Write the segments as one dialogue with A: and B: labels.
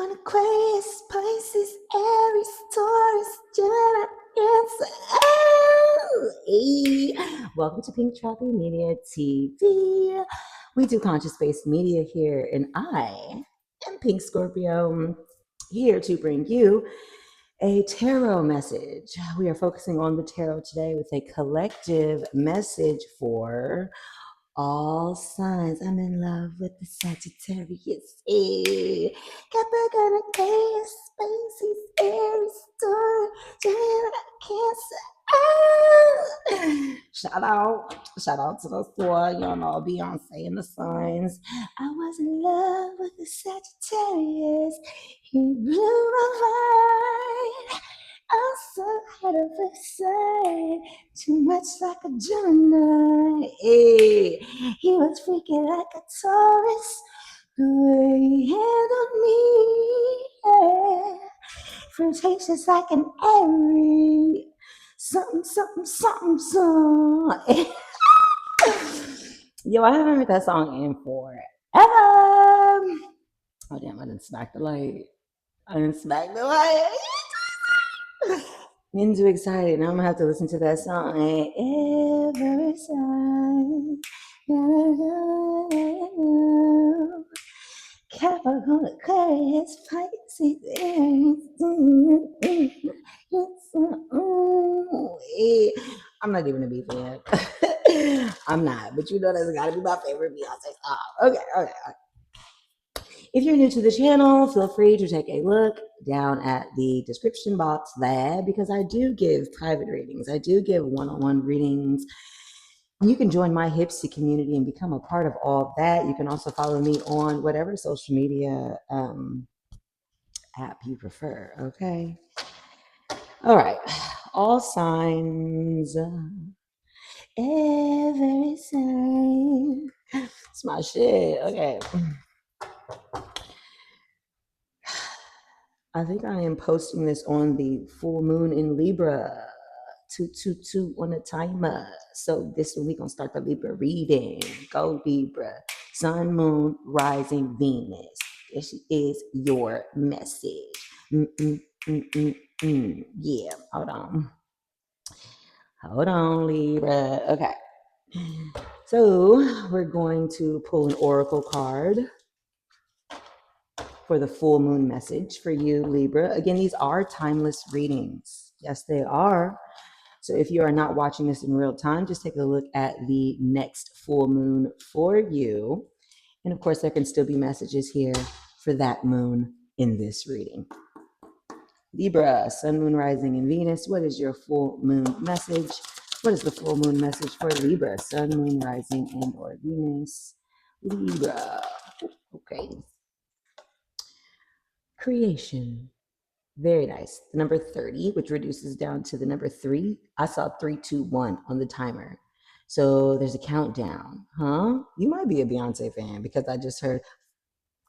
A: Capricorn, Aquarius, Pisces, Aries, Taurus, Gemini, Cancer. Oh, hey. Welcome to Pinktropimedia TV. We do conscious-based media here, and I am Pink Scorpio, here to bring you a tarot message. We are focusing on the tarot today with a collective message for all signs. I'm in love with the Sagittarius. Capricorn, Aquarius, Pisces, Aries, Taurus, Gemini, Cancer. Shout out to the four, y'all know Beyonce and the signs. I was in love with the Sagittarius. He blew my mind. Also had a side, too much like a Gemini. Hey, he was freaking like a Taurus, the way he handled me. Yeah. Flirtatious like an Aries, something. Yo, I haven't heard that song in forever. Oh damn, I didn't smack the light. Getting too excited. Now I'm gonna have to listen to that song every time. Capricorn, Aquarius, Pisces, I'm not even a B fan. I'm not, but you know that's gotta be my favorite Beyonce song. Okay. If you're new to the channel, feel free to take a look down at the description box there, because I do give private readings. I do give one-on-one readings. You can join my Hipsy community and become a part of all that. You can also follow me on whatever social media app you prefer, okay? All right, all signs, every sign. It's my shit, okay. I think I am posting this on the full moon in Libra, 222 on the timer. So this week we're gonna start the Libra reading. Go Libra, Sun, Moon, Rising, Venus. This is your message. Yeah, hold on, Libra. Okay. So we're going to pull an oracle card for the full moon message for you, Libra. Again, these are timeless readings. Yes, they are. So if you are not watching this in real time, just take a look at the next full moon for you. And of course, there can still be messages here for that moon in this reading. Libra, Sun, Moon, Rising, and Venus. What is your full moon message? What is the full moon message for Libra, Sun, Moon, Rising, and or Venus? Libra. Okay. Creation. Very nice. The number 30, which reduces down to the number 3. I saw 3, 2, 1 on the timer. So there's a countdown, huh? You might be a Beyonce fan because I just heard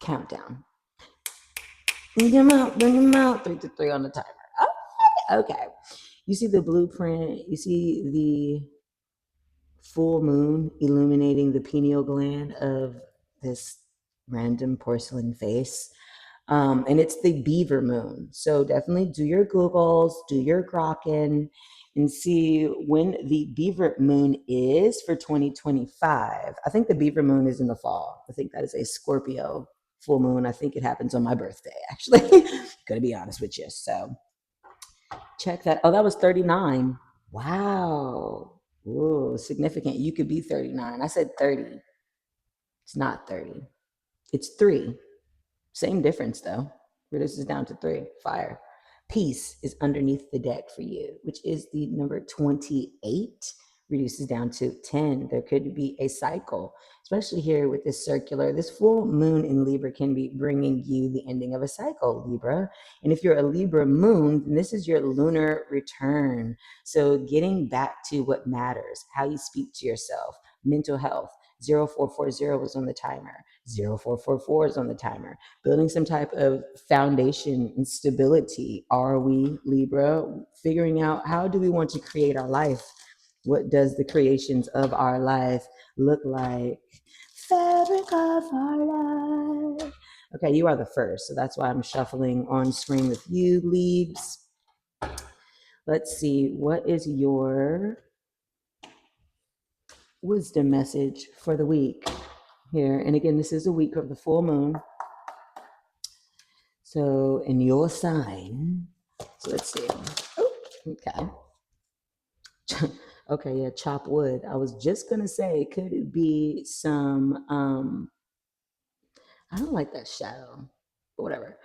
A: countdown. Bring them out, 3 to 3 on the timer. Okay. You see the blueprint, you see the full moon illuminating the pineal gland of this random porcelain face. And it's the beaver moon. So definitely do your Googles, do your Grokken, and see when the beaver moon is for 2025. I think the beaver moon is in the fall. I think that is a Scorpio full moon. I think it happens on my birthday, actually. Gonna be honest with you. So check that. Oh, that was 39. Wow. Ooh, significant. You could be 39. I said 30. It's not 30. It's 3. Same difference though. Reduces down to 3. Fire. Peace is underneath the deck for you, which is the number 28. Reduces down to 10. There could be a cycle, especially here with this circular. This full moon in Libra can be bringing you the ending of a cycle, Libra. And if you're a Libra moon, then this is your lunar return. So getting back to what matters, how you speak to yourself, mental health. 0440 was on the timer. 0444 is on the timer. Building some type of foundation and stability. Are we, Libra? Figuring out how do we want to create our life? What does the creations of our life look like? Fabric of our life. Okay, you are the first, so that's why I'm shuffling on screen with you, Libs. Let's see, what is your wisdom message for the week here? And again, this is a week of the full moon. So in your sign, so let's see. Oh, okay. Okay, yeah, chop wood. I was just gonna say, could it be some I don't like that shadow, but whatever.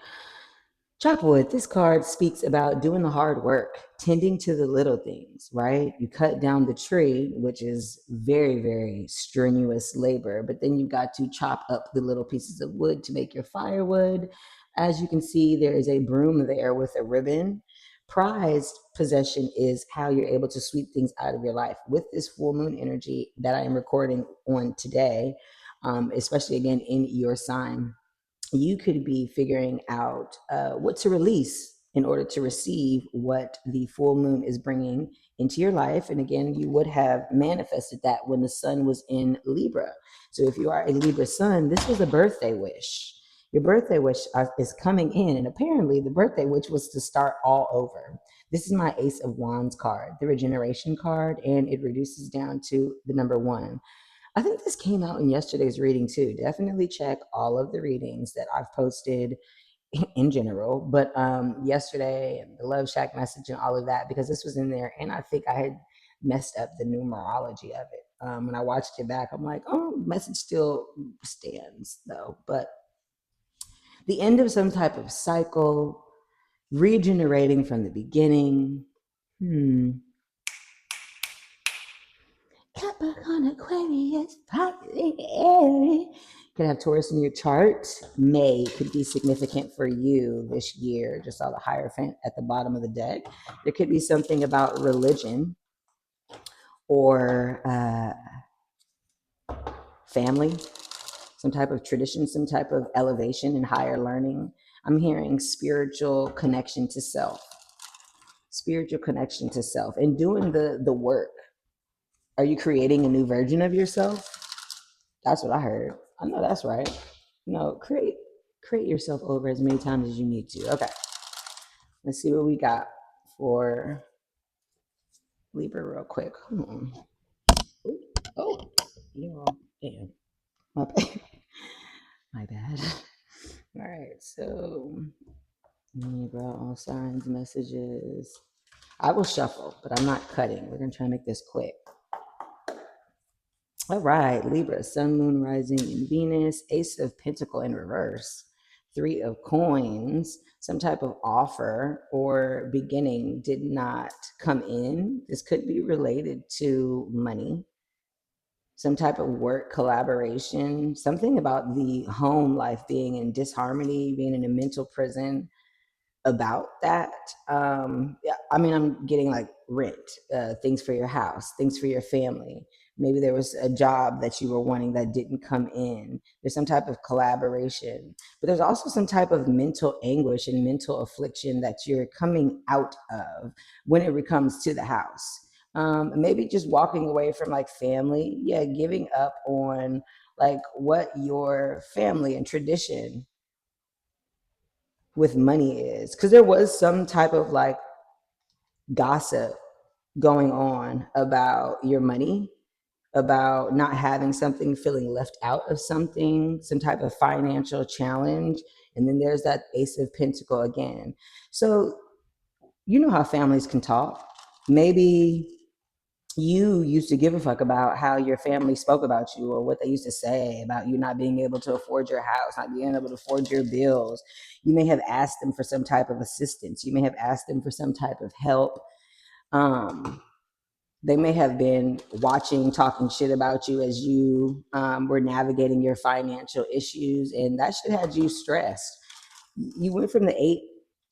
A: Chopwood, this card speaks about doing the hard work, tending to the little things, right? You cut down the tree, which is very, very strenuous labor, but then you got to chop up the little pieces of wood to make your firewood. As you can see, there is a broom there with a ribbon. Prized possession is how you're able to sweep things out of your life. With this full moon energy that I am recording on today, especially again in your sign, you could be figuring out what to release in order to receive what the full moon is bringing into your life. And again, you would have manifested that when the sun was in Libra. So if you are a Libra sun, this was a birthday wish. Your birthday wish is coming in, and apparently the birthday wish was to start all over. This is my Ace of Wands card, the regeneration card, and it reduces down to the number 1. I think this came out in yesterday's reading too. Definitely check all of the readings that I've posted in general, but yesterday and the Love Shack message and all of that, because this was in there, and I think I had messed up the numerology of it. When I watched it back, I'm like, oh, message still stands though. But the end of some type of cycle, regenerating from the beginning. Capricorn, Aquarius, Aries. Could have Taurus in your chart. May could be significant for you this year. Just saw the Hierophant at the bottom of the deck. There could be something about religion or family, some type of tradition, some type of elevation and higher learning. I'm hearing spiritual connection to self, and doing the work. Are you creating a new version of yourself? That's what I heard. I know that's right. Create yourself over as many times as you need to. Okay. Let's see what we got for Libra real quick. Oh, damn. My bad. My bad. All right, so Libra, all signs, messages. I will shuffle, but I'm not cutting. We're gonna try to make this quick. All right, Libra, Sun, Moon, Rising, in Venus, Ace of Pentacle in reverse, 3 of Coins, some type of offer or beginning did not come in. This could be related to money, some type of work collaboration, something about the home life being in disharmony, being in a mental prison, about that. Yeah, I mean, I'm getting like rent, things for your house, things for your family. Maybe there was a job that you were wanting that didn't come in. There's some type of collaboration, but there's also some type of mental anguish and mental affliction that you're coming out of when it comes to the house. Maybe just walking away from like family, yeah, giving up on like what your family and tradition with money is, because there was some type of like gossip going on about your money, about not having something, feeling left out of something, some type of financial challenge. And then there's that Ace of Pentacle again. So you know how families can talk. Maybe you used to give a fuck about how your family spoke about you or what they used to say about you not being able to afford your house, not being able to afford your bills. You may have asked them for some type of assistance. You may have asked them for some type of help. They may have been watching, talking shit about you as you were navigating your financial issues, and that shit had you stressed. You went from the 8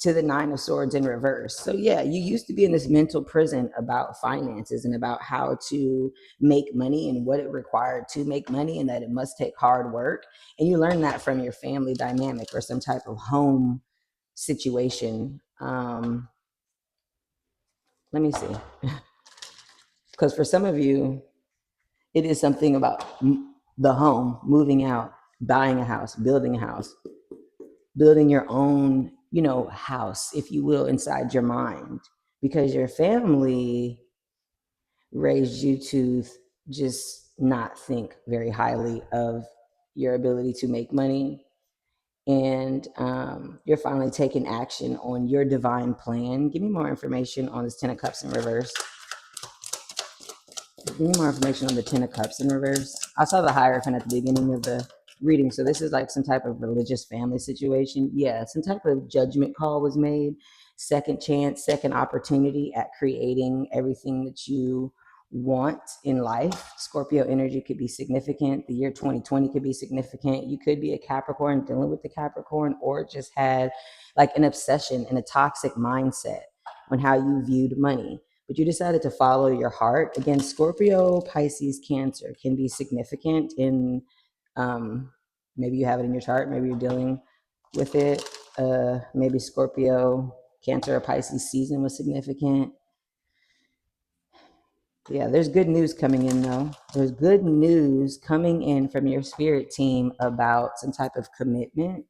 A: to the 9 of Swords in reverse. So yeah, you used to be in this mental prison about finances and about how to make money and what it required to make money, and that it must take hard work. And you learn that from your family dynamic or some type of home situation. Let me see. Because for some of you, it is something about the home, moving out, buying a house, building a house. building your own, house, if you will, inside your mind, because your family raised you to just not think very highly of your ability to make money. And you're finally taking action on your divine plan. Give me more information on this 10 of Cups in reverse. Give me more information on the 10 of Cups in reverse. I saw the Hierophant at the beginning of the reading. So this is like some type of religious family situation. Yeah, some type of judgment call was made. Second chance, second opportunity at creating everything that you want in life. Scorpio energy could be significant. The year 2020 could be significant. You could be a Capricorn dealing with the Capricorn, or just had like an obsession and a toxic mindset on how you viewed money, but you decided to follow your heart. Again, Scorpio, Pisces, Cancer can be significant in, maybe you have it in your chart, maybe you're dealing with it. Maybe Scorpio, Cancer, or Pisces season was significant. Yeah, there's good news coming in though. There's good news coming in from your spirit team about some type of commitment.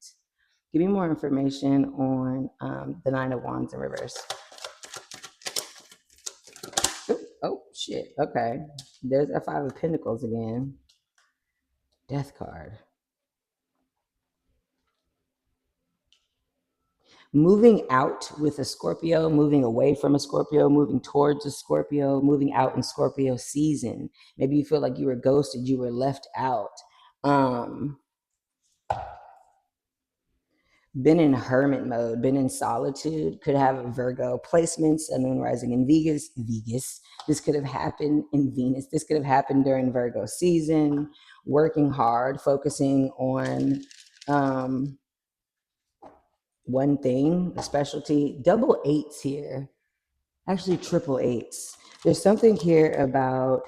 A: Give me more information on the 9 of Wands in reverse. Oh, shit. Okay. There's a 5 of Pentacles again. Death card. Moving out with a Scorpio, moving away from a Scorpio, moving towards a Scorpio, moving out in Scorpio season. Maybe you feel like you were ghosted, you were left out. Been in hermit mode, been in solitude. Could have a Virgo placements, and moon rising in Vegas. This could have happened in Venus. This could have happened during Virgo season. Working hard, focusing on one thing, a specialty. Double eights here, actually triple eights. There's something here about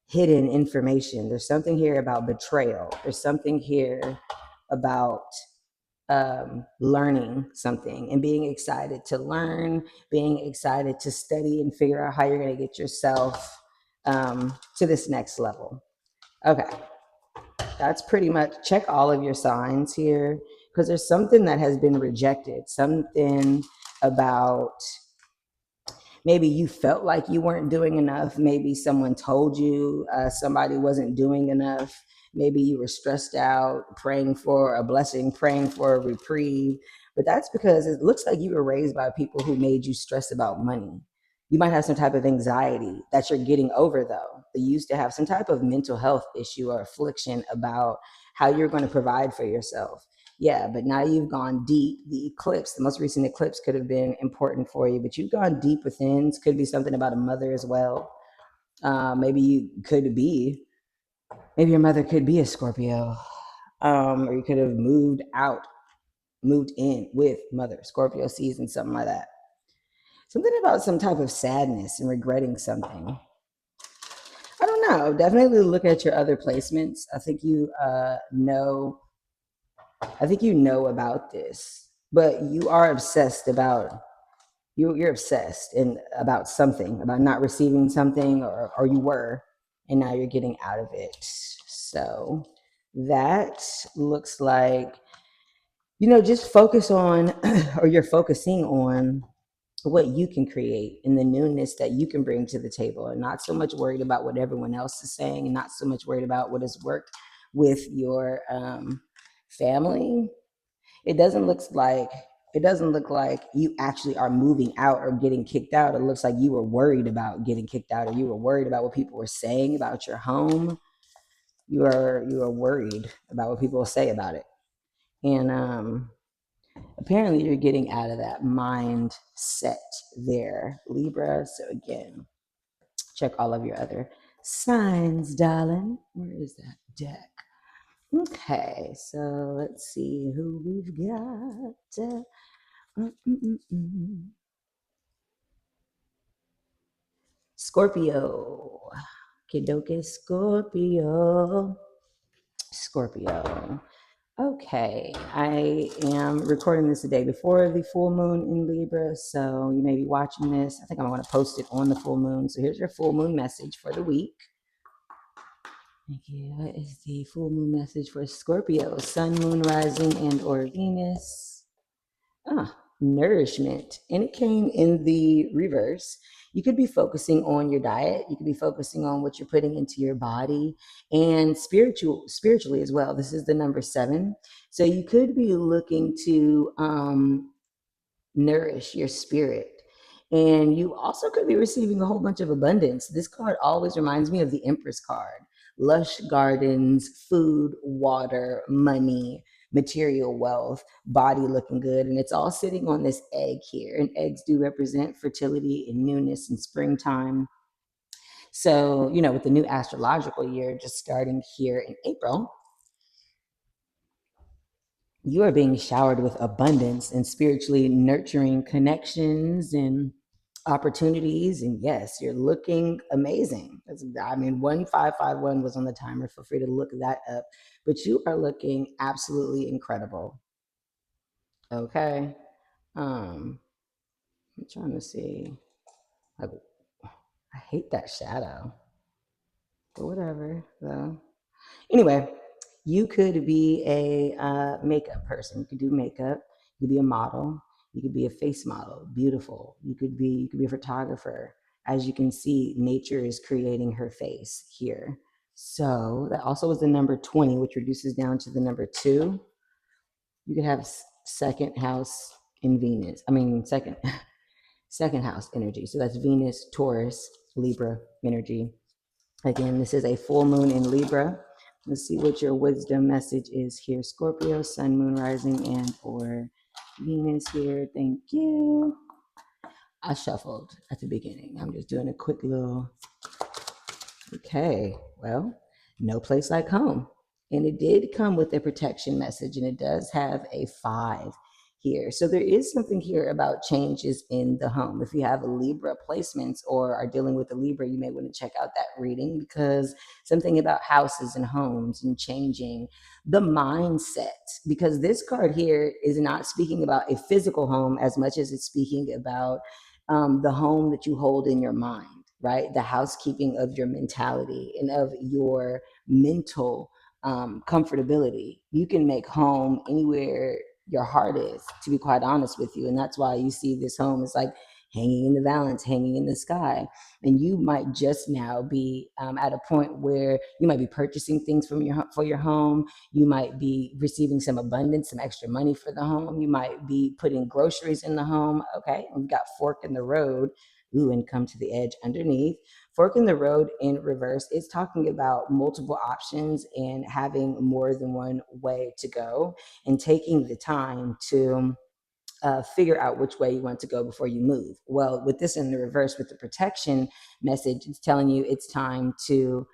A: hidden information. There's something here about betrayal. There's something here about learning something and being excited to learn, being excited to study and figure out how you're going to get yourself to this next level. Okay. That's pretty much, check all of your signs here, because there's something that has been rejected, something about maybe you felt like you weren't doing enough. Maybe someone told you somebody wasn't doing enough. Maybe you were stressed out, praying for a blessing, praying for a reprieve. But that's because it looks like you were raised by people who made you stress about money. You might have some type of anxiety that you're getting over, though. You used to have some type of mental health issue or affliction about how you're going to provide for yourself. Yeah, but now you've gone deep. The eclipse, the most recent eclipse, could have been important for you, but you've gone deep within. It could be something about a mother as well. Maybe your mother could be a Scorpio, or you could have moved in with mother, Scorpio season, something like that. Something about some type of sadness and regretting something. I don't know. Definitely look at your other placements. I think you know about this, but you are obsessed about you're obsessed about something, about not receiving something, or you were, and now you're getting out of it. So that looks like, just focus on, or you're focusing on what you can create and the newness that you can bring to the table, and not so much worried about what everyone else is saying, and not so much worried about what has worked with your family. It doesn't look like you actually are moving out or getting kicked out. It looks like you were worried about getting kicked out, or you were worried about what people were saying about your home. You are worried about what people will say about it. And apparently you're getting out of that mindset there, Libra. So again, check all of your other signs, darling. Where is that deck? Okay, so let's see who we've got. Scorpio. Kidoke Scorpio. Scorpio. Okay, I am recording this the day before the full moon in Libra, so you may be watching this. I think I'm going to post it on the full moon. So here's your full moon message for the week. Thank you. What is the full moon message for Scorpio? Sun, moon, rising, and or Venus. Nourishment. And it came in the reverse. You could be focusing on your diet. You could be focusing on what you're putting into your body and spiritually as well. This is the number 7. So you could be looking to nourish your spirit. And you also could be receiving a whole bunch of abundance. This card always reminds me of the Empress card: lush gardens, food, water, money, material wealth, body looking good. And it's all sitting on this egg here. And eggs do represent fertility and newness and springtime. So, with the new astrological year just starting here in April, you are being showered with abundance and spiritually nurturing connections and opportunities. And yes, you're looking amazing. 1551 was on the timer. Feel free to look that up. But you are looking absolutely incredible. Okay. I'm trying to see. Like, I hate that shadow. But whatever, though. Anyway, you could be a makeup person. You could do makeup. You could be a model. You could be a face model. Beautiful. You could be a photographer. As you can see, nature is creating her face here. So that also was the number 20, which reduces down to the number 2. You could have second house in Venus. Second house energy. So that's Venus, Taurus, Libra energy. Again, this is a full moon in Libra. Let's see what your wisdom message is here. Scorpio, sun, moon, rising, and or Venus here. Thank you. I shuffled at the beginning. I'm just doing a quick little, okay, well, no place like home. And it did come with a protection message, and it does have a 5 here. So there is something here about changes in the home. If you have a Libra placements or are dealing with a Libra, you may want to check out that reading, because something about houses and homes and changing the mindset, because this card here is not speaking about a physical home as much as it's speaking about the home that you hold in your mind, right? The housekeeping of your mentality and of your mental comfortability. You can make home anywhere your heart is, to be quite honest with you. And that's why you see this home is like hanging in the balance, hanging in the sky. And you might just now be at a point where you might be purchasing things for your home. You might be receiving some abundance, some extra money for the home. You might be putting groceries in the home. Okay, we've got fork in the road. Ooh, and come to the edge underneath. Fork in the road in reverse is talking about multiple options and having more than one way to go, and taking the time to figure out which way you want to go before you move. Well, with this in the reverse, with the protection message, it's telling you it's time to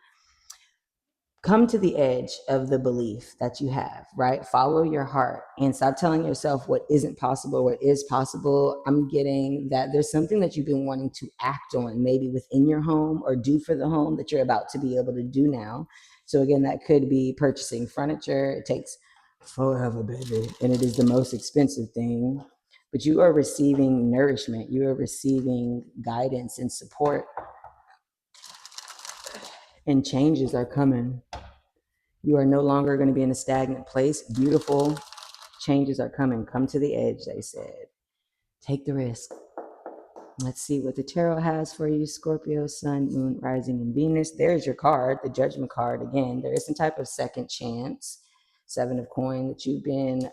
A: come to the edge of the belief that you have, right? Follow your heart and stop telling yourself what isn't possible, what is possible. I'm getting that there's something that you've been wanting to act on, maybe within your home or do for the home, that you're about to be able to do now. So again, that could be purchasing furniture. It takes forever, baby, and it is the most expensive thing. But you are receiving nourishment. You are receiving guidance and support, and changes are coming. You are no longer going to be in a stagnant place. Beautiful changes are coming. Come to the edge, they said. Take the risk. Let's see what the tarot has for you. Scorpio, sun, moon, rising, and Venus. There's your card, the judgment card. Again, there is some type of second chance. 7 of coin that you've been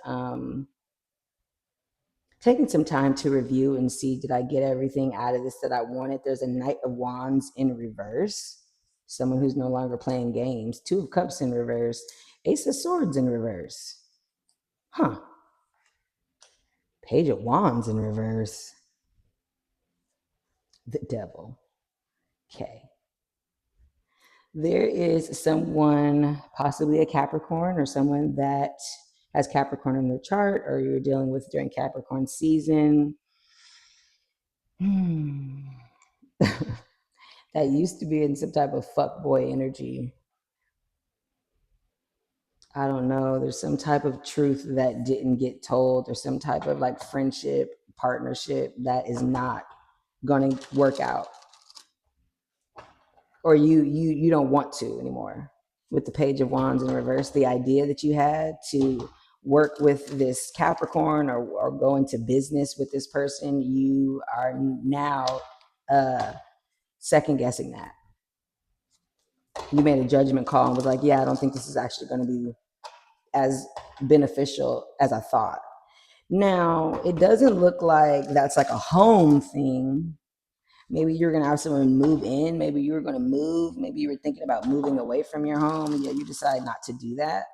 A: taking some time to review and see, did I get everything out of this that I wanted? There's a Knight of Wands in reverse. Someone who's no longer playing games. 2 of Cups in reverse. Ace of Swords in reverse. Huh. Page of Wands in reverse. The Devil. Okay. There is someone, possibly a Capricorn, or someone that has Capricorn in their chart, or you're dealing with during Capricorn season. That used to be in some type of fuckboy energy. I don't know. There's some type of truth that didn't get told, or some type of like friendship, partnership that is not going to work out, or you don't want to anymore. With the Page of Wands in reverse, the idea that you had to work with this Capricorn or go into business with this person, you are now second guessing that. You made a judgment call and was like, yeah, I don't think this is actually going to be as beneficial as I thought. Now, it doesn't look like that's like a home thing. Maybe you're going to have someone move in. Maybe you were going to move. Maybe you were thinking about moving away from your home. Yeah, you decide not to do that.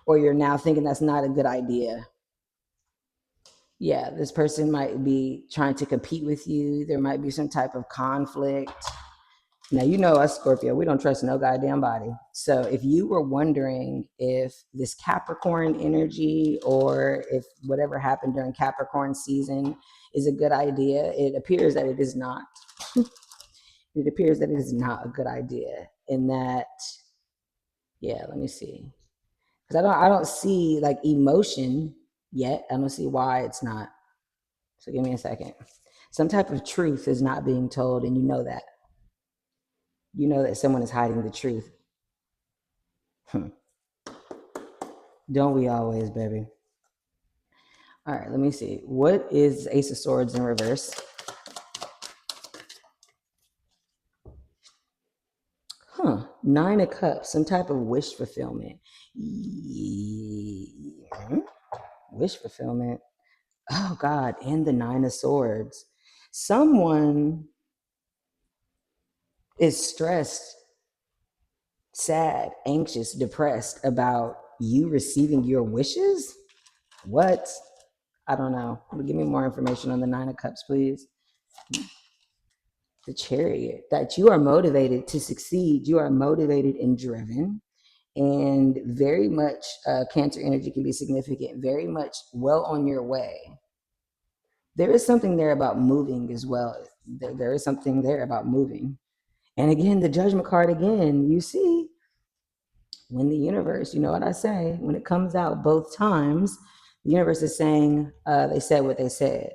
A: Or you're now thinking that's not a good idea. Yeah, this person might be trying to compete with you. There might be some type of conflict. Now, you know us, Scorpio, we don't trust no goddamn body. So if you were wondering if this Capricorn energy or if whatever happened during Capricorn season is a good idea, it appears that it is not. It appears that it is not a good idea in that, yeah, let me see. Because I don't see like emotion yet. I don't see why it's not. So give me a second. Some type of truth is not being told, and you know that. You know that someone is hiding the truth. Don't we always, baby? All right, let me see. What is Ace of Swords in reverse? Nine of Cups, some type of wish fulfillment. Wish fulfillment. Oh, God, and the Nine of Swords. Someone is stressed, sad, anxious, depressed about you receiving your wishes? What? I don't know. Give me more information on the Nine of Cups, please. The Chariot, that you are motivated to succeed. You are motivated and driven, and very much Cancer energy can be significant, very much well on your way. There is something there about moving as well. There is something there about moving. And again, the Judgment card again, you see, when the universe, you know what I say, when it comes out both times, the universe is saying, they said what they said.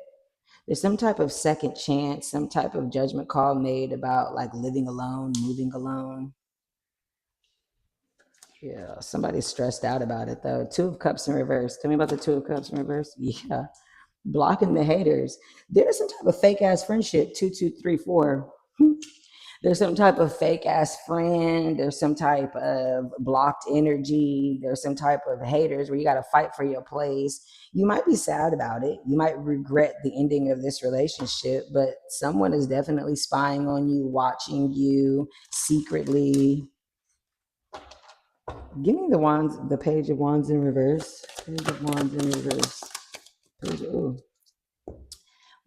A: There's some type of second chance, some type of judgment call made about like living alone, moving alone. Yeah, somebody's stressed out about it though. Two of Cups in reverse. Tell me about the Two of Cups in reverse. Yeah, blocking the haters. There's some type of fake ass friendship. 2, 2, 3, 4. There's some type of fake ass friend. There's some type of blocked energy. There's some type of haters where you got to fight for your place. You might be sad about it. You might regret the ending of this relationship, but someone is definitely spying on you, watching you secretly. Give me the wands, the Page of Wands in reverse. Page of Wands in reverse. Ooh.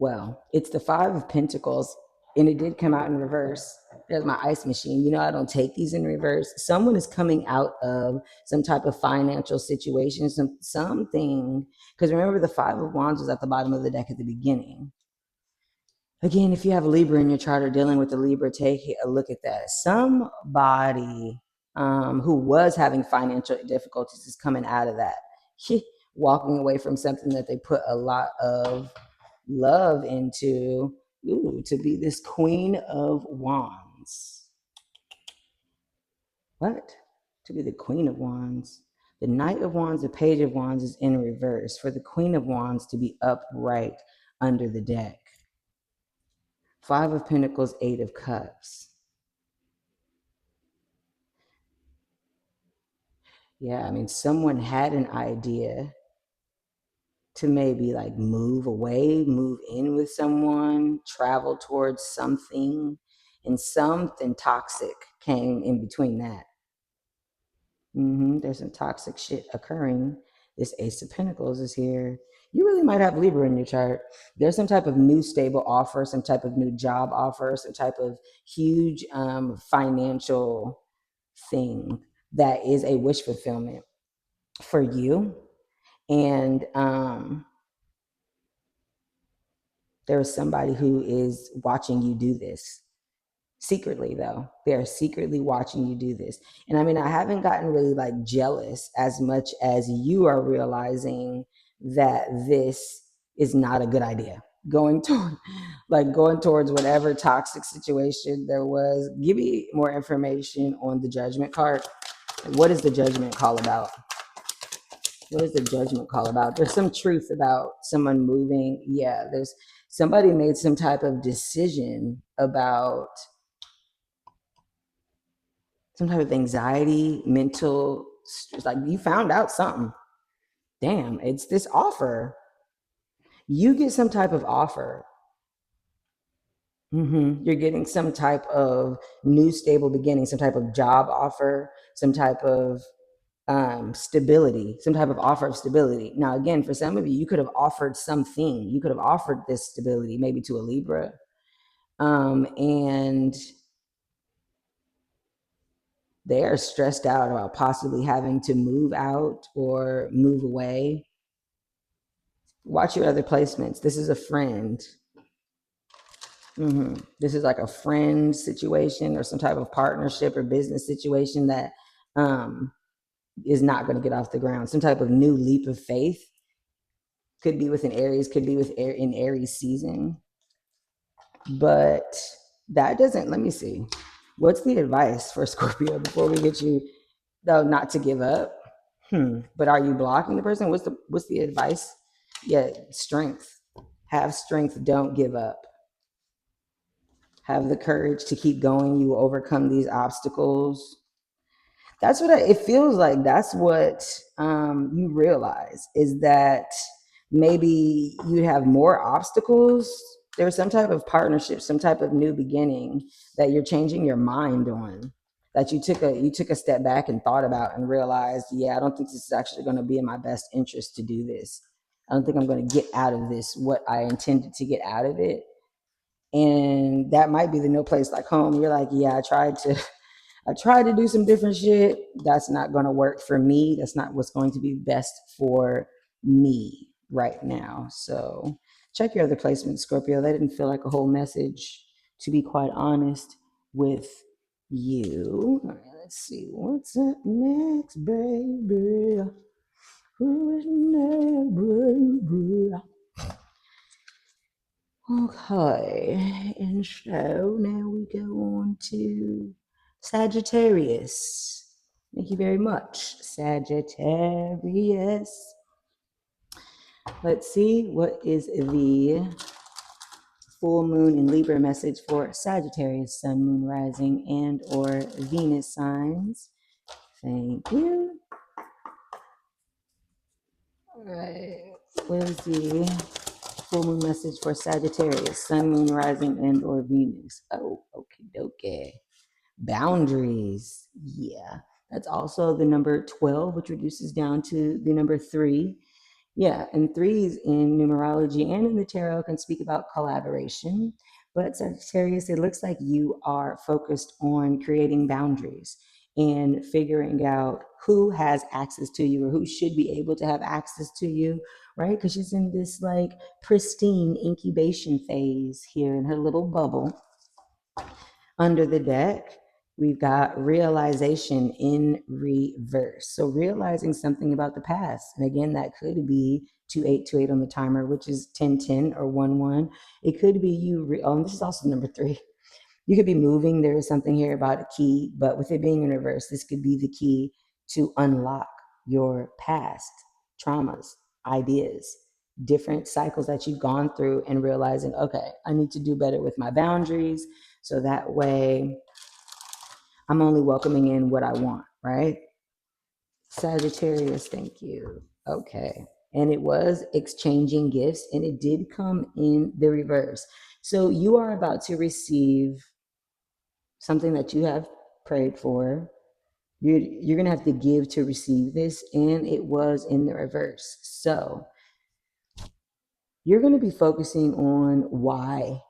A: Well, it's the Five of Pentacles, and it did come out in reverse. There's my ice machine. You know, I don't take these in reverse. Someone is coming out of some type of financial situation, something. Because remember, the Five of Wands was at the bottom of the deck at the beginning. Again, if you have a Libra in your chart or dealing with a Libra, take a look at that. Somebody who was having financial difficulties is coming out of that, walking away from something that they put a lot of love into. Ooh, to be this Queen of Wands. What? To be the Queen of Wands. The Knight of Wands, the Page of Wands is in reverse. For the Queen of Wands to be upright under the deck. Five of Pentacles, Eight of Cups. Yeah, I mean, someone had an idea to maybe like move away, move in with someone, travel towards something, and something toxic came in between that. There's some toxic shit occurring. This Ace of Pentacles is here. You really might have Libra in your chart. There's some type of new stable offer, some type of new job offer, some type of huge financial thing that is a wish fulfillment for you. And there is somebody who is watching you do this. Secretly, though, they're secretly watching you do this. And I mean, I haven't gotten really like jealous as much as you are realizing that this is not a good idea. Going towards whatever toxic situation there was. Give me more information on the Judgment card. What is the Judgment call about? what is the judgment call about? There's some truth about someone moving. Yeah, there's somebody made some type of decision about some type of anxiety, mental, like you found out something. Damn, it's this offer. You get some type of offer. You're getting some type of new stable beginning, some type of job offer, some type of stability, some type of offer of stability. Now, again, for some of you, you could have offered something. You could have offered this stability, maybe to a Libra, and they are stressed out about possibly having to move out or move away. Watch your other placements. This is a friend. This is like a friend situation or some type of partnership or business situation that is not going to get off the ground. Some type of new leap of faith. Could be within Aries, could be in Aries season. But that doesn't, let me see. What's the advice for Scorpio before we get you, though, not to give up? But are you blocking the person? What's the advice? Yeah, strength. Have strength, don't give up. Have the courage to keep going. You will overcome these obstacles. That's what it feels like. That's what you realize, is that maybe you have more obstacles. There's some type of partnership, some type of new beginning that you're changing your mind on, that you took a step back and thought about and realized, yeah, I don't think this is actually going to be in my best interest to do this. I don't think I'm going to get out of this what I intended to get out of it. And that might be the no place like home. You're like, yeah, I tried to do some different shit. That's not going to work for me. That's not what's going to be best for me right now. So check your other placements, Scorpio. They didn't feel like a whole message, to be quite honest with you. All right, let's see. What's up next, baby? Who is next, baby? Okay, and so now we go on to Sagittarius. Thank you very much, Sagittarius. Let's see, what is the full moon in Libra message for Sagittarius, sun, moon, rising, and or Venus signs? Thank you. All right, what is the full moon message for Sagittarius, sun, moon, rising, and or Venus? Oh, okay. Boundaries. Yeah. That's also the number 12, which reduces down to the number 3. Yeah. And threes in numerology and in the tarot can speak about collaboration. But Sagittarius, it looks like you are focused on creating boundaries and figuring out who has access to you or who should be able to have access to you, right? Because she's in this like pristine incubation phase here in her little bubble. Under the deck, we've got realization in reverse. So realizing something about the past. And again, that could be 2828 on the timer, which is 1010 or 11. It could be you, this is also number 3. You could be moving. There is something here about a key, but with it being in reverse, this could be the key to unlock your past traumas, ideas, different cycles that you've gone through, and realizing, okay, I need to do better with my boundaries. So that way I'm only welcoming in what I want, right? Sagittarius, thank you. Okay. And it was exchanging gifts, and it did come in the reverse. So you are about to receive something that you have prayed for. You're going to have to give to receive this, and it was in the reverse. So you're going to be focusing on why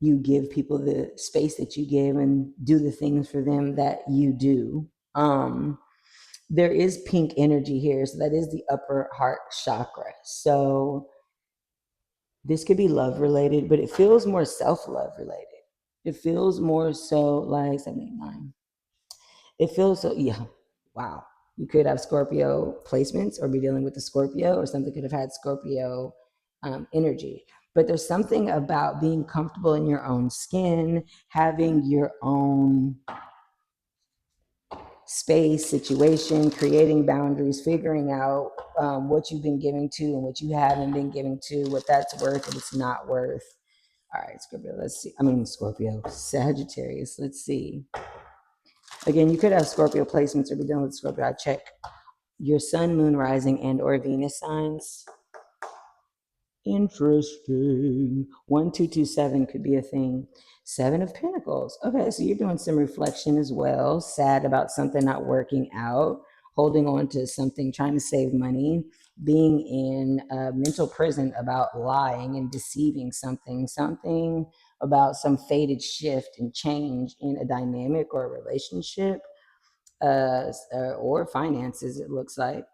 A: you give people the space that you give and do the things for them that you do. There is pink energy here, so that is the upper heart chakra. So this could be love related, but it feels more self-love related. It feels more so like 79. It feels so, yeah, wow. You could have Scorpio placements or be dealing with the Scorpio, or something could have had Scorpio energy. But there's something about being comfortable in your own skin, having your own space, situation, creating boundaries, figuring out what you've been giving to and what you haven't been giving to, what that's worth and it's not worth. All right, Scorpio, let's see. Scorpio, Sagittarius, let's see. Again, you could have Scorpio placements or be dealing with Scorpio. I check your sun, moon, rising, and or Venus signs. Interesting. 1227 could be a thing. 7 of Pentacles. Okay, so you're doing some reflection as well. Sad about something not working out, holding on to something, trying to save money, being in a mental prison about lying and deceiving something about some fated shift and change in a dynamic or a relationship, or finances, it looks like.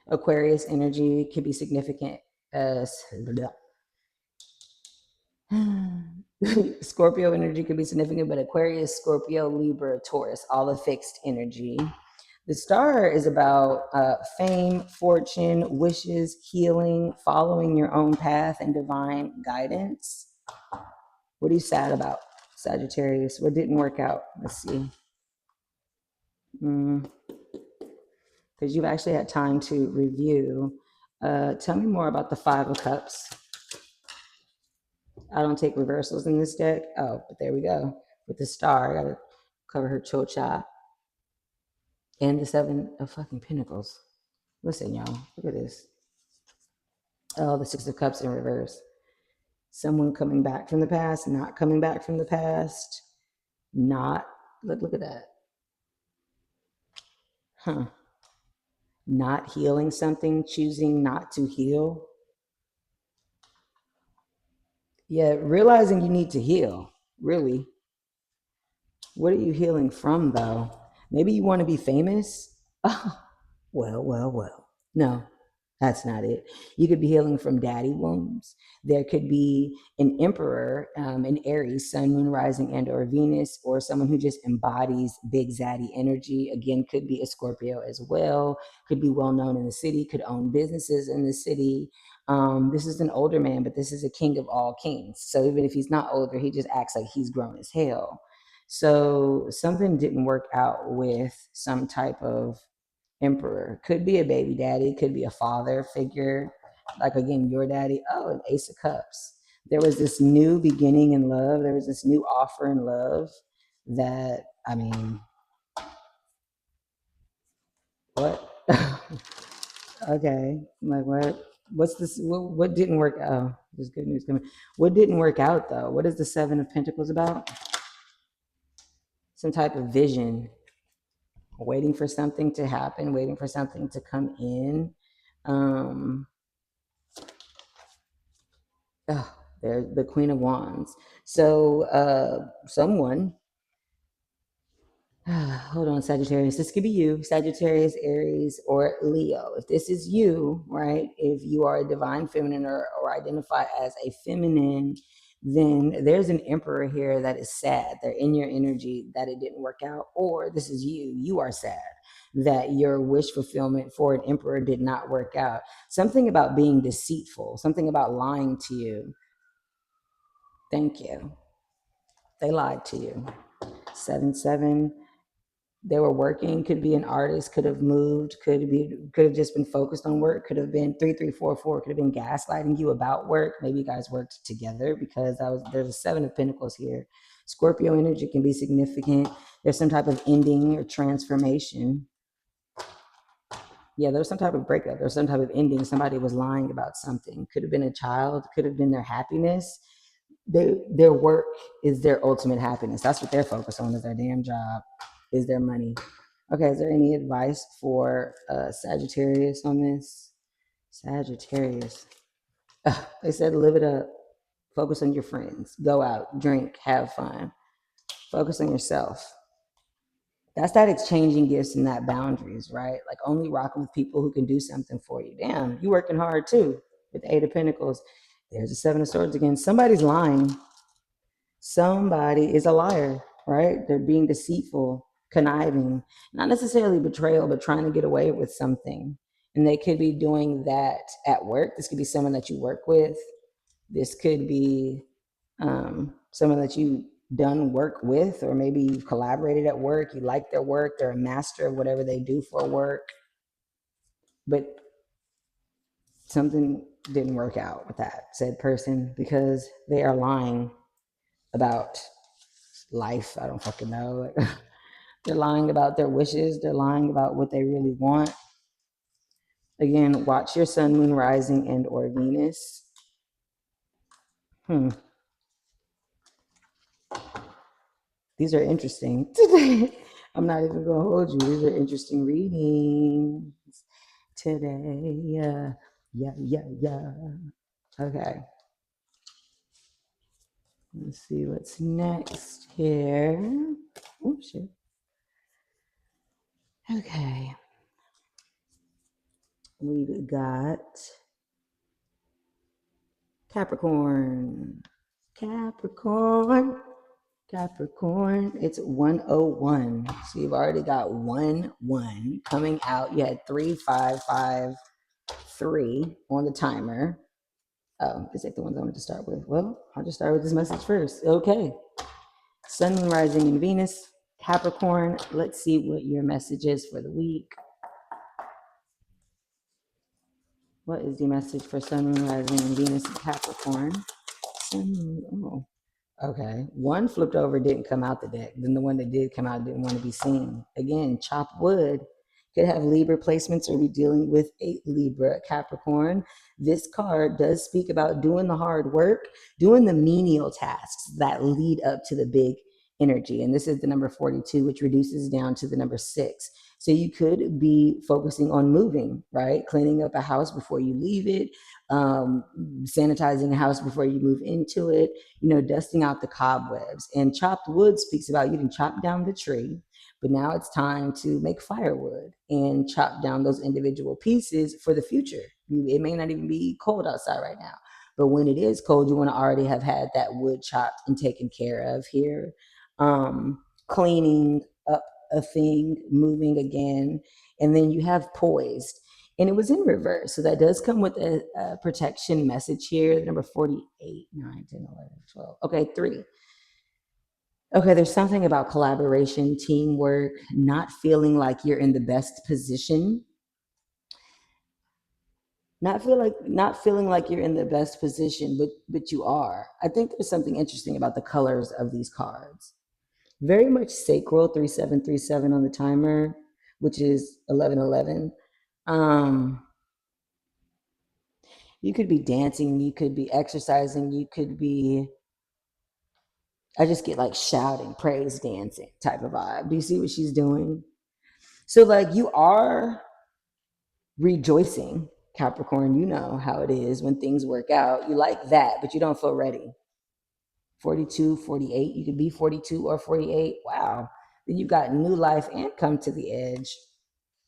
A: Aquarius energy could be significant. Scorpio energy could be significant, but Aquarius, Scorpio, Libra, Taurus, all a fixed energy. The star is about fame, fortune, wishes, healing, following your own path, and divine guidance. What are you sad about, Sagittarius? What didn't work out? Let's see. Because you've actually had time to review. Tell me more about the 5 of Cups. I don't take reversals in this deck. Oh, but there we go. With the star, I gotta cover her chocha. And the 7 of fucking Pentacles. Listen, y'all, look at this. Oh, the 6 of Cups in reverse. Someone coming back from the past, not coming back from the past, not, look at that. Huh. Not healing something, choosing not to heal. Yeah, realizing you need to heal, really. What are you healing from, though? Maybe you want to be famous? Oh, well. No, that's not it. You could be healing from daddy wounds. There could be an emperor, an Aries, sun, moon, rising, and or Venus, or someone who just embodies big zaddy energy. Again, could be a Scorpio as well. Could be well known in the city, could own businesses in the city. This is an older man, but this is a king of all kings. So even if he's not older, he just acts like he's grown as hell. So something didn't work out with some type of emperor. Could be a baby daddy, could be a father figure, like again, your daddy. Oh, an Ace of Cups. There was this new beginning in love. There was this new offer in love that, what? Okay, like what? What's this? What didn't work out? Oh, there's good news coming. What didn't work out though? What is the 7 of Pentacles about? Some type of vision, waiting for something to happen, waiting for something to come in. They're the Queen of Wands. So someone, hold on, Sagittarius. This could be you, Sagittarius, Aries, or Leo. If this is you, right? If you are a divine feminine or identify as a feminine, then there's an emperor here that is sad. They're in your energy that it didn't work out. Or this is you. You are sad that your wish fulfillment for an emperor did not work out. Something about being deceitful, something about lying to you. Thank you. They lied to you. 7-7. They were working. Could be an artist. Could have moved. Could have just been focused on work. Could have been 3-3-4-4. Could have been gaslighting you about work. Maybe you guys worked together because there's a 7 of Pentacles here. Scorpio energy can be significant. There's some type of ending or transformation. Yeah, there's some type of breakup. There's some type of ending. Somebody was lying about something. Could have been a child. Could have been their happiness. Their work is their ultimate happiness. That's what they're focused on, is their damn job, is their money. Okay, is there any advice for Sagittarius on this? Sagittarius. They said live it up. Focus on your friends. Go out, drink, have fun. Focus on yourself. That's that exchanging gifts and that boundaries, right? Like only rocking with people who can do something for you. Damn, you working hard too with the 8 of Pentacles. There's the 7 of Swords again. Somebody's lying. Somebody is a liar, right? They're being deceitful, conniving, not necessarily betrayal, but trying to get away with something. And they could be doing that at work. This could be someone that you work with. This could be someone that you done work with, or maybe you've collaborated at work, you like their work, they're a master of whatever they do for work, but something didn't work out with that said person because they are lying about life. I don't fucking know. They're lying about their wishes, they're lying about what they really want. Again, watch your sun, moon, rising, and or Venus. These are interesting. I'm not even gonna hold you. These are interesting readings today. Yeah. Okay. Let's see what's next here. Oh shit. Okay. We've got Capricorn. Capricorn. It's 101. So you've already got 1 1 coming out. You had 3 5 5 3 on the timer. Oh, is that the ones I wanted to start with? Well, I'll just start with this message first. Okay. Sun, Moon, Rising in Venus, Capricorn. Let's see what your message is for the week. What is the message for Sun, Moon, Rising in Venus and Capricorn? Sun, Moon, oh. Okay. One flipped over, didn't come out the deck. Then the one that did come out didn't want to be seen. Again, chopped wood. Could have Libra placements or be dealing with a Libra Capricorn. This card does speak about doing the hard work, doing the menial tasks that lead up to the big energy. And this is the number 42, which reduces down to the number 6. So you could be focusing on moving, right? Cleaning up a house before you leave it, sanitizing a house before you move into it, dusting out the cobwebs. And chopped wood speaks about you can chop down the tree, but now it's time to make firewood and chop down those individual pieces for the future. It may not even be cold outside right now, but when it is cold, you want to already have had that wood chopped and taken care of here. Cleaning up a thing, moving again, and then you have poised. And it was in reverse. So that does come with a protection message here. Number 48, 9, 10, 11, 12. Okay, 3. Okay, there's something about collaboration, teamwork, not feeling like you're in the best position. Not feeling like you're in the best position, but you are. I think there's something interesting about the colors of these cards. Very much sacral, 3737 on the timer, which is 1111. You could be dancing, you could be exercising, you could be, I just get like shouting, praise dancing type of vibe. Do you see what she's doing? So like you are rejoicing, Capricorn. You know how it is when things work out. You like that, but you don't feel ready. 42, 48. You could be 42 or 48. Wow. Then you've got new life and come to the edge.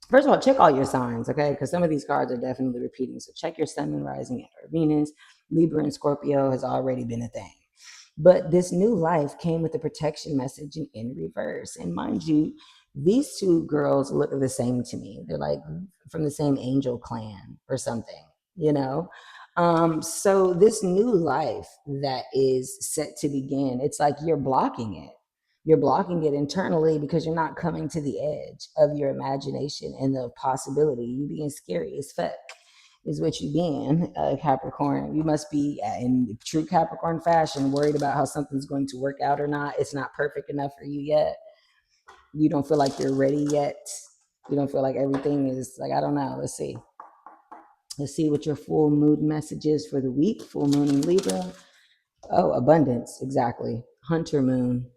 A: First of all, check all your signs, okay? Because some of these cards are definitely repeating. So check your sun, moon, rising, and Venus. Libra and Scorpio has already been a thing. But this new life came with a protection message in reverse. And mind you, these two girls look the same to me. They're like from the same angel clan or something, you know? So this new life that is set to begin, it's like you're blocking it. You're blocking it internally because you're not coming to the edge of your imagination and the possibility. You being scary as fuck is what you being, Capricorn. You must be in true Capricorn fashion worried about how something's going to work out or not. It's not perfect enough for you yet. You don't feel like you're ready yet. You don't feel like everything is like, I don't know. Let's see. Let's see what your full moon message is for the week. Full moon in Libra. Oh, abundance. Exactly. Hunter moon.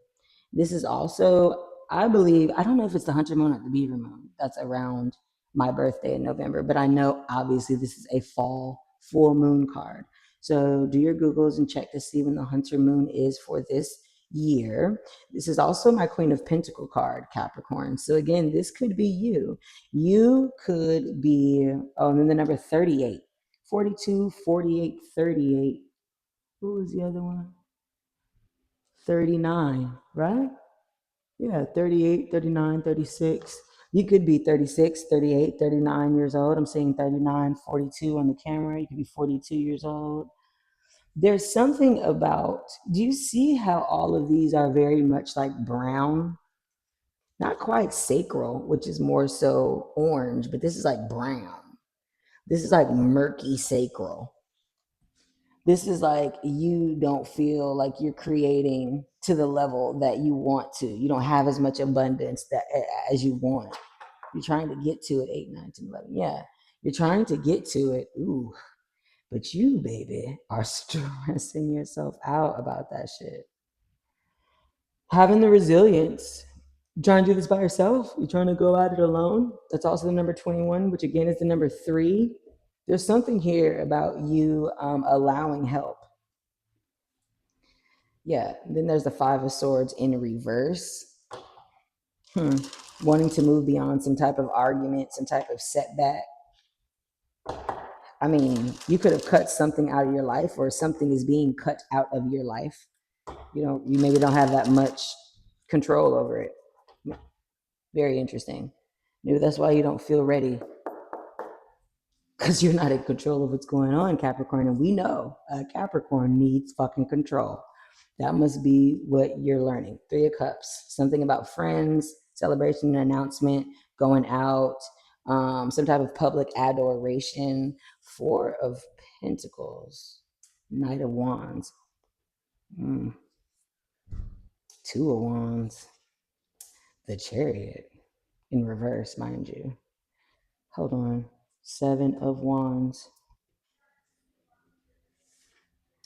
A: This is also, I believe, I don't know if it's the Hunter moon or the Beaver moon that's around my birthday in November, but I know obviously this is a fall full moon card. So do your Googles and check to see when the Hunter moon is for this year. This is also my Queen of Pentacle card, Capricorn. So again, this could be you. You could be, oh, and then the number 38, 42, 48, 38. What was the other one? 39, right? Yeah, 38, 39, 36. You could be 36, 38, 39 years old. I'm saying 39, 42 on the camera. You could be 42 years old. There's something about, do you see how all of these are very much like brown? Not quite sacral, which is more so orange, but this is like brown. This is like murky sacral. This is like you don't feel like you're creating to the level that you want to. You don't have as much abundance that as you want. You're trying to get to it 8, 9, 10, 11. Yeah, you're trying to get to it. Ooh, but you, baby, are stressing yourself out about that shit. Having the resilience. You trying to do this by yourself? You trying to go at it alone? That's also the number 21, which again is the number 3. There's something here about you allowing help. Yeah, then there's the 5 of Swords in reverse. Wanting to move beyond some type of argument, some type of setback. I mean, you could have cut something out of your life, or something is being cut out of your life. You maybe don't have that much control over it. Very interesting. Maybe that's why you don't feel ready, because you're not in control of what's going on, Capricorn. And we know a Capricorn needs fucking control. That must be what you're learning. 3 of Cups, something about friends, celebration, announcement, going out, some type of public adoration. 4 of Pentacles, Knight of Wands, 2 of Wands, the Chariot in reverse, mind you. Hold on, 7 of Wands.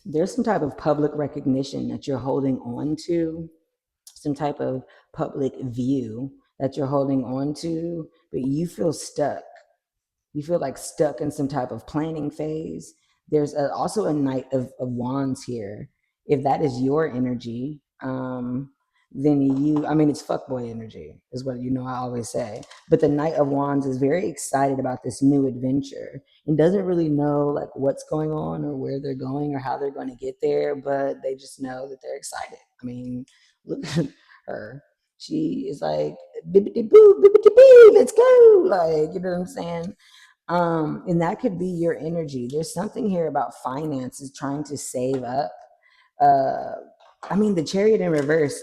A: There's some type of public recognition that you're holding on to, some type of public view that you're holding on to, but you feel stuck. You feel like stuck in some type of planning phase. There's also a Knight of Wands here. If that is your energy, then it's fuckboy energy, is what I always say. But the Knight of Wands is very excited about this new adventure and doesn't really know like what's going on or where they're going or how they're going to get there, but they just know that they're excited. I mean, look at her. She is like, bibbidi boo, bibbidi boo, let's go. Like, you know what I'm saying? And that could be your energy. There's something here about finances, trying to save up. The Chariot in reverse,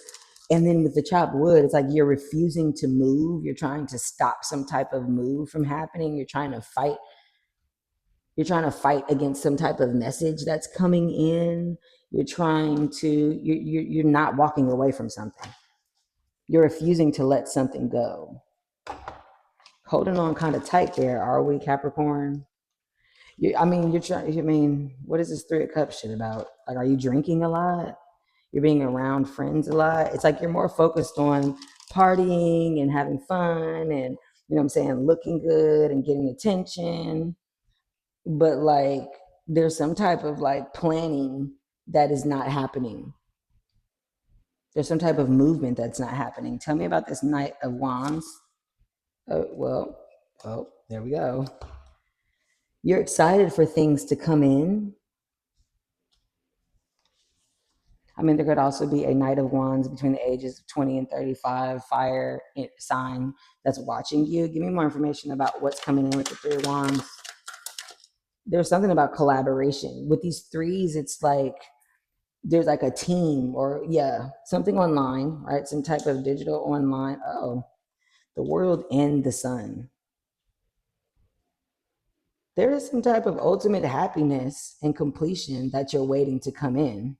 A: and then with the chopped wood, it's like you're refusing to move. You're trying to stop some type of move from happening. You're trying to fight against some type of message that's coming in. You're not walking away from something. You're refusing to let something go. Holding on kind of tight there, are we, Capricorn? What is this 3 of Cups shit about? Like, are you drinking a lot? You're being around friends a lot. It's like you're more focused on partying and having fun and, looking good and getting attention. But like, there's some type of like planning that is not happening. There's some type of movement that's not happening. Tell me about this Knight of Wands. There we go. You're excited for things to come in. There could also be a Knight of Wands between the ages of 20 and 35, fire sign that's watching you. Give me more information about what's coming in with the 3 of Wands. There's something about collaboration. With these 3s, it's like there's like a team or, something online, right? Some type of digital online. Oh, the world and the sun. There is some type of ultimate happiness and completion that you're waiting to come in.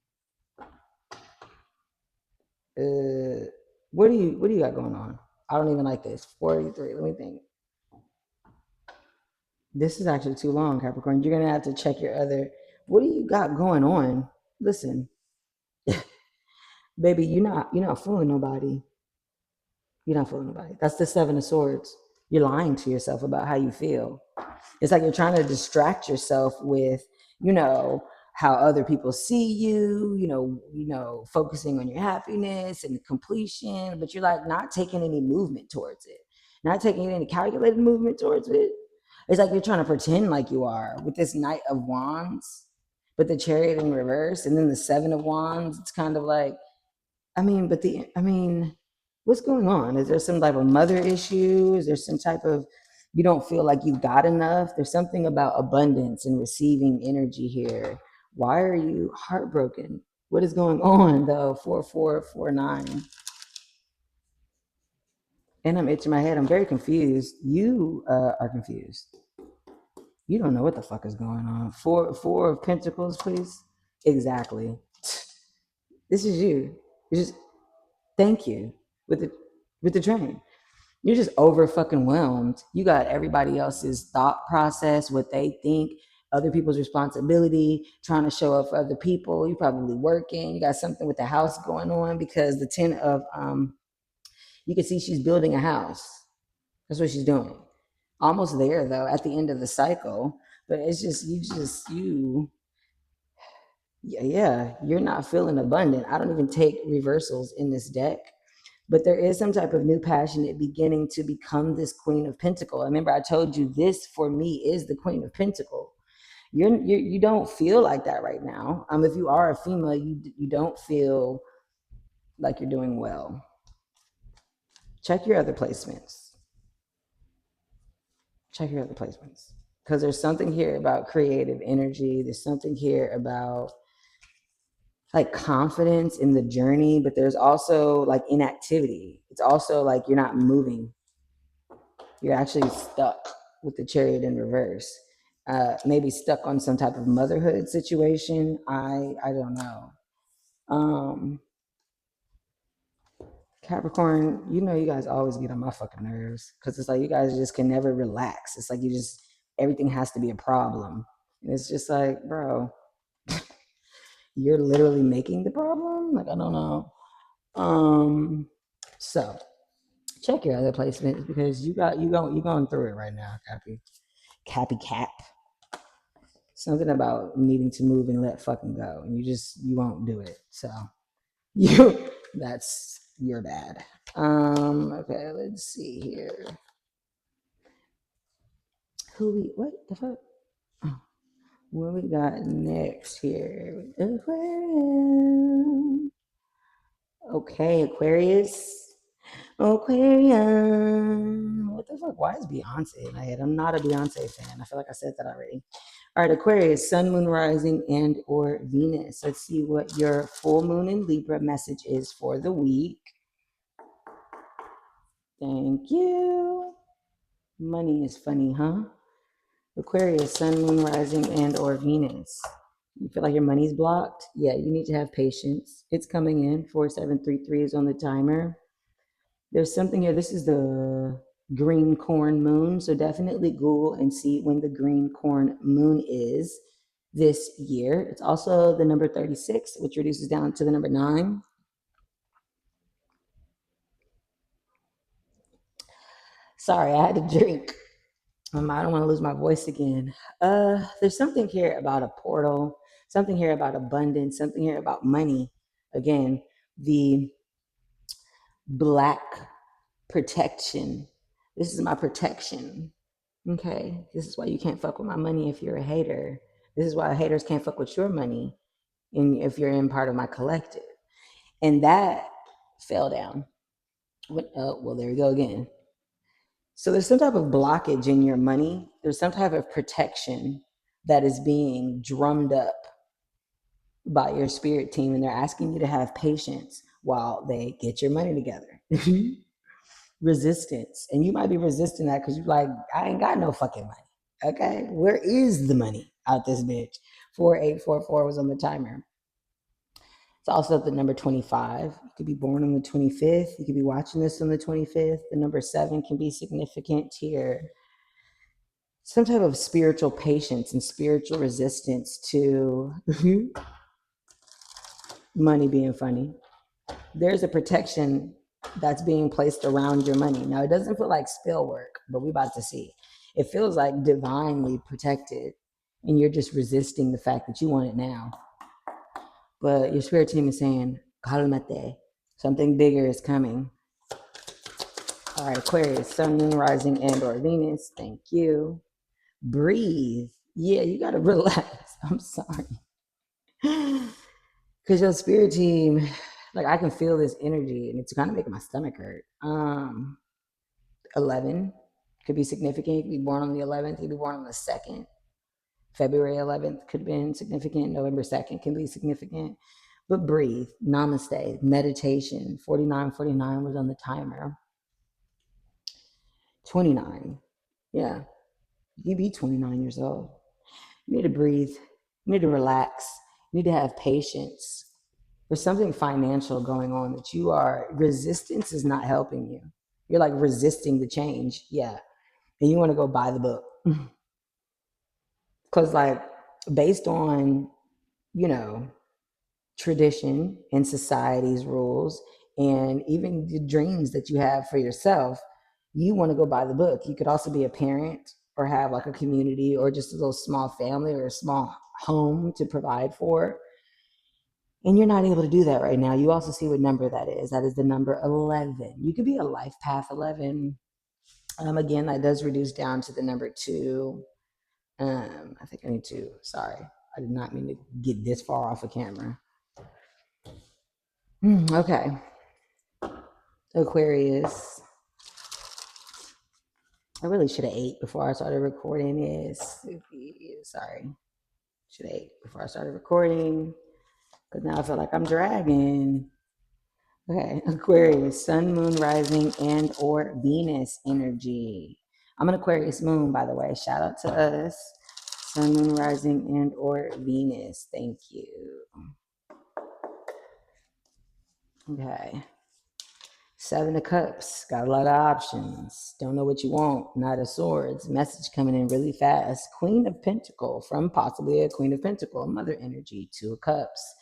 A: What do you got going on? I don't even like this. 43. Let me think. This is actually too long, Capricorn. You're gonna have to check your other. What do you got going on? Listen, baby, you're not fooling nobody. You're not fooling nobody. That's the 7 of Swords. You're lying to yourself about how you feel. It's like you're trying to distract yourself with, how other people see you, focusing on your happiness and completion, but you're like not taking any movement towards it, not taking any calculated movement towards it. It's like you're trying to pretend like you are with this Knight of Wands, but the Chariot in reverse, and then the 7 of Wands. It's kind of like, what's going on? Is there some type of mother issue? Is there some type of, you don't feel like you've got enough? There's something about abundance and receiving energy here Why are you heartbroken? What is going on though? 4449. And I'm itching my head. I'm very confused. You are confused. You don't know what the fuck is going on. Four of Pentacles, please. Exactly. This is you. You just thank you with the train. You're just over fucking whelmed. You got everybody else's thought process, what they think, other people's responsibility, trying to show up for other people. You're probably working. You got something with the house going on because the 10 of you can see she's building a house. That's what she's doing. Almost there though, at the end of the cycle. But it's just yeah, you're not feeling abundant. I don't even take reversals in this deck. But there is some type of new passionate beginning to become this Queen of Pentacle. Remember, I told you this for me is the Queen of Pentacle. You don't feel like that right now. If you are a female, you don't feel like you're doing well. Check your other placements. Check your other placements. Because there's something here about creative energy. There's something here about like confidence in the journey, but there's also like inactivity. It's also like you're not moving. You're actually stuck with the Chariot in reverse. Maybe stuck on some type of motherhood situation. I don't know. Capricorn, you know you guys always get on my fucking nerves because it's like you guys just can never relax. It's like everything has to be a problem. And it's just like, bro, you're literally making the problem. Like, I don't know. So check your other placements because you going through it right now, Cappy Cap. Something about needing to move and let fucking go, and you won't do it. So that's your bad. Okay, let's see here. What the fuck? Oh, what we got next here? Aquarium. Okay, Aquarius. Aquarium. What the fuck? Why is Beyonce in my head? I'm not a Beyonce fan. I feel like I said that already. All right, Aquarius, Sun, Moon, Rising, and or Venus. Let's see what your full moon in Libra message is for the week. Thank you. Money is funny, huh? Aquarius, Sun, Moon, Rising, and or Venus. You feel like your money's blocked? Yeah, you need to have patience. It's coming in. 4733 is on the timer. There's something here. This is the green corn moon. So definitely Google and see when the green corn moon is this year. It's also the number 36, which reduces down to the number 9. Sorry, I had to drink. I don't want to lose my voice again. There's something here about a portal, something here about abundance, something here about money. Again, the black protection. This is my protection. Okay, this is why you can't fuck with my money if you're a hater. This is why haters can't fuck with your money if you're in part of my collective. And that fell down. Well, there we go again. So there's some type of blockage in your money. There's some type of protection that is being drummed up by your spirit team, and they're asking you to have patience while they get your money together. Resistance. And you might be resisting that because you're like, I ain't got no fucking money. Okay, where is the money out this bitch? 4844 was on the timer. It's also the number 25. You could be born on the 25th. You could be watching this on the 25th. The number 7 can be significant here. Some type of spiritual patience and spiritual resistance to money being funny. There's a protection that's being placed around your money. Now, it doesn't feel like spell work, but we're about to see. It feels like divinely protected, and you're just resisting the fact that you want it now. But your spirit team is saying, calmate, something bigger is coming. All right, Aquarius, Sun, Moon, Rising, and or Venus. Thank you. Breathe. Yeah, you got to relax. I'm sorry. Because your spirit team, like I can feel this energy and it's kind of making my stomach hurt. 11 could be significant. You could be born on the 11th. You could be born on the 2nd. February 11th could have been significant. November 2nd can be significant. But breathe. Namaste. Meditation. 4949 was on the timer. 29. Yeah. You be 29 years old. You need to breathe. You need to relax. You need to have patience. There's something financial going on that you are, resistance is not helping you. You're like resisting the change. Yeah. And you want to go buy the book. Because, like, based on, you know, tradition and society's rules and even the dreams that you have for yourself, you want to go buy the book. You could also be a parent or have like a community or just a little small family or a small home to provide for. And you're not able to do that right now. You also see what number that is. That is the number 11. You could be a life path 11. Again, that does reduce down to the number 2. I think I need to, sorry, I did not mean to get this far off of camera. Okay. Aquarius. I really should have ate before I started recording this. Sorry. Should have ate before I started recording. Because now I feel like I'm dragging. Okay, Aquarius, sun, moon, rising, and or Venus energy. I'm an Aquarius moon, by the way. Shout out to us. Sun, moon, rising, and or Venus. Thank you. Okay. 7 of Cups. Got a lot of options. Don't know what you want. Knight of Swords. Message coming in really fast. Queen of Pentacle from possibly a Queen of Pentacle. Mother energy. 2 of Cups.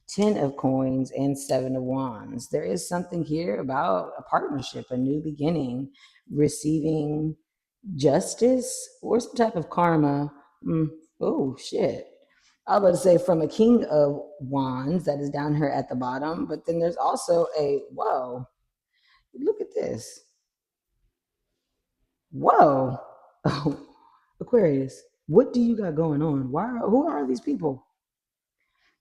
A: 10 of Coins and 7 of Wands. There is something here about a partnership, a new beginning, receiving justice or some type of karma. Oh, shit. I was about to say from a King of Wands that is down here at the bottom, but then there's also a, whoa, look at this. Whoa. Oh, Aquarius, what do you got going on? Who are these people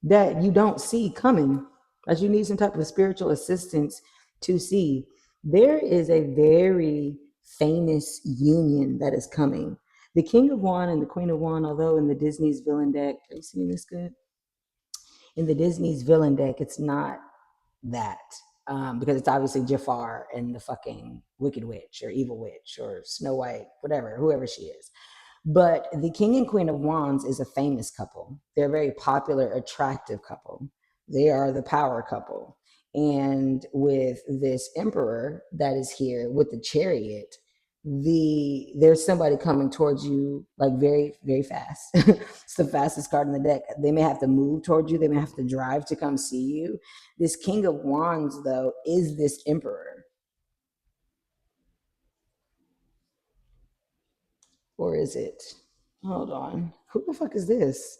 A: that you don't see coming, that you need some type of spiritual assistance to see? There is a very famous union that is coming. The King of Wands and the Queen of Wands, although in the Disney's villain deck, are you seeing this good? In the Disney's villain deck, it's not that. Because it's obviously Jafar and the fucking Wicked Witch or Evil Witch or Snow White, whatever, whoever she is. But the King and Queen of Wands is a famous couple. They're a very popular, attractive couple. They are the power couple. And with this emperor that is here with the chariot, there's somebody coming towards you like very, very fast. It's the fastest card in the deck. They may have to move towards you. They may have to drive to come see you. This King of Wands, though, is this emperor. Or is it? Hold on. Who the fuck is this?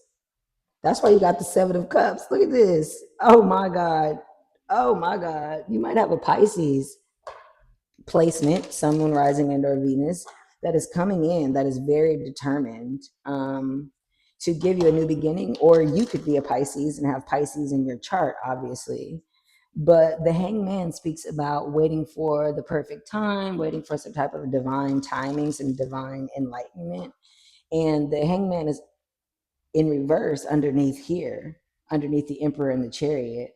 A: That's why you got the 7 of Cups. Look at this. Oh my God. Oh my God. You might have a Pisces placement, sun, moon, rising, and or Venus, that is coming in, that is very determined to give you a new beginning. Or you could be a Pisces and have Pisces in your chart, obviously. But the Hangman speaks about waiting for the perfect time, waiting for some type of divine timing, some divine enlightenment. And the Hangman is in reverse underneath here, underneath the Emperor and the Chariot.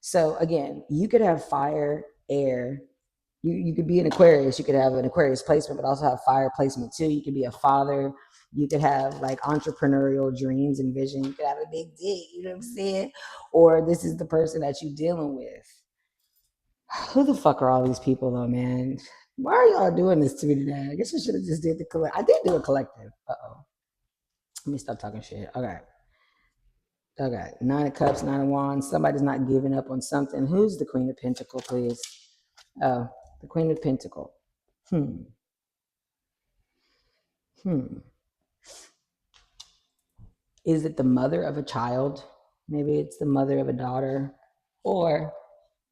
A: So again, you could have fire, air. You could be an Aquarius. You could have an Aquarius placement, but also have fire placement too. You could be a father. You could have like entrepreneurial dreams and vision. You could have a big dick, you know what I'm saying? Or this is the person that you're dealing with. Who the fuck are all these people though, man? Why are y'all doing this to me today? I guess I should have just did the collective. I did do a collective. Uh-oh. Let me stop talking shit. Okay. Okay. 9 of Cups, 9 of Wands. Somebody's not giving up on something. Who's the Queen of Pentacles, please? Oh, the Queen of Pentacles. Is it the mother of a child? Maybe it's the mother of a daughter. Or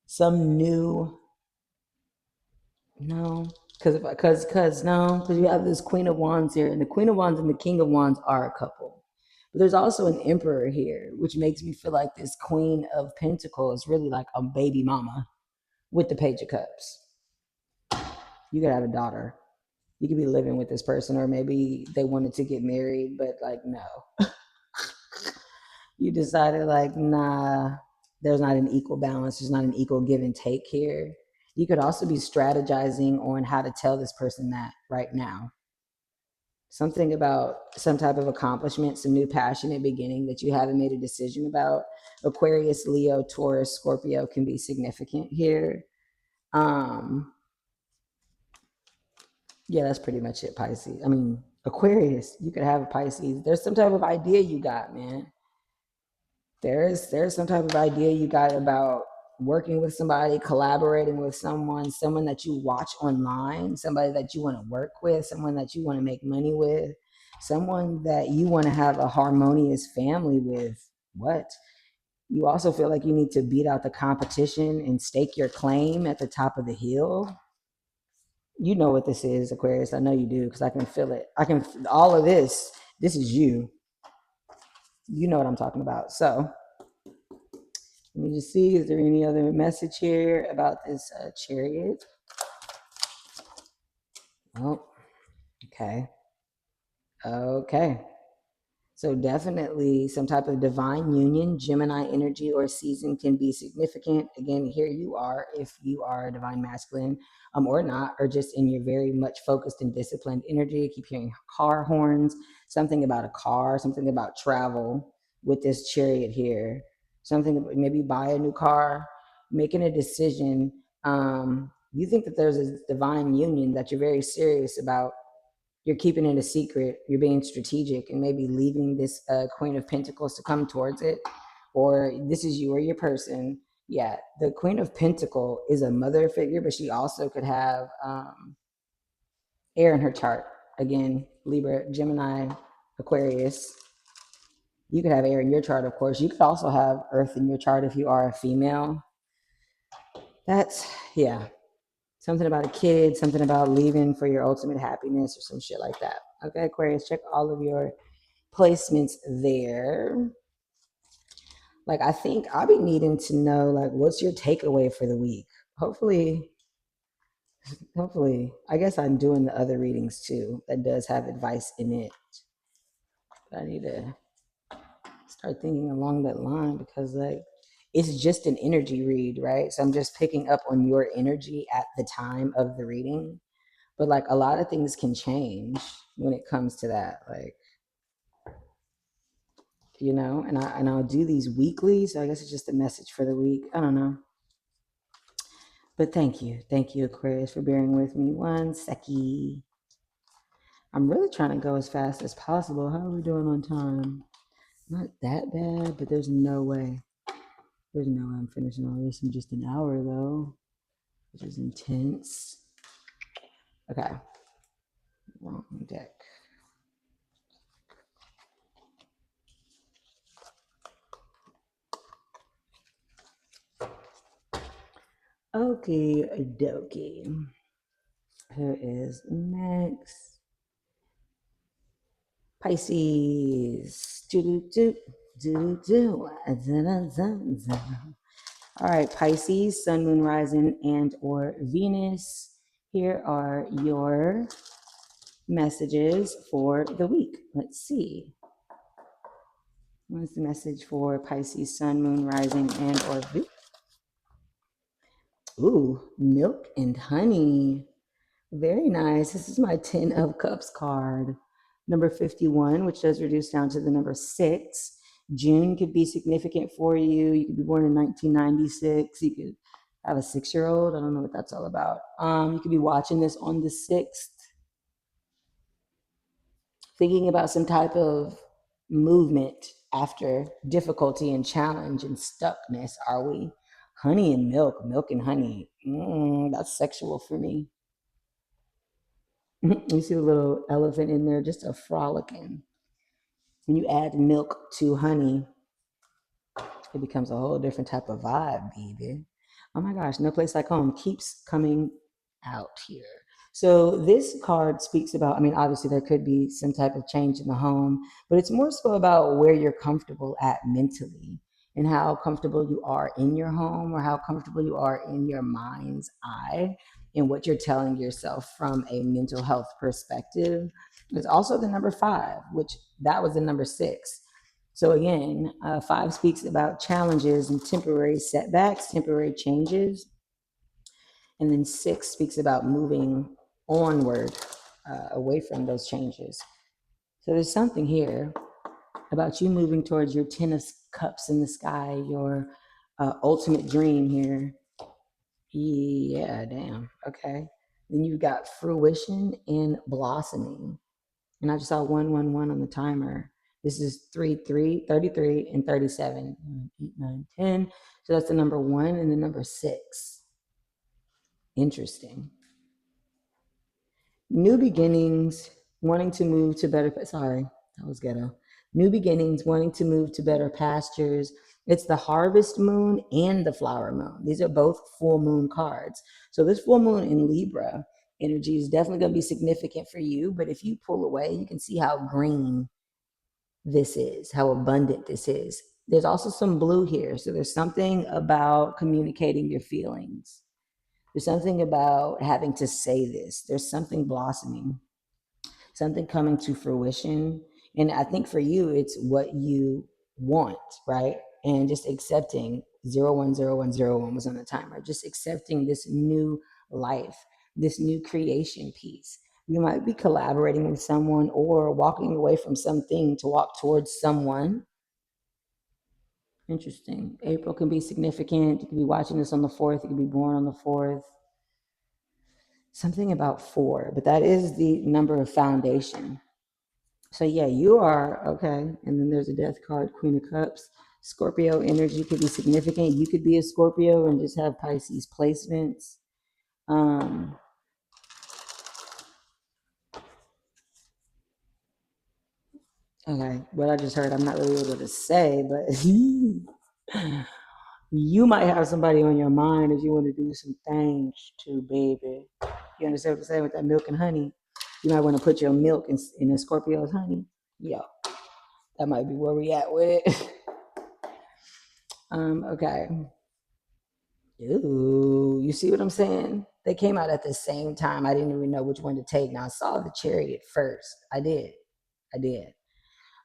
A: some new, no, because you have this Queen of Wands here, and the Queen of Wands and the King of Wands are a couple. But there's also an Emperor here, which makes me feel like this Queen of Pentacles is really like a baby mama with the Page of Cups. You could have a daughter. You could be living with this person, or maybe they wanted to get married, but like, no. You decided, like, nah, there's not an equal balance, there's not an equal give and take here. You could also be strategizing on how to tell this person that right now. Something about some type of accomplishment, some new passionate beginning that you haven't made a decision about. Aquarius, Leo, Taurus, Scorpio can be significant here. Yeah, that's pretty much it, Pisces. I mean, Aquarius, you could have a Pisces. There's some type of idea you got, man. There's some type of idea you got about working with somebody, collaborating with someone that you watch online, somebody that you want to work with, someone that you want to make money with, someone that you want to have a harmonious family with. What? You also feel like you need to beat out the competition and stake your claim at the top of the hill. You know what this is, Aquarius. I know you do, because I can feel it. All of this is you. You know what I'm talking about. So let me just see, is there any other message here about this chariot? Oh, okay. Okay. So definitely some type of divine union, Gemini energy or season can be significant. Again, here you are, if you are a divine masculine or not, or just in your very much focused and disciplined energy. I keep hearing car horns, something about a car, something about travel with this chariot here. Something, maybe buy a new car, making a decision. You think that there's a divine union that you're very serious about. You're keeping it a secret, you're being strategic, and maybe leaving this Queen of Pentacles to come towards it, or this is you or your person. Yeah, the Queen of Pentacle is a mother figure, but she also could have air in her chart. Again, Libra, Gemini, Aquarius. You could have air in your chart, of course. You could also have earth in your chart if you are a female. That's, yeah, something about a kid, something about leaving for your ultimate happiness or some shit like that. Okay, Aquarius, check all of your placements there. Like, I think I'll be needing to know, like, what's your takeaway for the week? Hopefully, I guess I'm doing the other readings too. That does have advice in it. But I need to start thinking along that line, because like it's just an energy read, right? So I'm just picking up on your energy at the time of the reading. But like a lot of things can change when it comes to that. Like, you know, and I'll do these weekly, so I guess it's just a message for the week. I don't know. But thank you, Aquarius, for bearing with me. One seckie. I'm really trying to go as fast as possible. How are we doing on time? Not that bad, but there's no way. There's no way I'm finishing all this in just an hour, though, which is intense. Okay. Wrong deck. Okay, dokie. Who is next? Pisces. All right, Pisces, Sun, Moon, Rising, and or Venus. Here are your messages for the week. Let's see. What's the message for Pisces, Sun, Moon, Rising, and or Venus? Ooh, milk and honey. Very nice. This is my 10 of Cups card. Number 51, which does reduce down to the number 6. June could be significant for you. You could be born in 1996. You could have a 6-year-old. I don't know what that's all about. You could be watching this on the 6th, thinking about some type of movement after difficulty and challenge and stuckness. Are we? Honey and milk, milk and honey. That's sexual for me. You see the little elephant in there, just a frolicking. When you add milk to honey, it becomes a whole different type of vibe, baby. Oh my gosh, no place like home keeps coming out here. So this card speaks about, I mean, obviously there could be some type of change in the home, but it's more so about where you're comfortable at mentally and how comfortable you are in your home, or how comfortable you are in your mind's eye. and what you're telling yourself from a mental health perspective. There's also the number 5, which that was the number 6. So again, 5 speaks about challenges and temporary setbacks, temporary changes. And then 6 speaks about moving onward, away from those changes. So there's something here about you moving towards your 10 of cups in the sky, your ultimate dream here. Yeah, damn. Okay. Then you've got fruition and blossoming. And I just saw 111 on the timer. This is 33, and 37. 8, 9, 10. So that's the number 1 and the number 6. Interesting. New beginnings, wanting to move to better, sorry, that was ghetto. New beginnings, wanting to move to better pastures. It's the harvest moon and the flower moon. These are both full moon cards. So this full moon in Libra energy is definitely going to be significant for you. But if you pull away, you can see how green this is, how abundant this is. There's also some blue here. So there's something about communicating your feelings. There's something about having to say this. There's something blossoming, something coming to fruition. And I think for you, it's what you want, right? And just accepting 010101 was on the timer, just accepting this new life, this new creation piece. You might be collaborating with someone or walking away from something to walk towards someone. Interesting. April can be significant. You could be watching this on the 4th. You could be born on the 4th. Something about 4, but that is the number of foundation. So yeah, you are okay. And then there's a death card, Queen of Cups. Scorpio energy could be significant. You could be a Scorpio and just have Pisces placements. Okay, what I just heard, I'm not really able to say, but you might have somebody on your mind that you want to do some things to, baby. You understand what I'm saying with that milk and honey? You might want to put your milk in a Scorpio's honey. Yeah, that might be where we at with it. Okay. Ooh, you see what I'm saying? They came out at the same time. I didn't even know which one to take. Now I saw the Chariot first. I did.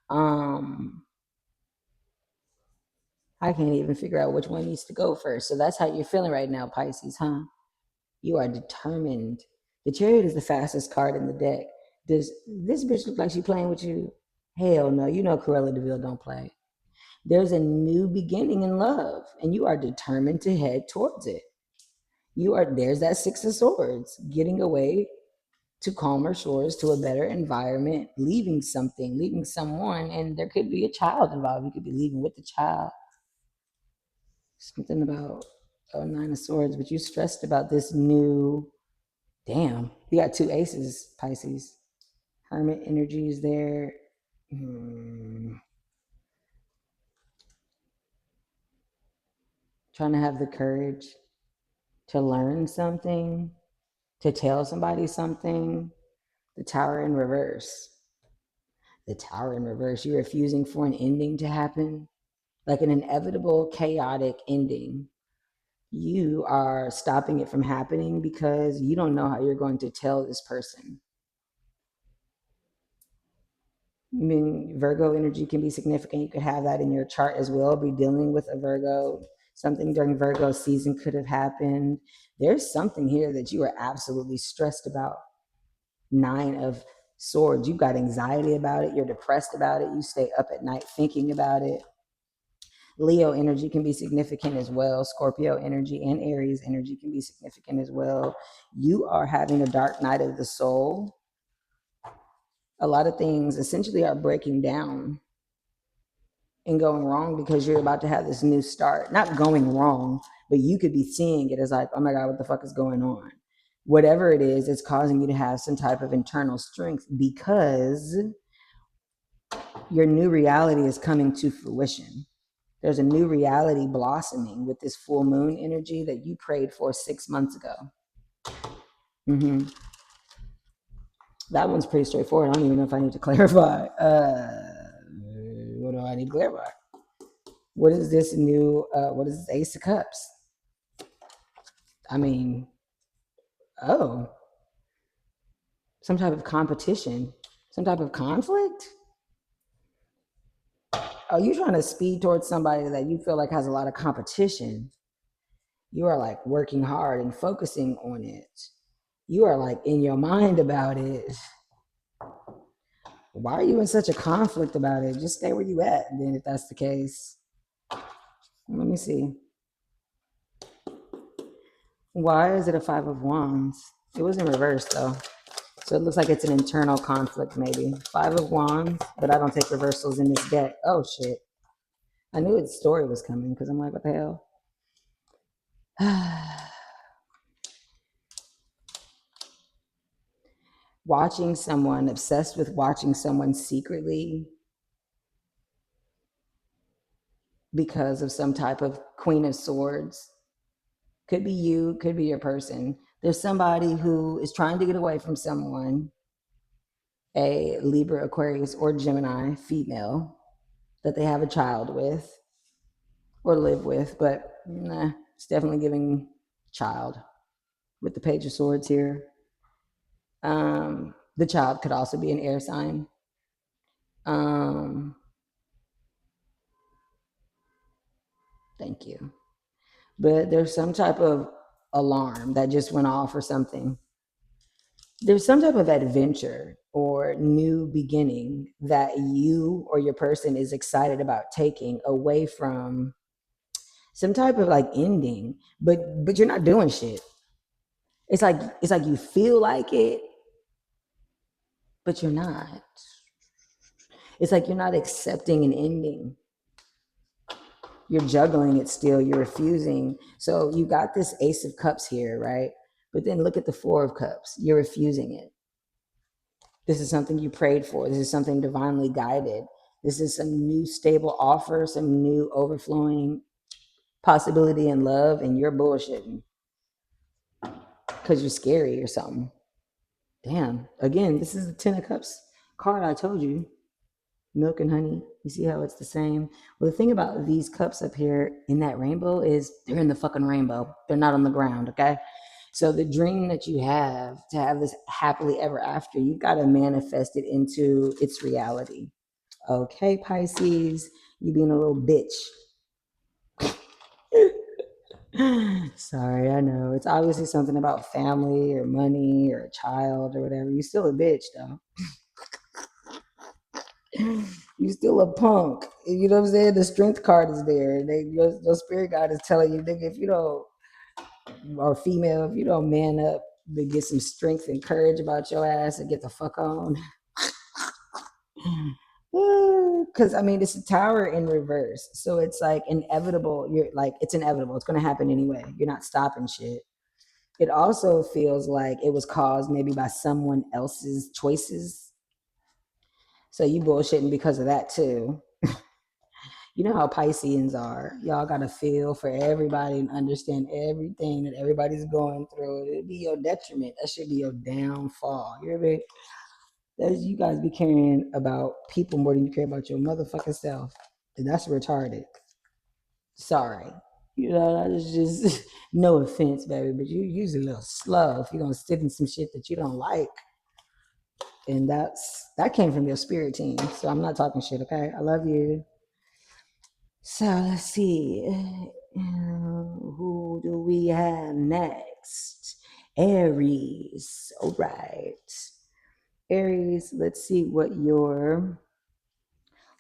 A: Um, I can't even figure out which one needs to go first. So that's how you're feeling right now, Pisces, huh? You are determined. The Chariot is the fastest card in the deck. Does this bitch look like she playing with you? Hell no. You know Cruella DeVille don't play. There's a new beginning in love, and you are determined to head towards it. There's that 6 of Swords, getting away to calmer shores, to a better environment, leaving something, leaving someone, and there could be a child involved. You could be leaving with the child. Something about 9 of Swords, but you stressed about this new, damn, you got 2 aces, Pisces. Hermit energy is there. Trying to have the courage to learn something, to tell somebody something. The Tower in reverse. The Tower in reverse. You're refusing for an ending to happen, like an inevitable, chaotic ending. You are stopping it from happening because you don't know how you're going to tell this person. I mean, Virgo energy can be significant. You could have that in your chart as well. Be dealing with a Virgo. Something during Virgo season could have happened. There's something here that you are absolutely stressed about. 9 of Swords. You've got anxiety about it. You're depressed about it. You stay up at night thinking about it. Leo energy can be significant as well. Scorpio energy and Aries energy can be significant as well. You are having a dark night of the soul. A lot of things essentially are breaking down and going wrong because you're about to have this new start. Not going wrong, but you could be seeing it as like, oh my God, what the fuck is going on? Whatever it is, it's causing you to have some type of internal strength because your new reality is coming to fruition. There's a new reality blossoming with this full moon energy that you prayed for 6 months ago. That one's pretty straightforward. I don't even know if I need to clarify. What do I need to clarify? What is this new, what is this Ace of Cups? I mean, Oh, some type of competition, some type of conflict. Oh, you trying to speed towards somebody that you feel like has a lot of competition. You are like working hard and focusing on it. You are like in your mind about it. Why are you in such a conflict about it? Just stay where you at then if that's the case. Let me see. Why is it a five of wands? It was in reverse though. So it looks like it's an internal conflict maybe. Five of wands, but I don't take reversals in this deck. Oh shit. I knew its story was coming because I'm like, what the hell? Watching someone, obsessed with watching someone secretly because of some type of Queen of Swords. Could be you, could be your person. There's somebody who is trying to get away from someone, a Libra, Aquarius, or Gemini female that they have a child with or live with, but nah, it's definitely giving child with the Page of Swords here. The child could also be an air sign. Thank you. But there's some type of alarm that just went off or something. There's some type of adventure or new beginning that you or your person is excited about taking away from some type of like ending, but you're not doing shit. It's like you feel like it, but you're not. It's like you're not accepting an ending. You're juggling it still, you're refusing. So you got this Ace of Cups here, right? But then look at the Four of Cups. You're refusing it. This is something you prayed for. This is something divinely guided. This is some new stable offer, some new overflowing possibility in love, and you're bullshitting because you're scary or something. Damn. Again, this is the Ten of Cups card I told you. Milk and honey. You see how it's the same? Well, the thing about these cups up here in that rainbow is they're in the fucking rainbow. They're not on the ground, okay? So the dream that you have to have this happily ever after, you've got to manifest it into its reality. Okay, Pisces, you being a little bitch. Sorry, I know. It's obviously something about family or money or a child or whatever. You're still a bitch, though. You still a punk. You know what I'm saying? The strength card is there. Your spirit guide is telling you, nigga, if you don't, or female, if you don't man up to get some strength and courage about your ass and get the fuck on. Because I mean, it's a tower in reverse. So it's like inevitable. You're like, it's inevitable. It's going to happen anyway. You're not stopping shit. It also feels like it was caused maybe by someone else's choices. So you bullshitting because of that too. You know how Pisceans are. Y'all gotta feel for everybody and understand everything that everybody's going through. It'd be your detriment. That should be your downfall. You hear me? That's you guys be caring about people more than you care about your motherfucking self. And that's retarded. Sorry. You know, that's just no offense, baby, but you usually a little slow if you're gonna sit in some shit that you don't like. And that came from your spirit team. So I'm not talking shit, okay? I love you. So let's see. Who do we have next? Aries. All right. Aries, let's see what your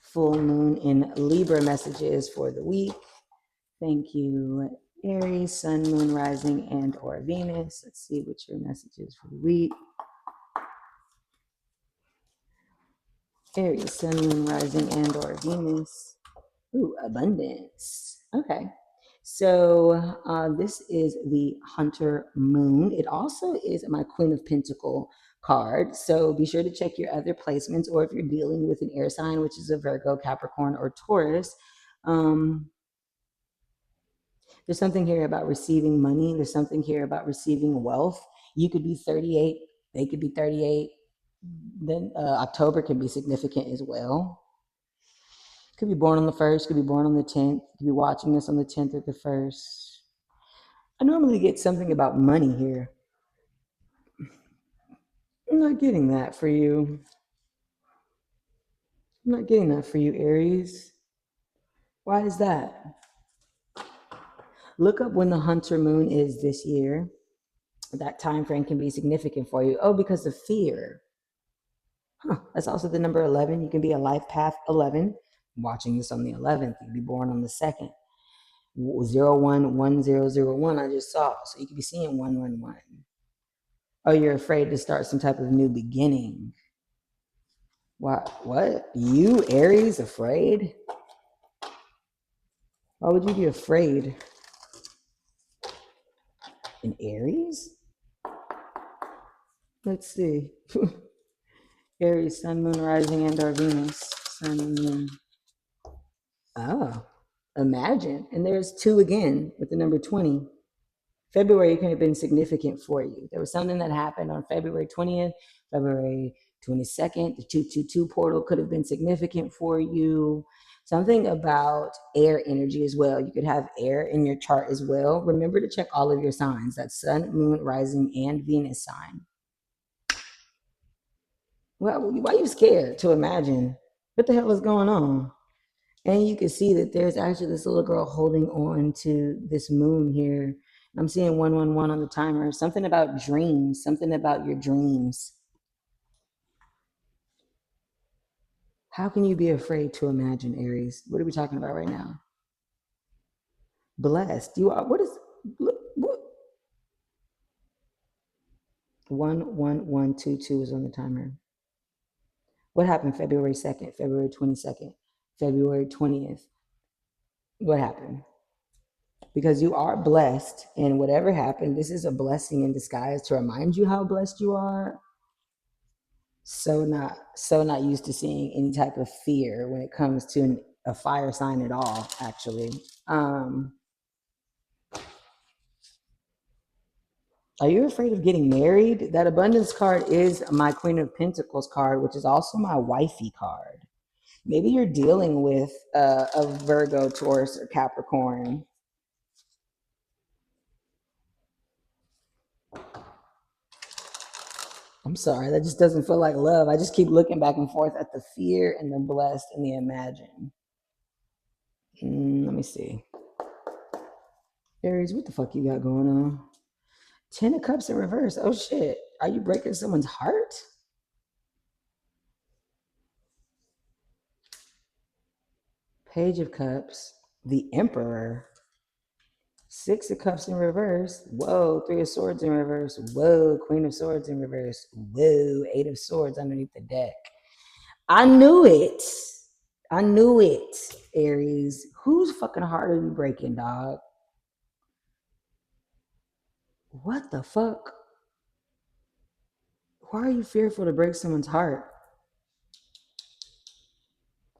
A: full moon in Libra message is for the week. Thank you, Aries, Sun, Moon, Rising, and or Venus. Let's see what your message is for the week. Aries, Sun, Moon, Rising, and or Venus. Ooh, abundance. Okay. So this is the Hunter Moon. It also is my Queen of Pentacle card. So be sure to check your other placements, or if you're dealing with an air sign, which is a Virgo, Capricorn, or Taurus. There's something here about receiving money. There's something here about receiving wealth. You could be 38. They could be 38. Then October can be significant as well. Could be born on the 1st, could be born on the 10th, could be watching this on the 10th or the 1st. I normally get something about money here. I'm not getting that for you. I'm not getting that for you, Aries. Why is that? Look up when the Hunter moon is this year. That time frame can be significant for you. Oh, because of fear. Huh. That's also the number 11. You can be a life path 11. I'm watching this on the 11th. You can be born on the 2nd. 011001 I just saw. So you could be seeing 111. Oh, you're afraid to start some type of new beginning. What? You, Aries, afraid? Why would you be afraid? An Aries? Let's see. Aries, sun, moon, rising, and or Venus. Sun, moon. Oh, imagine. And there's 2 again with the number 20. February could have been significant for you. There was something that happened on February 20th, February 22nd. The 222 portal could have been significant for you. Something about air energy as well. You could have air in your chart as well. Remember to check all of your signs. That's sun, moon, rising, and Venus sign. Well, why are you scared to imagine? What the hell is going on? And you can see that there's actually this little girl holding on to this moon here. I'm seeing 111 on the timer. Something about dreams, something about your dreams. How can you be afraid to imagine, Aries? What are we talking about right now? Blessed. You are, what is, what? 11122 is on the timer. What happened February 2nd, February 22nd, February 20th? What happened? Because you are blessed, and whatever happened, this is a blessing in disguise to remind you how blessed you are. So not used to seeing any type of fear when it comes to a fire sign at all, actually. Are you afraid of getting married? That abundance card is my Queen of Pentacles card, which is also my wifey card. Maybe you're dealing with a Virgo, Taurus, or Capricorn. I'm sorry, that just doesn't feel like love. I just keep looking back and forth at the fear and the blessed and the imagine. Let me see. Aries, what the fuck you got going on? 10 of Cups in reverse. Oh shit. Are you breaking someone's heart? Page of Cups. The Emperor. 6 of Cups in reverse. Whoa. 3 of Swords in reverse. Whoa. Queen of Swords in reverse. Whoa. 8 of Swords underneath the deck. I knew it. I knew it, Aries. Whose fucking heart are you breaking, dog? What the fuck? Why are you fearful to break someone's heart?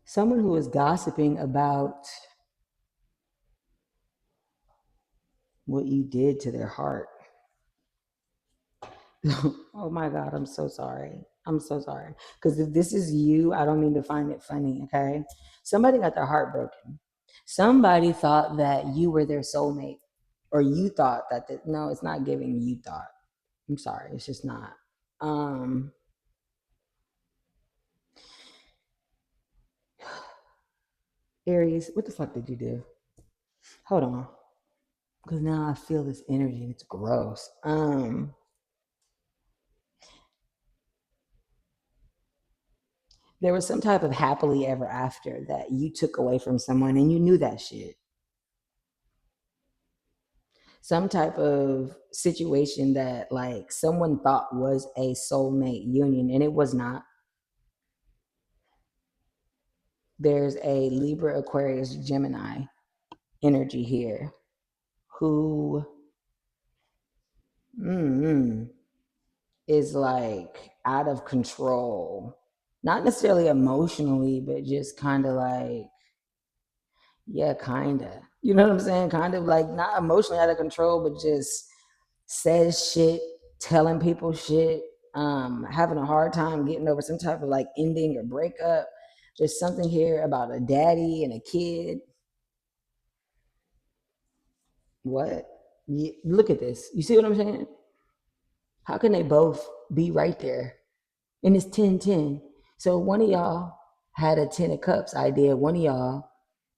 A: Someone who is gossiping about what you did to their heart. Oh my God, I'm so sorry. I'm so sorry. Because if this is you, I don't mean to find it funny, okay? Somebody got their heart broken. Somebody thought that you were their soulmate, or you thought that, no, it's not giving you thought. I'm sorry, it's just not. Aries, what the fuck did you do? Hold on. Because now I feel this energy and it's gross. There was some type of happily ever after that you took away from someone and you knew that shit. Some type of situation that like someone thought was a soulmate union and it was not. There's a Libra, Aquarius, Gemini energy here who is like out of control. Not necessarily emotionally, but just kind of like, yeah, kind of. You know what I'm saying? Kind of like not emotionally out of control, but just says shit, telling people shit, having a hard time getting over some type of like ending or breakup. There's something here about a daddy and a kid. What? Look at this. You see what I'm saying? How can they both be right there? And it's 10-10. So one of y'all had a 10 of cups idea. One of y'all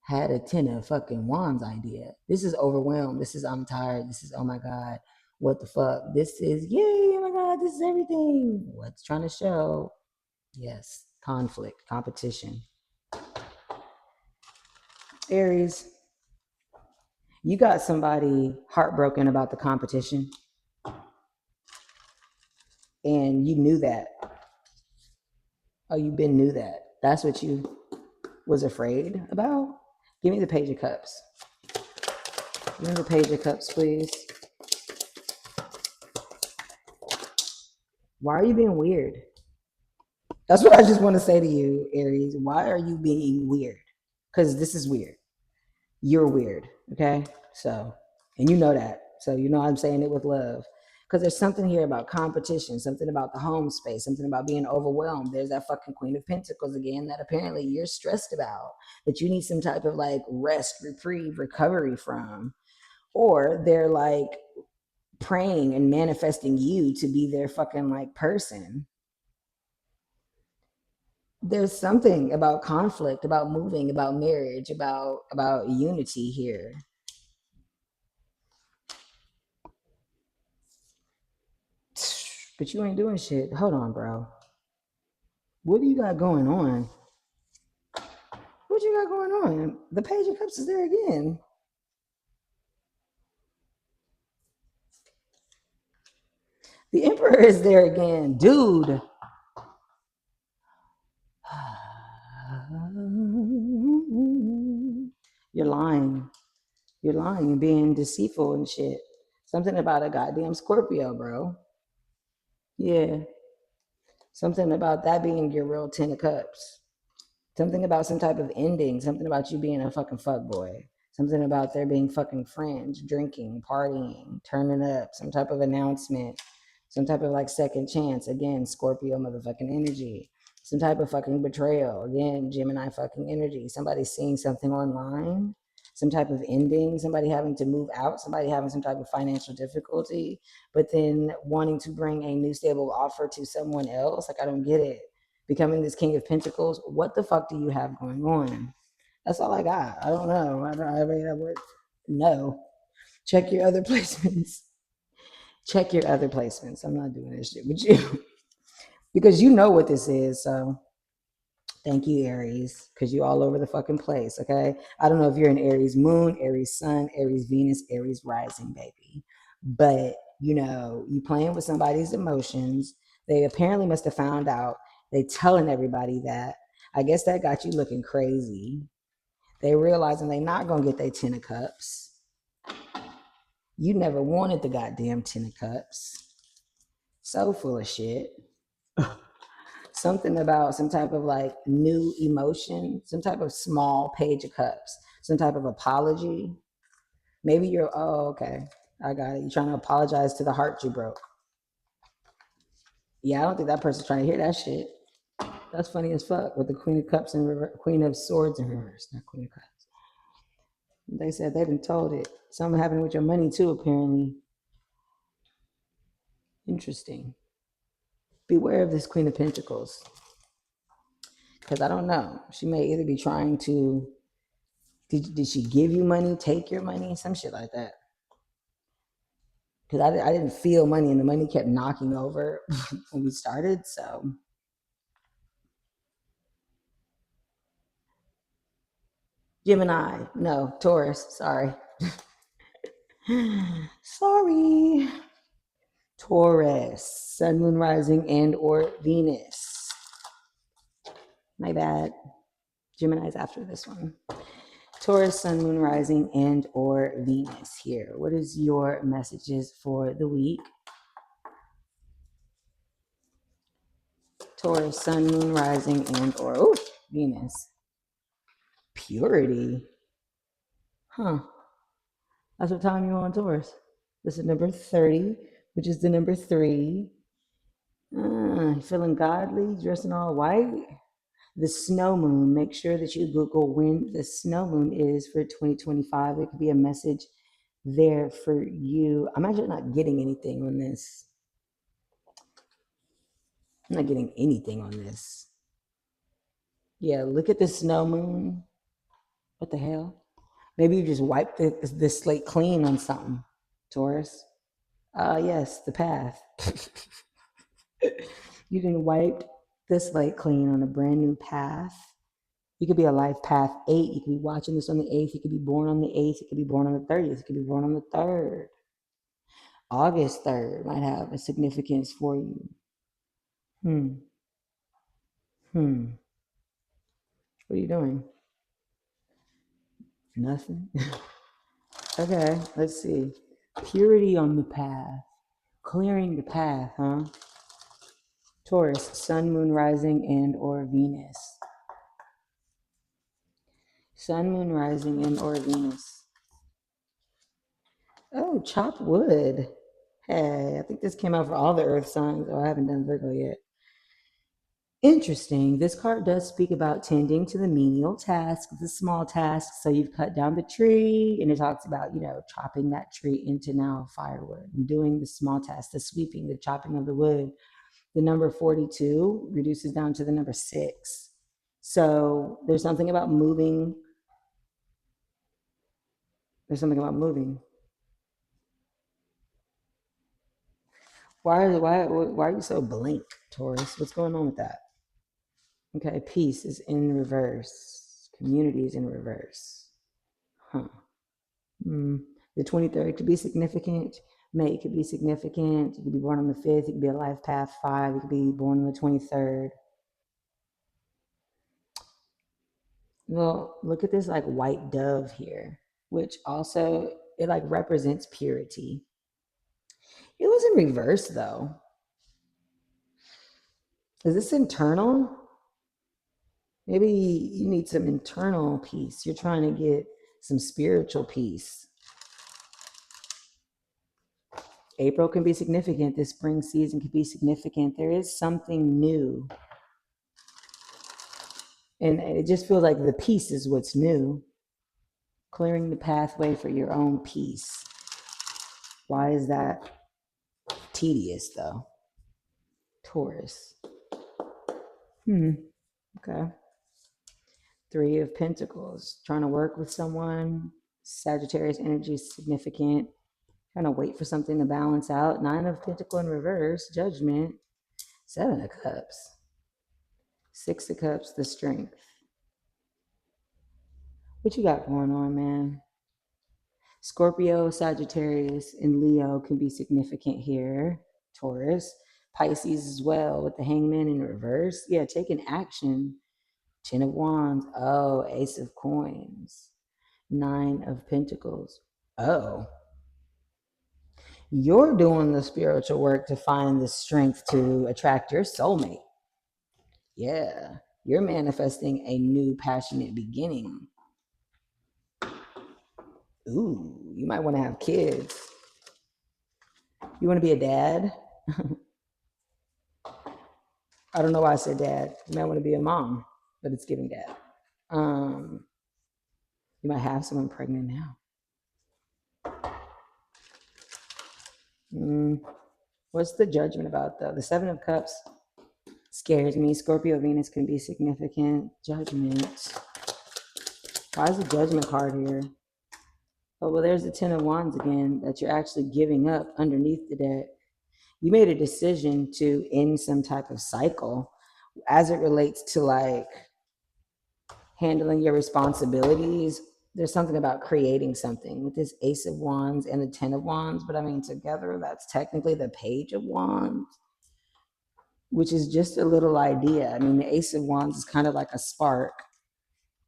A: had a 10 of fucking wands idea. This is overwhelmed. This is I'm tired. This is oh my God. What the fuck? This is yay, oh my God, this is everything. What's trying to show? Yes, conflict, competition. Aries, you got somebody heartbroken about the competition and you knew that. Oh, you been knew that. That's what you was afraid about? Give me the Page of Cups. Give me the Page of Cups, please. Why are you being weird? That's what I just want to say to you, Aries. Why are you being weird? Because this is weird. You're weird, okay? So, and you know that. So, you know I'm saying it with love. Because there's something here about competition, something about the home space, something about being overwhelmed. There's that fucking Queen of Pentacles again that apparently you're stressed about, that you need some type of like rest, reprieve, recovery from. Or they're like praying and manifesting you to be their fucking like person. There's something about conflict, about moving, about marriage, about unity here. But you ain't doing shit. Hold on, bro. What do you got going on? What you got going on? The Page of Cups is there again. The Emperor is there again. Dude. You're lying. You're lying. You're being deceitful and shit. Something about a goddamn Scorpio, bro. Yeah. Something about that being your real 10 of Cups. Something about some type of ending. Something about you being a fucking fuckboy. Something about there being fucking friends, drinking, partying, turning up, some type of announcement, some type of like second chance. Again, Scorpio motherfucking energy. Some type of fucking betrayal. Again, Gemini fucking energy. Somebody seeing something online, some type of ending, somebody having to move out, somebody having some type of financial difficulty, but then wanting to bring a new stable offer to someone else. Like, I don't get it. Becoming this King of Pentacles. What the fuck do you have going on? That's all I got. I don't know. I mean, I would no. Check your other placements. Check your other placements. I'm not doing this shit with you because you know what this is. So thank you, Aries, because you all over the fucking place. Okay. I don't know if you're an Aries moon, Aries sun, Aries Venus, Aries rising, baby, but you know, you playing with somebody's emotions. They apparently must have found out. They telling everybody that. I guess that got you looking crazy. They realizing they not gonna get their 10 of cups. You never wanted the goddamn 10 of cups. So full of shit. Something about some type of like new emotion, some type of small Page of Cups, some type of apology. Maybe you're, oh, okay. I got it. You're trying to apologize to the heart you broke. Yeah, I don't think that person's trying to hear that shit. That's funny as fuck with the Queen of Cups and Queen of Swords in reverse, not Queen of Cups. They said they've been told it. Something happened with your money too, apparently. Interesting. Beware of this Queen of Pentacles. Because I don't know. She may either be trying to, did she give you money, take your money, some shit like that. Because I didn't feel money and the money kept knocking over when we started. So Gemini, no, Taurus, sorry. Sorry. Taurus, Sun, Moon, Rising, and or Venus. My bad. Gemini's after this one. Taurus, Sun, Moon, Rising, and or Venus here. What is your messages for the week? Taurus, Sun, Moon, Rising, and or Venus. Purity. Huh. That's what time you're on, Taurus. This is number 30, which is the number 3. Feeling godly, dressing all white. The snow moon. Make sure that you Google when the snow moon is for 2025. It could be a message there for you. I'm actually not getting anything on this. I'm not getting anything on this. Yeah, look at the snow moon. What the hell? Maybe you just wiped this slate clean on something, Taurus. Yes, the path. You can wipe the slate clean on a brand new path. You could be a life path 8. You could be watching this on the 8th. You could be born on the 8th. You could be born on the 30th. You could be born on the 3rd. August 3rd might have a significance for you. What are you doing? Nothing. Okay, let's see. Purity on the path. Clearing the path, huh? Taurus, sun, moon, rising, and or Venus. Sun, moon, rising, and or Venus. Oh, chop wood. Hey, I think this came out for all the earth signs. Oh, I haven't done Virgo yet. Interesting. This card does speak about tending to the menial tasks, the small tasks. So you've cut down the tree, and it talks about, chopping that tree into now firewood and doing the small tasks, the sweeping, the chopping of the wood. The number 42 reduces down to the number 6. So there's something about moving. There's something about moving. Why are you so blank, Taurus? What's going on with that? Okay, peace is in reverse. Community is in reverse. Huh. The 23rd could be significant. May could be significant. You could be born on the 5th. You could be a life path 5. You could be born on the 23rd. Well, look at this like white dove here, which also, it like represents purity. It was in reverse though. Is this internal? Maybe you need some internal peace. You're trying to get some spiritual peace. April can be significant. This spring season can be significant. There is something new. And it just feels like the peace is what's new. Clearing the pathway for your own peace. Why is that tedious though? Taurus. Okay. 3 of Pentacles. Trying to work with someone. Sagittarius energy is significant. Trying to wait for something to balance out. 9 of Pentacles in reverse. Judgment. 7 of Cups. 6 of Cups, the strength. What you got going on, man? Scorpio, Sagittarius, and Leo can be significant here. Taurus. Pisces as well with the Hangman in reverse. Yeah, taking action. 10 of Wands. Oh, Ace of Coins. 9 of Pentacles. Oh. You're doing the spiritual work to find the strength to attract your soulmate. Yeah. You're manifesting a new passionate beginning. Ooh, you might want to have kids. You want to be a dad? I don't know why I said dad. You might want to be a mom, but it's giving dad. You might have someone pregnant now. What's the judgment about though? The 7 of Cups scares me. Scorpio Venus can be significant. Judgment. Why is the Judgment card here? Oh, well, there's the 10 of Wands again, that you're actually giving up underneath the deck. You made a decision to end some type of cycle as it relates to like handling your responsibilities. There's something about creating something with this Ace of Wands and the 10 of Wands, but I mean, together, that's technically the Page of Wands, which is just a little idea. I mean, the Ace of Wands is kind of like a spark.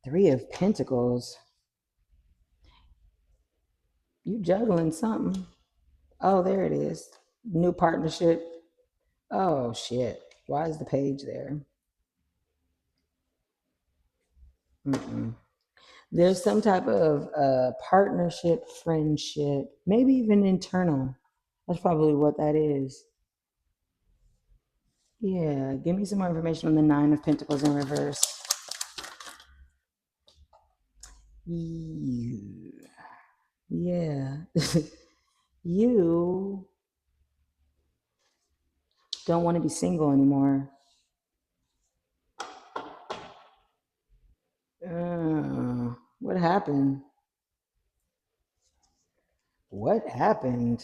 A: 3 of Pentacles. You juggling something. Oh, there it is. New partnership. Oh, shit. Why is the page there? There's some type of partnership, friendship, maybe even internal. That's probably what that is. Yeah, give me some more information on the 9 of Pentacles in reverse. Yeah. You don't want to be single anymore. What happened? What happened?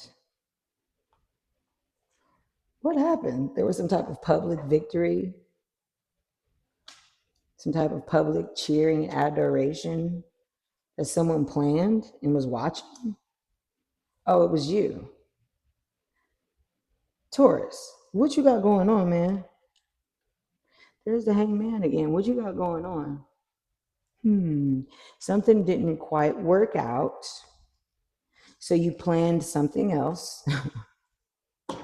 A: What happened? There was some type of public victory, some type of public cheering and adoration that someone planned and was watching. Oh, it was you. Taurus, what you got going on, man? There's the hangman again. What you got going on? Something didn't quite work out. So you planned something else. But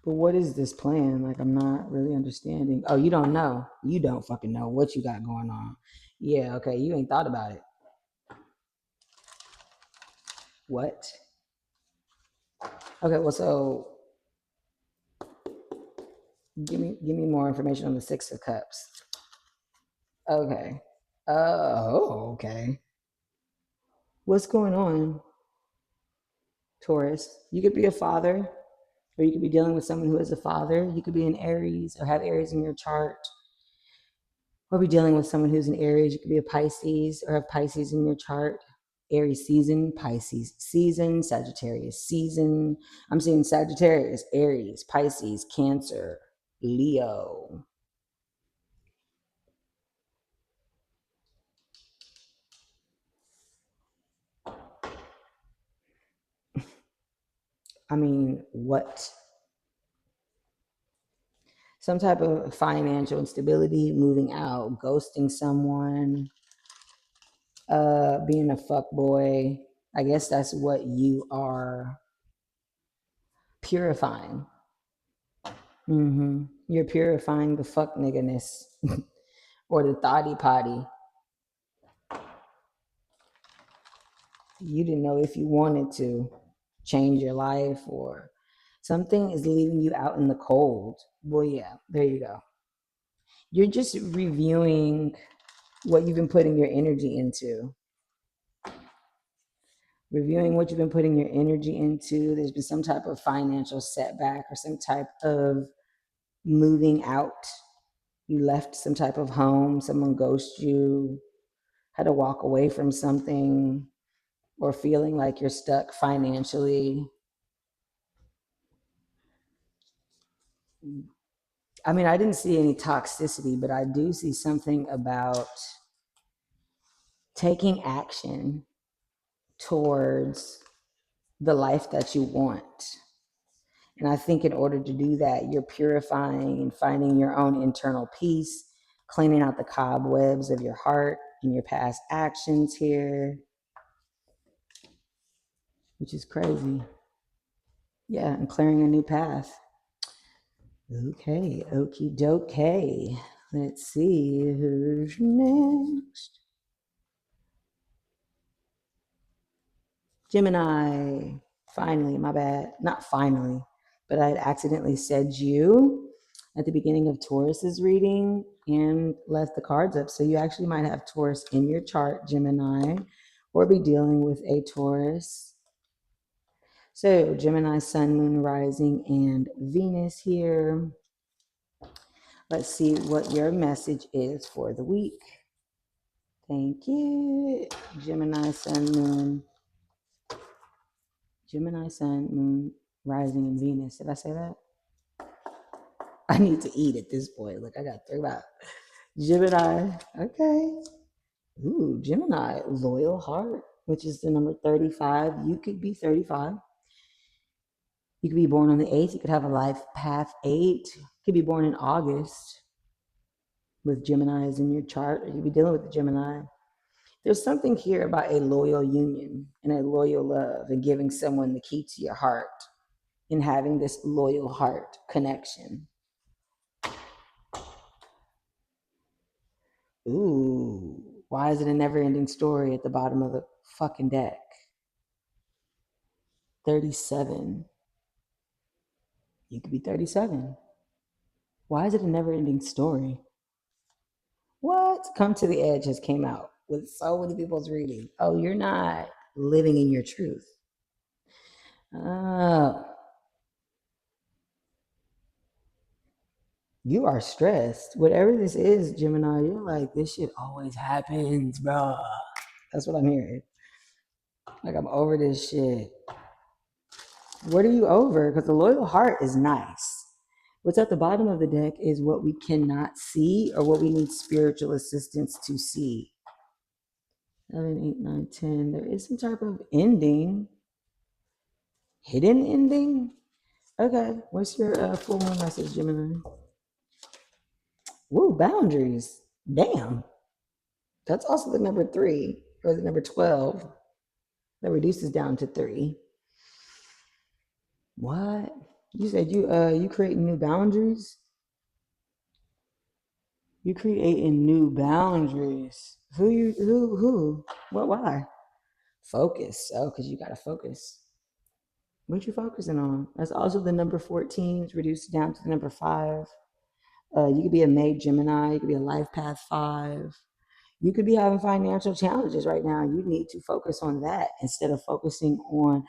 A: what is this plan? Like, I'm not really understanding. Oh, you don't know. You don't fucking know what you got going on. Yeah, okay. You ain't thought about it. What? Okay, well, so give me more information on the Six of Cups. Okay. Oh, okay. What's going on, Taurus? You could be a father, or you could be dealing with someone who is a father. You could be an Aries or have Aries in your chart, or be dealing with someone who's an Aries. You could be a Pisces or have Pisces in your chart. Aries season, Pisces season, Sagittarius season. I'm seeing Sagittarius, Aries, Pisces, Cancer, Leo. I mean, what? Some type of financial instability, moving out, ghosting someone, being a fuck boy. I guess that's what you are purifying. You're purifying the fuck nigganess or the thotty potty. You didn't know if you wanted to change your life or something is leaving you out in the cold. Well, yeah, there you go. You're just reviewing what you've been putting your energy into. Reviewing what you've been putting your energy into. There's been some type of financial setback or some type of moving out. You left some type of home, someone ghosted you, had to walk away from something, or feeling like you're stuck financially. I mean, I didn't see any toxicity, but I do see something about taking action towards the life that you want. And I think in order to do that, you're purifying and finding your own internal peace, cleaning out the cobwebs of your heart and your past actions here, which is crazy. Yeah, and clearing a new path. Okay, okie dokie. Let's see who's next. Gemini. Finally, my bad. Not finally, but I had accidentally said you at the beginning of Taurus's reading and left the cards up. So you actually might have Taurus in your chart, Gemini, or be dealing with a Taurus. So Gemini, Sun, Moon, Rising, and Venus here. Let's see what your message is for the week. Thank you. Gemini, Sun, Moon. Gemini, Sun, Moon, Rising, and Venus. Did I say that? I need to eat at this point. Look, I got 3 about Gemini. Okay. Ooh, Gemini, loyal heart, which is the number 35. You could be 35. You could be born on the 8th. You could have a life path 8. You could be born in August with Geminis in your chart, or you could be dealing with the Gemini. There's something here about a loyal union and a loyal love and giving someone the key to your heart and having this loyal heart connection. Ooh, why is it a never ending story at the bottom of the fucking deck? 37. You could be 37. Why is it a never ending story? What? Come to the Edge has came out with so many people's reading. Oh, you're not living in your truth. Oh. You are stressed. Whatever this is, Gemini, you're like, this shit always happens, bro. That's what I'm hearing. Like, I'm over this shit. What are you over? Because the loyal heart is nice. What's at the bottom of the deck is what we cannot see or what we need spiritual assistance to see. 7, 8, 9, 10. There is some type of ending. Hidden ending? Okay. What's your full moon message, Gemini? Woo, boundaries. Damn. That's also the number 3 or the number 12. That reduces down to 3. What? You said you create new boundaries? You creating new boundaries. Who? What, why? Focus. Oh, because you gotta focus. What you focusing on? That's also the number 14. It's reduced down to the number 5. You could be a May Gemini. You could be a life path 5. You could be having financial challenges right now. You need to focus on that instead of focusing on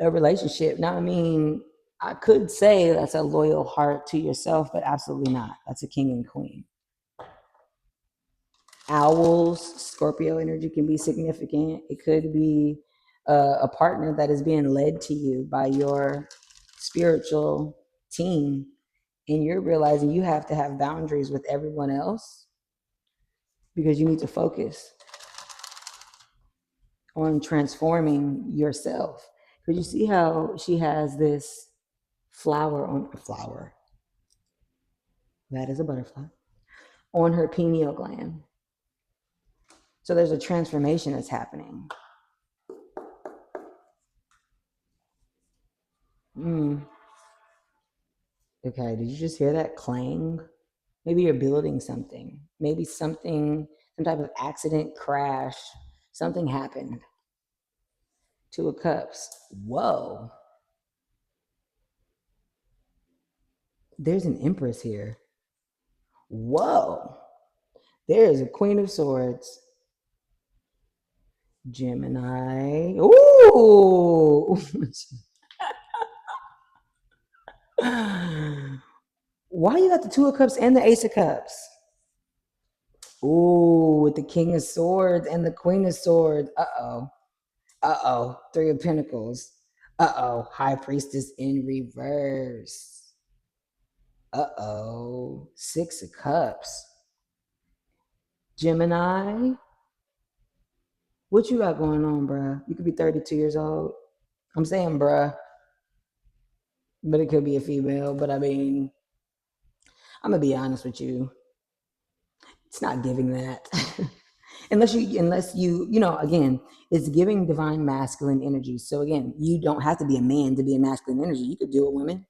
A: a relationship. Now, I mean, I could say that's a loyal heart to yourself, but absolutely not. That's a king and queen. Owls, Scorpio energy can be significant. It could be a partner that is being led to you by your spiritual team, and you're realizing you have to have boundaries with everyone else because you need to focus on transforming yourself. Because you see how she has this flower on a flower. That is a butterfly on her pineal gland. So there's a transformation that's happening. Okay, did you just hear that clang? Maybe you're building something. Maybe something, some type of accident, crash, something happened. 2 of Cups. Whoa. There's an Empress here. Whoa. There's a Queen of Swords. Gemini. Ooh. Why you got the 2 of Cups and the Ace of Cups? Ooh, with the King of Swords and the Queen of Swords. Uh-oh. Uh-oh. 3 of Pentacles. Uh-oh. High Priestess in reverse. Uh-oh. 6 of Cups. Gemini. What you got going on, bruh? You could be 32 years old. I'm saying bruh, but it could be a female. But I mean, I'm gonna be honest with you. It's not giving that. unless you know, again, it's giving divine masculine energy. So again, you don't have to be a man to be a masculine energy. You could do it, women.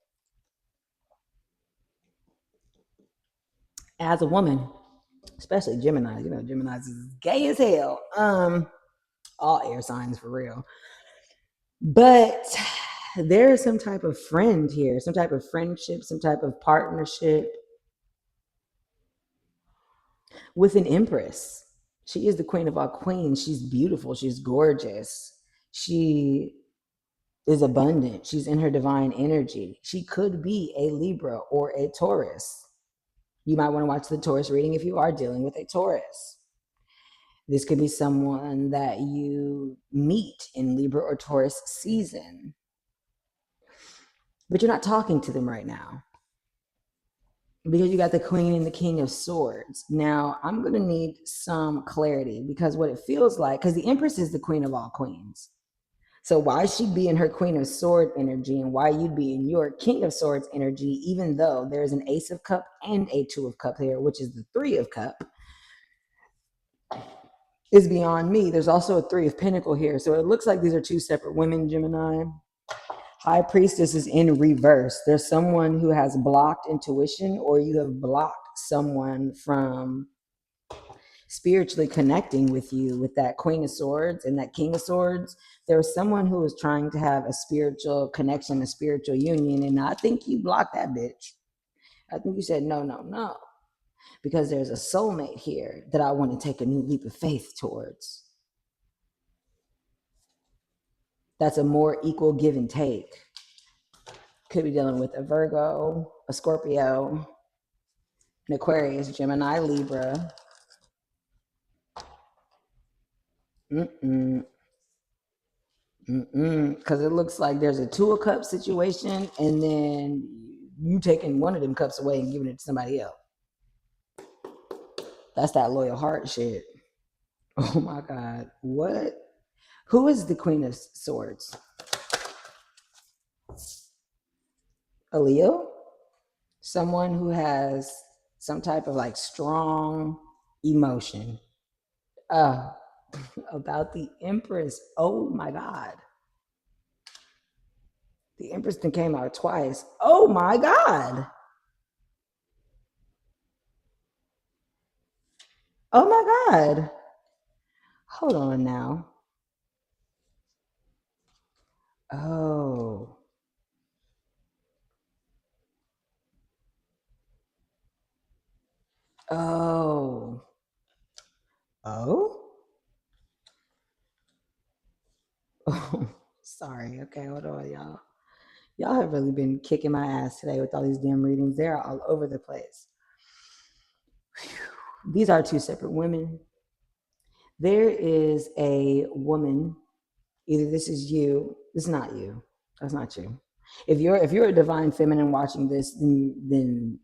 A: As a woman, especially Gemini, you know, Gemini's is gay as hell. All air signs for real. But there is some type of friend here, some type of friendship, some type of partnership with an Empress. She is the queen of all queens. She's beautiful. She's gorgeous. She is abundant. She's in her divine energy. She could be a Libra or a Taurus. You might want to watch the Taurus reading if you are dealing with a Taurus. This could be someone that you meet in Libra or Taurus season, but you're not talking to them right now because you got the Queen and the King of Swords. Now, I'm going to need some clarity because what it feels like, because the Empress is the queen of all queens. So why she'd be in her Queen of Sword energy and why you'd be in your King of Swords energy, even though there's an Ace of Cup and a 2 of Cup here, which is the 3 of Cup, is beyond me. There's also a 3 of Pentacle here. So it looks like these are 2 separate women, Gemini. High Priestess is in reverse. There's someone who has blocked intuition, or you have blocked someone from spiritually connecting with you with that Queen of Swords and that King of Swords. There was someone who was trying to have a spiritual connection, a spiritual union, and I think you blocked that bitch. I think you said no, no, no, because there's a soulmate here that I want to take a new leap of faith towards. That's a more equal give and take. Could be dealing with a Virgo, a Scorpio, An Aquarius, Gemini, Libra. Because it looks like there's a Two of Cups situation, and then you taking one of them cups away and giving it to somebody else. That's that loyal heart shit. Oh my God. What? Who is the Queen of Swords? A Leo? Someone who has some type of like strong emotion. About the Empress. Oh my God. The Empress then came out twice. Oh my God. Oh my God. Hold on now. Oh. Oh. Oh? Oh. Sorry. Okay, hold on, y'all. Y'all have really been kicking my ass today with all these damn readings. They're all over the place. Whew. These are two separate women. There is a woman. Either this is you. This is not you. That's not you. If you're a divine feminine watching this, then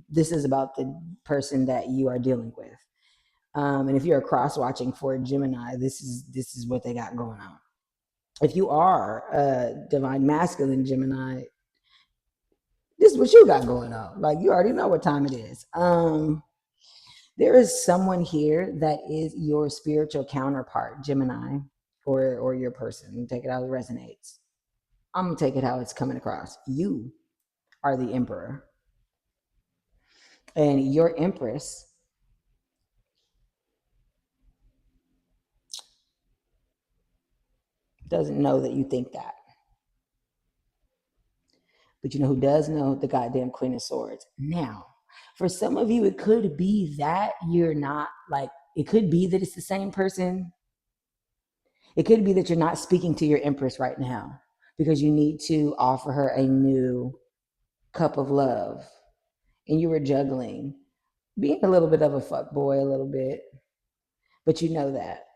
A: this is about the person that you are dealing with. And if you're a cross watching for a Gemini, this is what they got going on. If you are a divine masculine Gemini, this is what you got going on. Like, you already know what time it is. There is someone here that is your spiritual counterpart, Gemini, or your person. Take it how it resonates. I'm gonna take it how it's coming across. You are the emperor, and your empress doesn't know that you think that. But you know who does know? The goddamn Queen of Swords. Now, for some of you, it could be that you're not like, it could be that it's the same person. It could be that you're not speaking to your empress right now because you need to offer her a new cup of love. And you were juggling being a little bit of a fuck boy, a little bit, but you know that.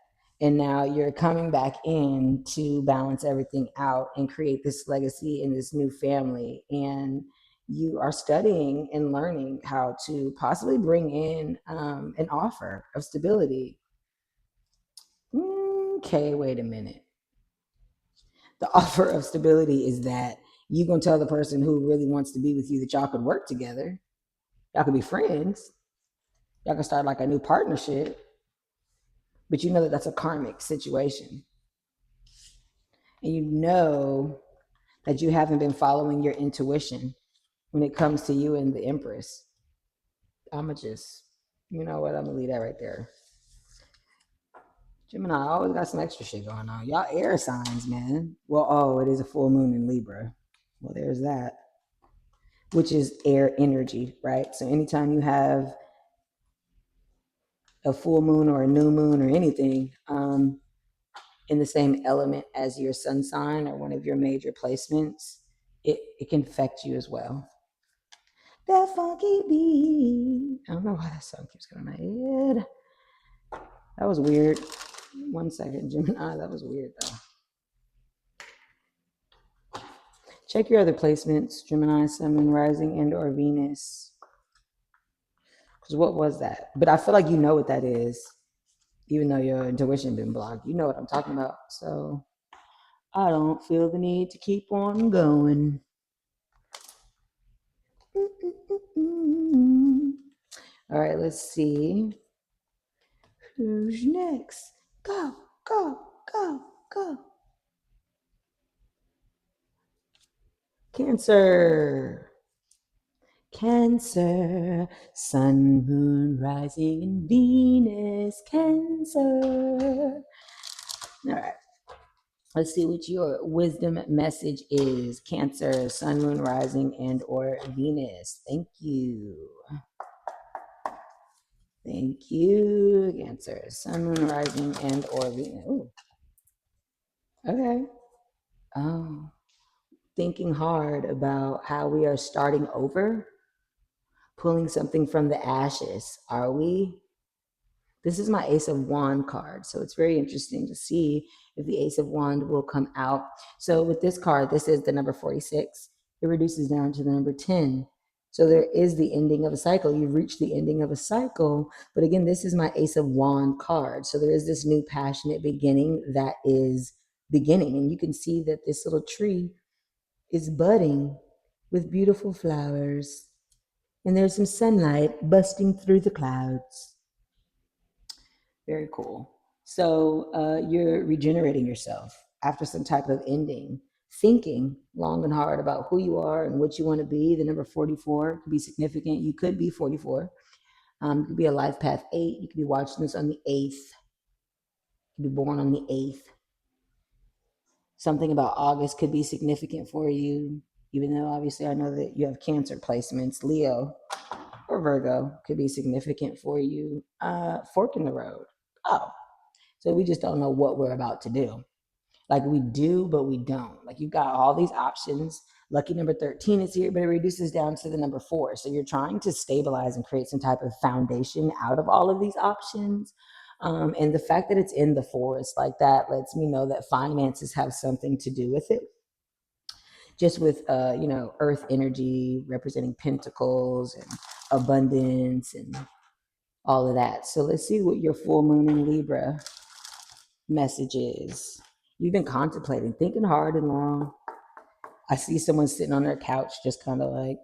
A: And now you're coming back in to balance everything out and create this legacy and this new family. And you are studying and learning how to possibly bring in an offer of stability. Okay, wait a minute. The offer of stability is that you're going to tell the person who really wants to be with you that y'all could work together. Y'all could be friends. Y'all can start like a new partnership. But you know that that's a karmic situation. And you know that you haven't been following your intuition when it comes to you and the Empress. I'ma just, you know what, I'm gonna leave that right there. Gemini always got some extra shit going on. Y'all air signs, man. Well, oh, it is a full moon in Libra. Well, there's that. Which is air energy, right? So anytime you have a full moon or a new moon or anything in the same element as your sun sign or one of your major placements, it can affect you as well. That funky beat. I don't know why that song keeps going in my head. That was weird. 1 second, Gemini. That was weird though. Check your other placements, Gemini, Sun, Moon, Rising, and or Venus. Because what was that? But I feel like you know what that is, even though your intuition been blocked. You know what I'm talking about. So I don't feel the need to keep on going. All right, let's see. Who's next? Go, go, go, go. Cancer. Cancer. Sun, moon, rising, and Venus. Cancer. All right. Let's see what your wisdom message is. Cancer, Sun, moon, rising, and or Venus. Thank you. Thank you, Cancer. Sun, moon, rising, and or Venus. Ooh. Okay. Oh, thinking hard about how we are starting over Pulling something from the ashes, are we? This is my Ace of Wand card, so it's very interesting to see if the Ace of Wand will come out. So with this card, this is the number 46. It reduces down to the number 10. So there is the ending of a cycle. You've reached the ending of a cycle. But again, this is my Ace of Wand card. So there is this new passionate beginning that is beginning. And you can see that this little tree is budding with beautiful flowers. And there's some sunlight busting through the clouds. Very cool. So you're regenerating yourself after some type of ending, thinking long and hard about who you are and what you want to be. The number 44 could be significant. You could be 44. You could be a life path 8. You could be watching this on the 8th. You could be born on the 8th. Something about August could be significant for you, even though obviously I know that you have Cancer placements. Leo or Virgo could be significant for you. Fork in the road. Oh, so we just don't know what we're about to do. Like we do, but we don't. Like you've got all these options. Lucky number 13 is here, but it reduces down to the number 4. So you're trying to stabilize and create some type of foundation out of all of these options. And the fact that it's in the forest like that lets me know that finances have something to do with it. Just with, earth energy representing pentacles and abundance and all of that. So let's see what your full moon in Libra messages. You've been contemplating, thinking hard and long. I see someone sitting on their couch just kind of like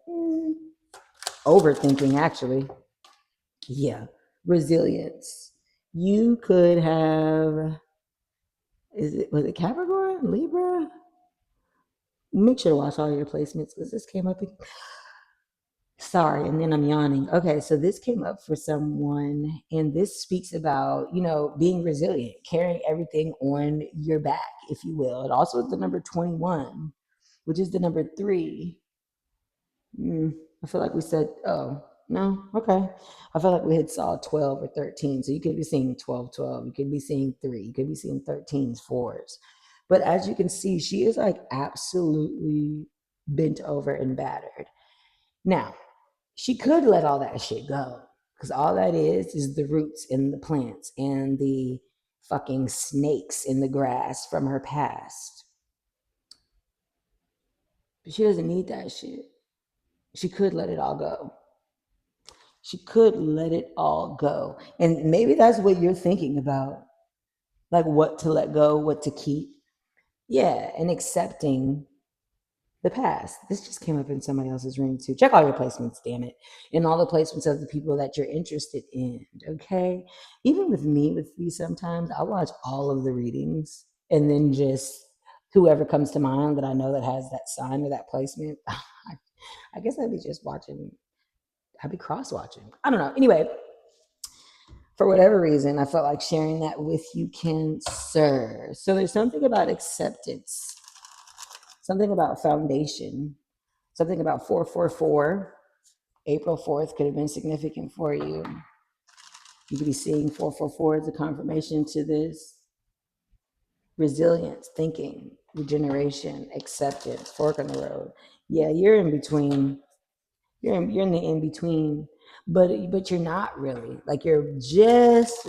A: overthinking, actually. Yeah. Resilience. You could have, was it Capricorn? Libra? Make sure to watch all your placements because this came up. Sorry, and then I'm yawning. Okay, so this came up for someone, and this speaks about, being resilient, carrying everything on your back, if you will. It also is the number 21, which is the number 3. I feel like we said, oh, no, okay. I feel like we had saw 12 or 13. So you could be seeing 12, 12. You could be seeing 3. You could be seeing 13s, 4s. But as you can see, she is like absolutely bent over and battered. Now, she could let all that shit go because all that is the roots and the plants and the fucking snakes in the grass from her past. But she doesn't need that shit. She could let it all go. She could let it all go. And maybe that's what you're thinking about, like what to let go, what to keep. Yeah, and accepting the past. This just came up in somebody else's room too. Check all your placements, damn it. And all the placements of the people that you're interested in, okay? Even with me, with these sometimes, I watch all of the readings and then just whoever comes to mind that I know that has that sign or that placement, I guess I'd be just watching, I'd be cross-watching. I don't know. Anyway, for whatever reason, I felt like sharing that with you, Cancer. So there's something about acceptance, something about foundation, something about 444. April 4th could have been significant for you. You could be seeing 444 as a confirmation to this. Resilience, thinking, regeneration, acceptance, fork in the road. Yeah, you're in between. You're in the in between, but you're not really. Like you're just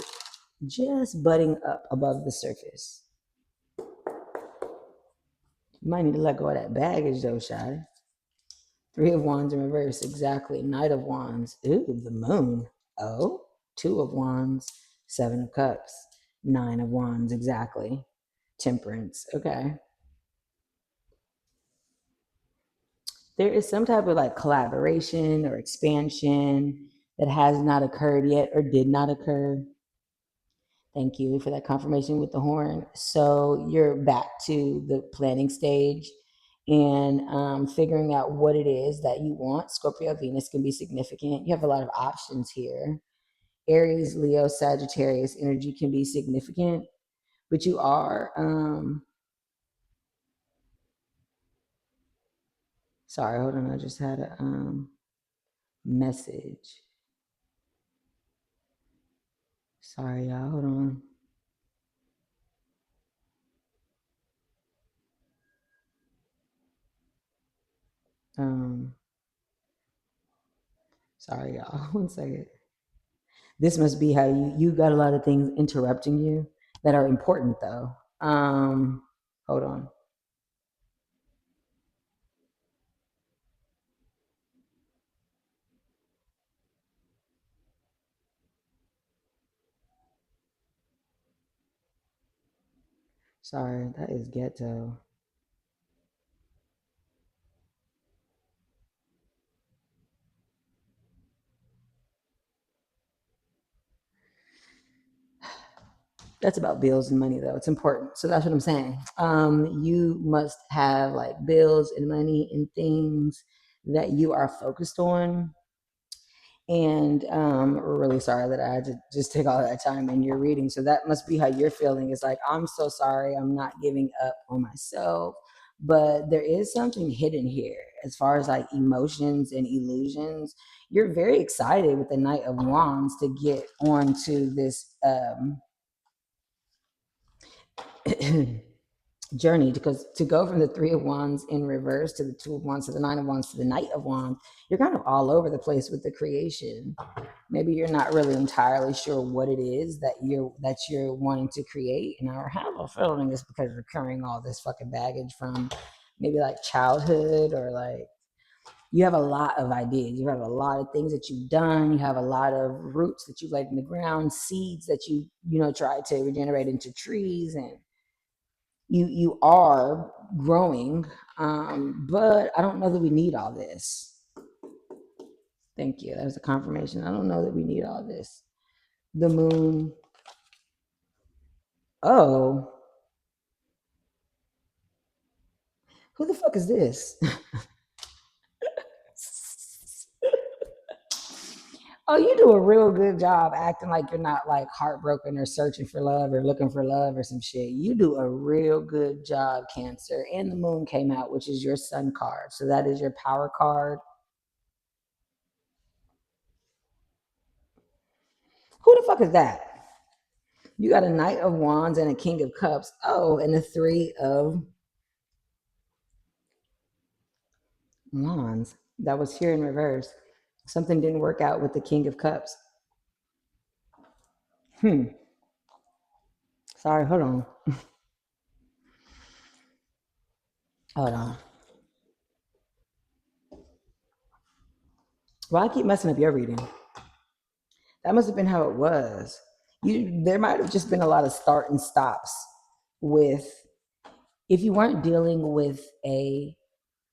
A: butting up above the surface. You might need to let go of that baggage though, Shy. 3 of Wands in reverse, exactly. Knight of Wands. Ooh, the moon. Oh, 2 of Wands, 7 of Cups, 9 of Wands, exactly. Temperance, okay. There is some type of like collaboration or expansion that has not occurred yet or did not occur. Thank you for that confirmation with the horn. So you're back to the planning stage and figuring out what it is that you want. Scorpio, Venus can be significant. You have a lot of options here. Aries, Leo, Sagittarius energy can be significant, but you are, sorry, hold on. I just had a message. Sorry, y'all, hold on. Sorry, y'all. One second. This must be how you got a lot of things interrupting you that are important though. Hold on. Sorry, that is ghetto. That's about bills and money though. It's important. So that's what I'm saying. You must have like bills and money and things that you are focused on. And we're really sorry that I had to just take all that time in your reading. So that must be how you're feeling. It's like, I'm so sorry, I'm not giving up on myself. But there is something hidden here as far as like emotions and illusions. You're very excited with the Knight of Wands to get onto this journey, because to go from the Three of Wands in reverse to the Two of Wands to the Nine of Wands to the Knight of Wands, you're kind of all over the place with the creation. Maybe you're not really entirely sure what it is that you're wanting to create, and I have a feeling it's because you're carrying all this fucking baggage from maybe like childhood, or like you have a lot of ideas, you have a lot of things that you've done, you have a lot of roots that you've laid in the ground, seeds that you try to regenerate into trees, and you are growing, but I don't know that we need all this. Thank you. That was a confirmation. I don't know that we need all this. The moon. Oh, who the fuck is this? Oh, you do a real good job acting like you're not like heartbroken or searching for love or looking for love or some shit. You do a real good job, Cancer. And the moon came out, which is your sun card. So that is your power card. Who the fuck is that? You got a Knight of Wands and a King of Cups. Oh, and a Three of Wands. That was here in reverse. Something didn't work out with the King of Cups. Sorry, hold on. Hold on. Well, I keep messing up your reading. That must have been how it was. There might have just been a lot of start and stops with, if you weren't dealing with a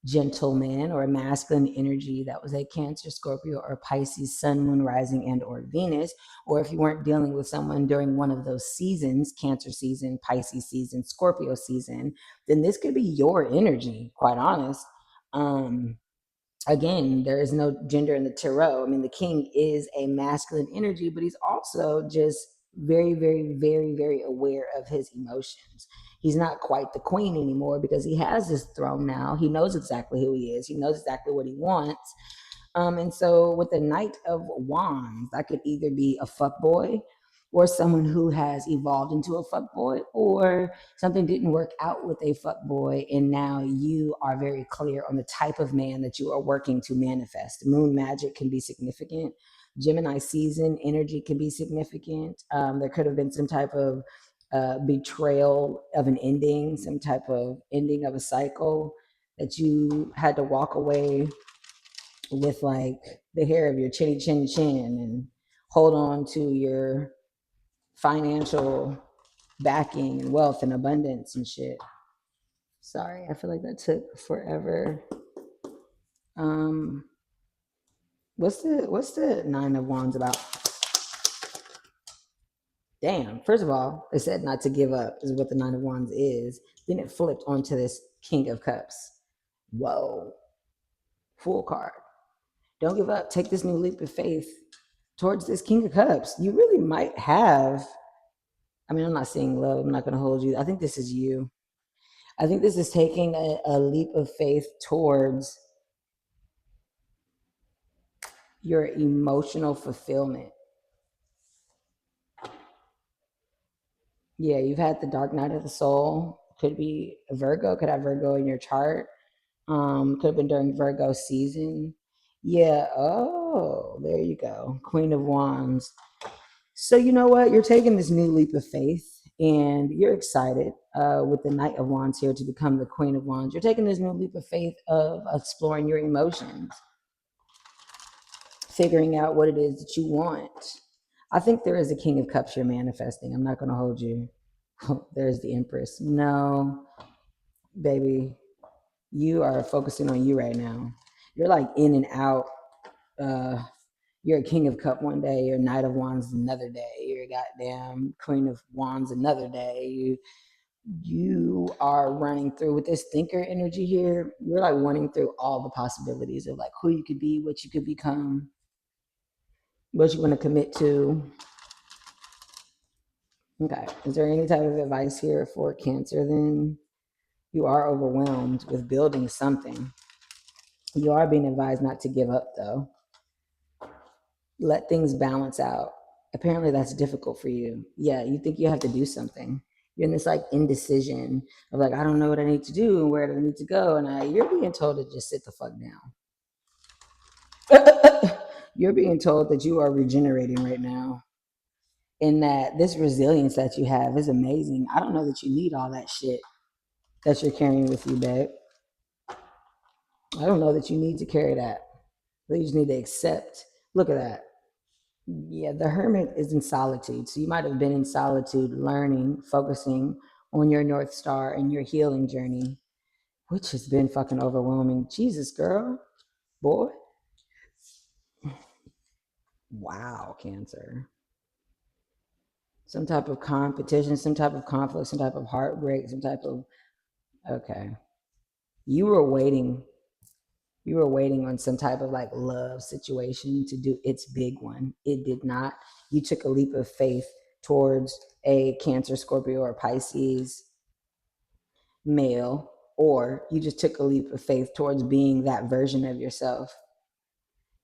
A: gentleman or a masculine energy that was a Cancer, Scorpio, or Pisces, Sun, Moon, Rising, and or Venus, or if you weren't dealing with someone during one of those seasons, Cancer season, Pisces season, Scorpio season, then this could be your energy, quite honest. Again, there is no gender in the tarot. I mean, the king is a masculine energy, but he's also just very, very, very, very aware of his emotions. He's not quite the queen anymore because he has his throne now. He knows exactly who he is, he knows exactly what he wants. And so with the Knight of Wands, that could either be a fuck boy or someone who has evolved into a fuck boy, or something didn't work out with a fuck boy, and now you are very clear on the type of man that you are working to manifest. Moon magic can be significant. Gemini season energy can be significant. There could have been some type of betrayal of an ending, some type of ending of a cycle that you had to walk away with, like the hair of your chinny chin chin, and hold on to your financial backing and wealth and abundance and shit. Sorry, I feel like that took forever. Um, what's the Nine of Wands about? Damn. First of all, it said not to give up is what the Nine of Wands is. Then it flipped onto this King of Cups. Whoa. Full card. Don't give up. Take this new leap of faith towards this King of Cups. You really might have. I mean, I'm not seeing love. I'm not going to hold you. I think this is you. I think this is taking a leap of faith towards your emotional fulfillment. Yeah, you've had the dark night of the soul. Could be a Virgo, could have Virgo in your chart. Could have been during Virgo season. Yeah. Oh, Oh, there you go. Queen of Wands. So you know what? You're taking this new leap of faith and you're excited with the Knight of Wands here to become the Queen of Wands. You're taking this new leap of faith of exploring your emotions, figuring out what it is that you want. I think there is a King of Cups you're manifesting. I'm not going to hold you. There's the Empress. No, baby, you are focusing on you right now. You're like in and out. You're a King of Cup one day, you're a Knight of Wands another day, you're a goddamn Queen of Wands another day. You are running through with this thinker energy here. You're like running through all the possibilities of like who you could be, what you could become, what you want to commit to. Okay. Is there any type of advice here for Cancer then? You are overwhelmed with building something. You are being advised not to give up though. Let things balance out. Apparently that's difficult for you. Yeah, you think you have to do something. You're in this like indecision of like, I don't know what I need to do and where do I need to go. And you're being told to just sit the fuck down. You're being told that you are regenerating right now. And that this resilience that you have is amazing. I don't know that you need all that shit that you're carrying with you, babe. I don't know that you need to carry that. You just need to accept. Look at that. Yeah, the hermit is in solitude. So you might have been in solitude, learning, focusing on your North Star and your healing journey, which has been fucking overwhelming. Jesus, girl, boy. Wow, Cancer. Some type of competition, some type of conflict, some type of heartbreak, some type of, okay. You were waiting. You were waiting on some type of like love situation to do its big one. It did not. You took a leap of faith towards a Cancer, Scorpio, or Pisces male, or you just took a leap of faith towards being that version of yourself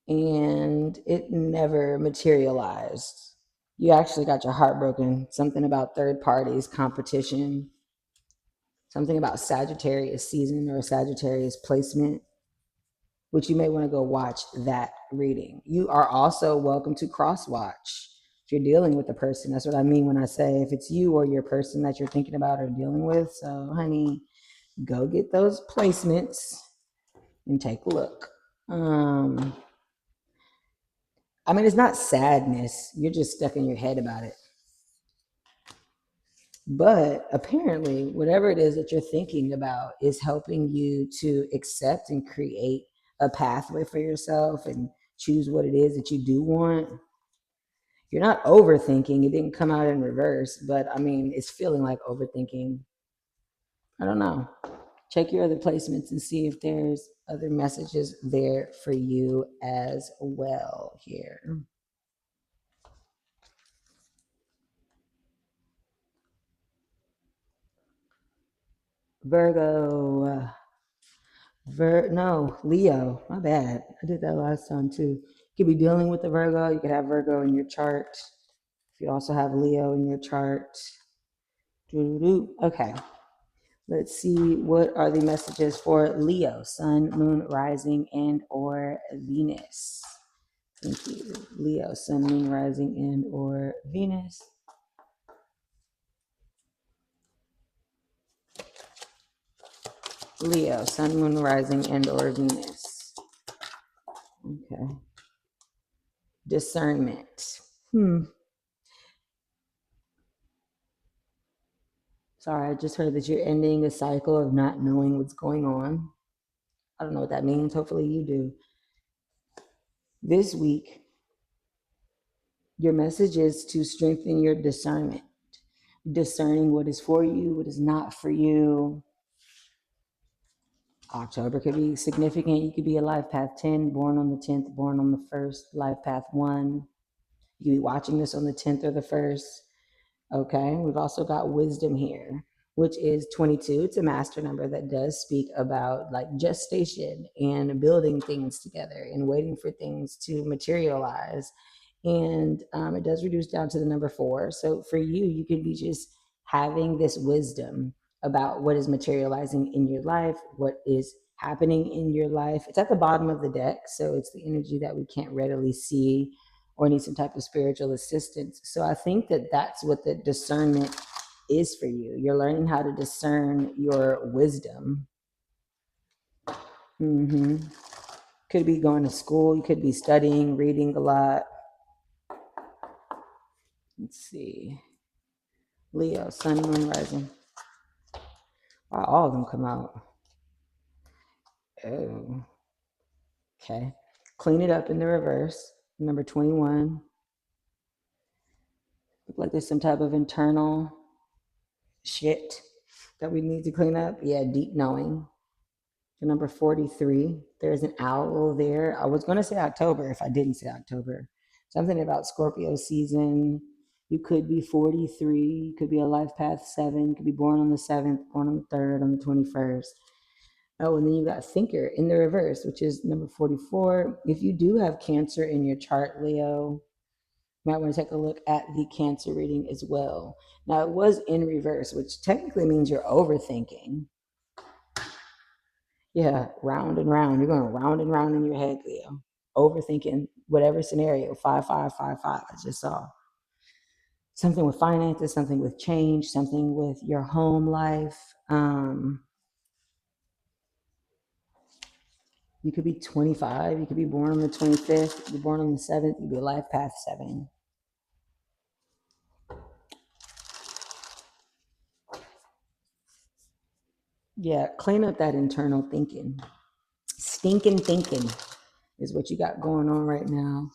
A: and it never materialized. You actually got your heart broken. Something about third parties, competition, something about Sagittarius season or Sagittarius placement, which you may want to go watch that reading. You are also welcome to Crosswatch. If you're dealing with a person, that's what I mean when I say if it's you or your person that you're thinking about or dealing with. So, honey, go get those placements and take a look. I mean, it's not sadness. You're just stuck in your head about it. But apparently, whatever it is that you're thinking about is helping you to accept and create a pathway for yourself and choose what it is that you do want. You're not overthinking. It didn't come out in reverse, but I mean, it's feeling like overthinking. I don't know. Check your other placements and see if there's other messages there for you as well here. Virgo. No, Leo. My bad. I did that last time too. You could be dealing with the Virgo. You could have Virgo in your chart. If you also have Leo in your chart. Okay. Let's see, what are the messages for Leo, Sun, Moon, Rising, and or Venus? Thank you. Leo, Sun, Moon, Rising, and or Venus. Leo, Sun, Moon, Rising, and or Venus. Okay. Discernment. Sorry, I just heard that you're ending a cycle of not knowing what's going on. I don't know what that means. Hopefully you do. This week, your message is to strengthen your discernment, discerning what is for you, what is not for you. October could be significant. You could be a life path 10, born on the 10th, born on the 1st, life path 1. You could be watching this on the 10th or the 1st. Okay, we've also got wisdom here, which is 22. It's a master number that does speak about like gestation and building things together and waiting for things to materialize. And it does reduce down to the number 4. So for you, you could be just having this wisdom about what is materializing in your life, what is happening in your life. It's at the bottom of the deck, so it's the energy that we can't readily see or need some type of spiritual assistance. So I think that that's what the discernment is for you. You're learning how to discern your wisdom. Could be going to school, you could be studying, reading a lot. Let's see. Leo, sun, moon, rising. Wow, all of them come out. Oh. Okay. Clean it up in the reverse. Number 21. Look like there's some type of internal shit that we need to clean up. Yeah, deep knowing. For number 43, there's an owl there. I was going to say October if I didn't say October. Something about Scorpio season. You could be 43. You could be a life path 7. You could be born on the 7th, born on the 3rd, on the 21st. Oh, and then you got thinker in the reverse, which is number 44. If you do have Cancer in your chart, Leo, you might want to take a look at the Cancer reading as well. Now, it was in reverse, which technically means you're overthinking. Yeah, round and round. You're going round and round in your head, Leo. Overthinking whatever scenario. 5555. I just saw something with finances, something with change, something with your home life. You could be 25. You could be born on the 25th. You could be born on the 7th. You could be life path 7. Yeah, clean up that internal thinking. Stinking thinking is what you got going on right now,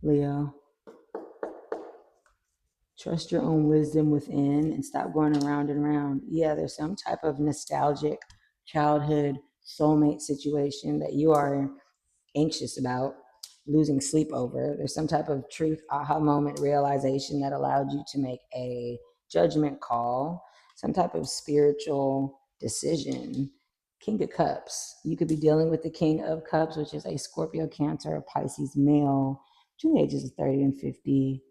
A: Leo. Trust your own wisdom within and stop going around and around. Yeah, there's some type of nostalgic childhood soulmate situation that you are anxious about, losing sleep over. There's some type of truth, aha moment, realization that allowed you to make a judgment call, some type of spiritual decision. King of Cups. You could be dealing with the King of Cups, which is a Scorpio, Cancer, or Pisces male between the ages of 30 and 50.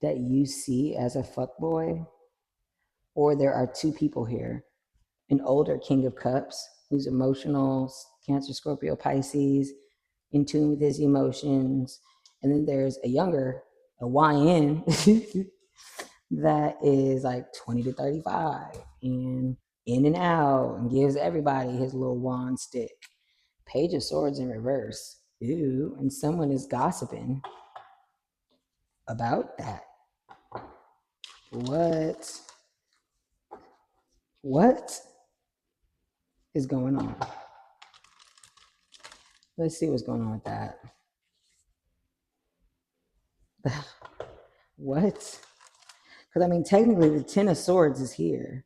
A: That you see as a fuckboy, or there are two people here. An older King of Cups who's emotional, Cancer, Scorpio, Pisces, in tune with his emotions. And then there's a younger, a YN, that is like 20 to 35 and in and out and gives everybody his little wand stick. Page of Swords in reverse. Ew. And someone is gossiping about that. What is going on? Let's see what's going on with that. What? Because I mean, technically, the Ten of Swords is here.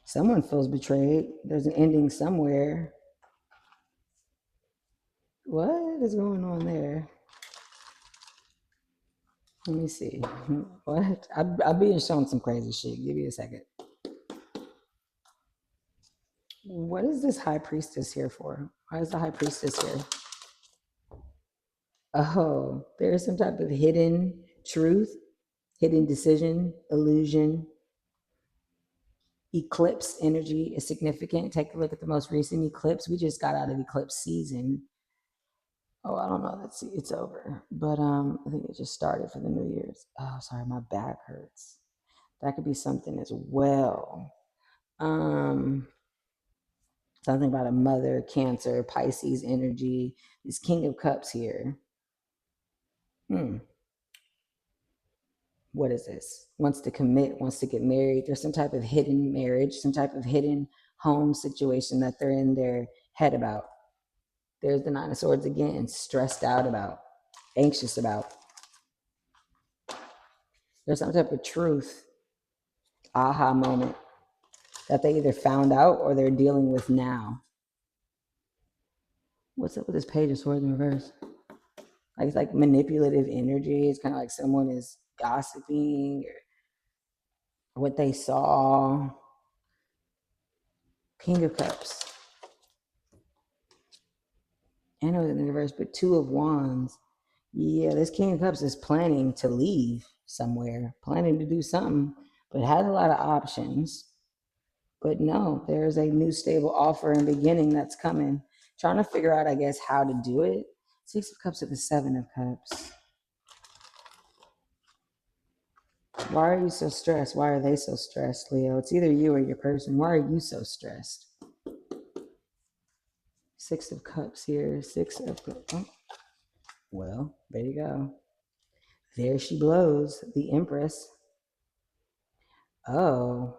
A: Someone feels betrayed. There's an ending somewhere. What is going on there? Let me see. What? I'll be showing some crazy shit. Give me a second. What is this High Priestess here for? Why is the High Priestess here? Oh, there's some type of hidden truth, hidden decision, illusion. Eclipse energy is significant. Take a look at the most recent eclipse. We just got out of eclipse season. Oh, I don't know. Let's see. It's over. But I think it just started for the New Year's. Oh, sorry, my back hurts. That could be something as well. Something about a mother, Cancer, Pisces energy. This King of Cups here. What is this? Wants to commit, wants to get married. There's some type of hidden marriage, some type of hidden home situation that they're in their head about. There's the Nine of Swords again, stressed out about, anxious about. There's some type of truth, aha moment that they either found out or they're dealing with now. What's up with this Page of Swords in reverse? Like it's like manipulative energy. It's kind of like someone is gossiping or what they saw. King of Cups. And it was in the reverse, but Two of Wands. Yeah, this King of Cups is planning to leave somewhere, planning to do something, but has a lot of options. But no, there's a new stable offer and beginning that's coming. Trying to figure out, I guess, how to do it. Six of Cups to the Seven of Cups. Why are you so stressed? Why are they so stressed, Leo? It's either you or your person. Why are you so stressed? Six of Cups here. Six of Cups. Oh. Well, there you go. There she blows, the Empress. Oh,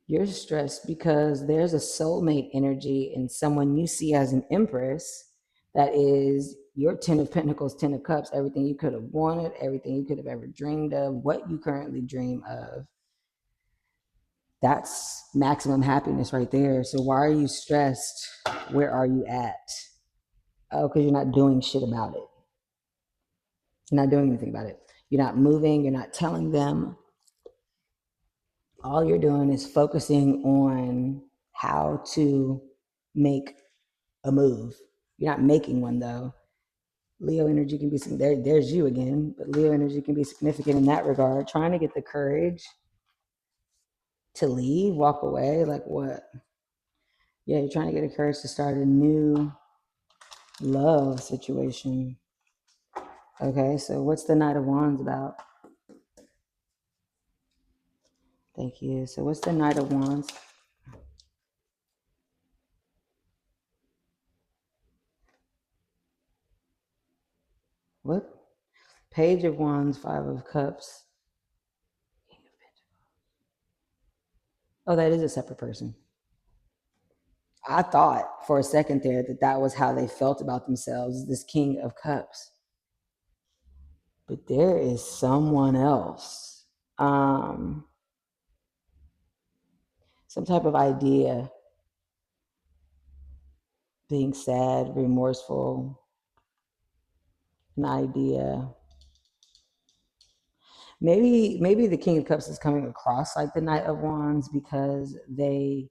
A: you're stressed because there's a soulmate energy in someone you see as an Empress that is your Ten of Pentacles, Ten of Cups, everything you could have wanted, everything you could have ever dreamed of, what you currently dream of. That's maximum happiness right there. So why are you stressed? Where are you at? Oh, because you're not doing shit about it. You're not doing anything about it. You're not moving. You're not telling them. All you're doing is focusing on how to make a move. You're not making one though. Leo energy can be there's you again, but Leo energy can be significant in that regard. Trying to get the courage to leave, walk away, like what? Yeah, you're trying to get the courage to start a new love situation. Okay, so what's the Knight of Wands about? Thank you. So what's the Knight of Wands? What? Page of Wands, Five of Cups. Oh, that is a separate person. I thought for a second there that that was how they felt about themselves, this King of Cups. But there is someone else. Some type of idea, being sad, remorseful, an idea. Maybe the King of Cups is coming across like the Knight of Wands because they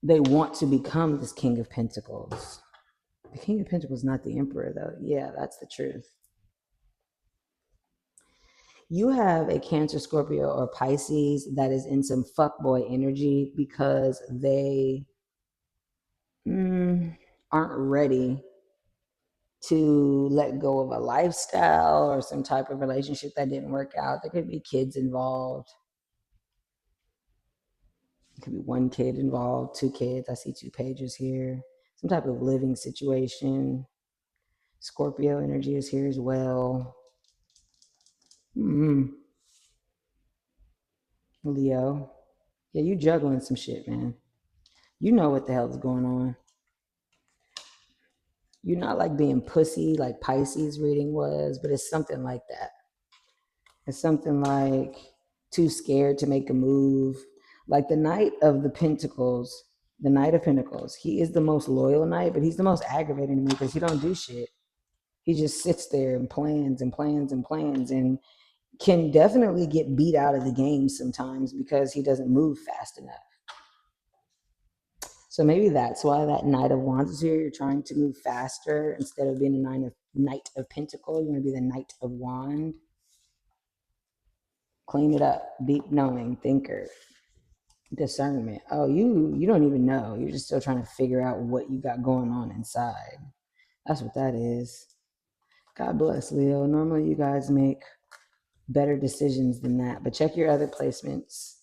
A: want to become this King of Pentacles. The King of Pentacles is not the Emperor, though. Yeah, that's the truth. You have a Cancer, Scorpio, or Pisces that is in some fuckboy energy because they aren't ready to let go of a lifestyle or some type of relationship that didn't work out. There could be kids involved. It could be one kid involved, two kids. I see two pages here. Some type of living situation. Scorpio energy is here as well. Leo. Yeah, you juggling some shit, man. You know what the hell is going on. You're not like being pussy like Pisces reading was, but it's something like that. It's something like too scared to make a move. Like the Knight of the Pentacles, the Knight of Pentacles, he is the most loyal knight, but he's the most aggravating to me because he don't do shit. He just sits there and plans and plans and plans and can definitely get beat out of the game sometimes because he doesn't move fast enough. So maybe that's why that Knight of Wands is here. You're trying to move faster instead of being a Knight of Pentacle. You want to be the Knight of Wand. Clean it up. Deep knowing, thinker, discernment. Oh, you don't even know. You're just still trying to figure out what you got going on inside. That's what that is. God bless, Leo. Normally you guys make better decisions than that, but check your other placements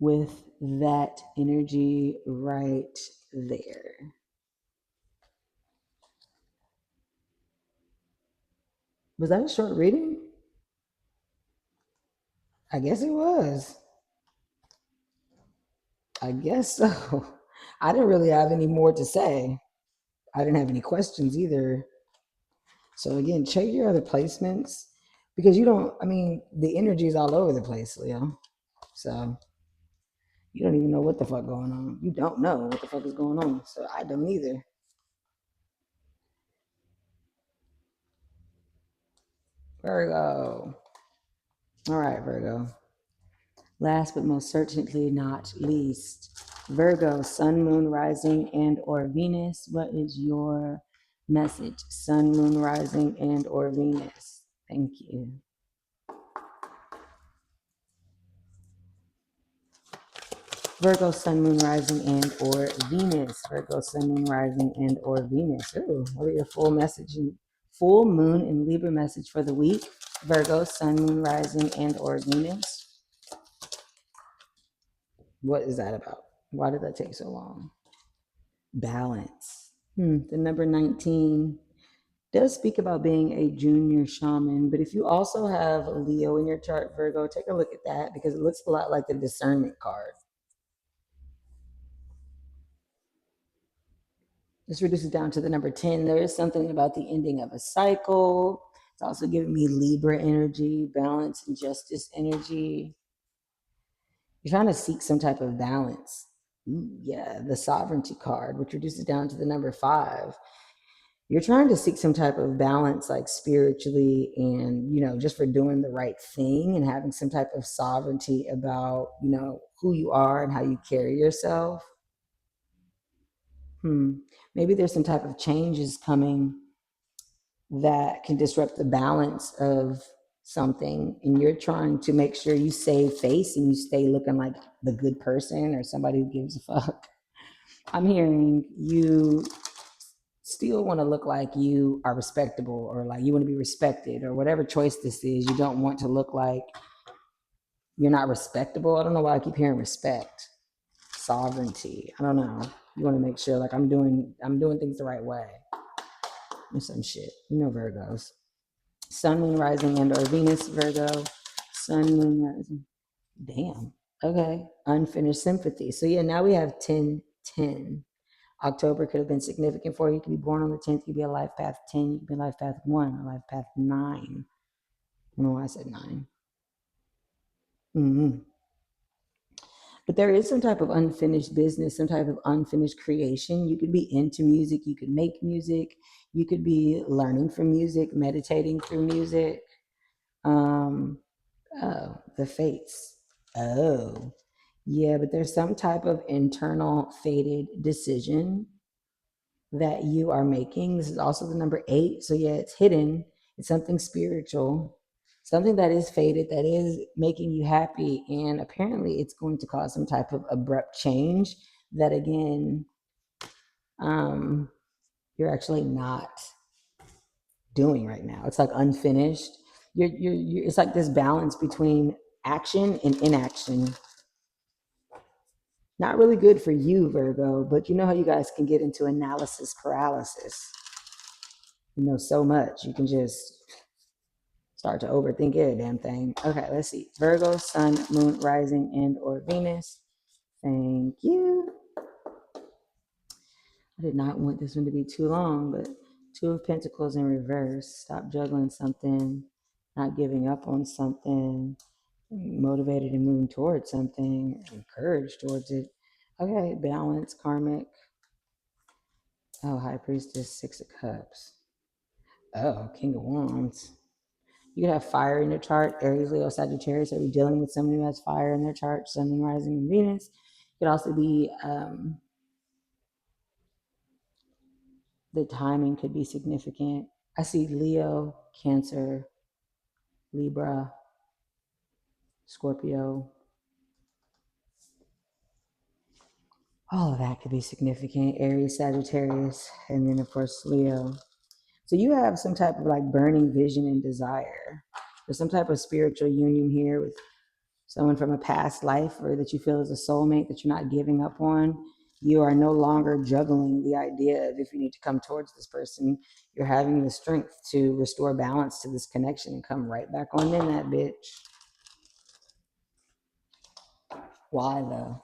A: with that energy right there. Was that a short reading? I guess it was. I guess so. I didn't really have any more to say. I didn't have any questions either. So again, check your other placements because you don't, I mean, the energy is all over the place, Leo. So you don't even know what the fuck going on. You don't know what the fuck is going on. So I don't either. Virgo. All right, Virgo. Last but most certainly not least, Virgo, Sun, Moon, Rising, and or Venus. What is your message, sun, moon, rising, and or Venus. Thank you. Virgo, sun, moon, rising, and or Venus. Virgo, sun, moon, rising, and or Venus. Ooh, what are your full message? Full moon and Libra message for the week. Virgo, sun, moon, rising, and or Venus. What is that about? Why did that take so long? Balance. The number 19 does speak about being a junior shaman, but if you also have a Leo in your chart, Virgo, take a look at that because it looks a lot like the discernment card. This reduces down to the number 10. There is something about the ending of a cycle. It's also giving me Libra energy, balance and justice energy. You're trying to seek some type of balance. Yeah, the sovereignty card, which reduces down to the number 5. You're trying to seek some type of balance, like spiritually and, just for doing the right thing and having some type of sovereignty about, who you are and how you carry yourself. Maybe there's some type of changes coming that can disrupt the balance of something, and you're trying to make sure you save face and you stay looking like the good person or somebody who gives a fuck. I'm hearing you still want to look like you are respectable or like you want to be respected or whatever choice this is. You don't want to look like you're not respectable. I don't know why I keep hearing respect, sovereignty. I don't know. You want to make sure like I'm doing things the right way or some shit. Virgos. Sun, moon, rising, and or Venus, Virgo. Sun, moon, rising. Damn. Okay. Unfinished sympathy. So yeah, now we have 10-10. October could have been significant for you. You could be born on the 10th. You could be a life path 10. You could be life path 1 or life path 9. I don't know why I said 9. But there is some type of unfinished business, some type of unfinished creation. You could be into music. You could make music. You could be learning from music, meditating through music. The fates. Oh, yeah, but there's some type of internal fated decision that you are making. This is also the number 8. So yeah, it's hidden. It's something spiritual, something that is fated, that is making you happy. And apparently it's going to cause some type of abrupt change that, again, you're actually not doing right now. It's like unfinished. You're it's like this balance between action and inaction. Not really good for you, Virgo, but you know how you guys can get into analysis paralysis. You know so much, you can just start to overthink it, damn thing. Okay, let's see. Virgo, sun, moon, rising, and or Venus. Thank you. I did not want this one to be too long, but 2 of Pentacles in reverse. Stop juggling something, not giving up on something, motivated and moving towards something, encouraged towards it. Okay, balance, karmic. Oh, High Priestess, 6 of Cups. Oh, King of Wands. You could have fire in your chart, Aries, Leo, Sagittarius. Are you dealing with someone who has fire in their chart, Sun, Moon, Rising, and Venus? It could also be the timing could be significant. I see Leo, Cancer, Libra, Scorpio. All of that could be significant. Aries, Sagittarius, and then of course Leo. So you have some type of like burning vision and desire. There's some type of spiritual union here with someone from a past life or that you feel is a soulmate that you're not giving up on. You are no longer juggling the idea of if you need to come towards this person. You're having the strength to restore balance to this connection and come right back on in that bitch. Why though?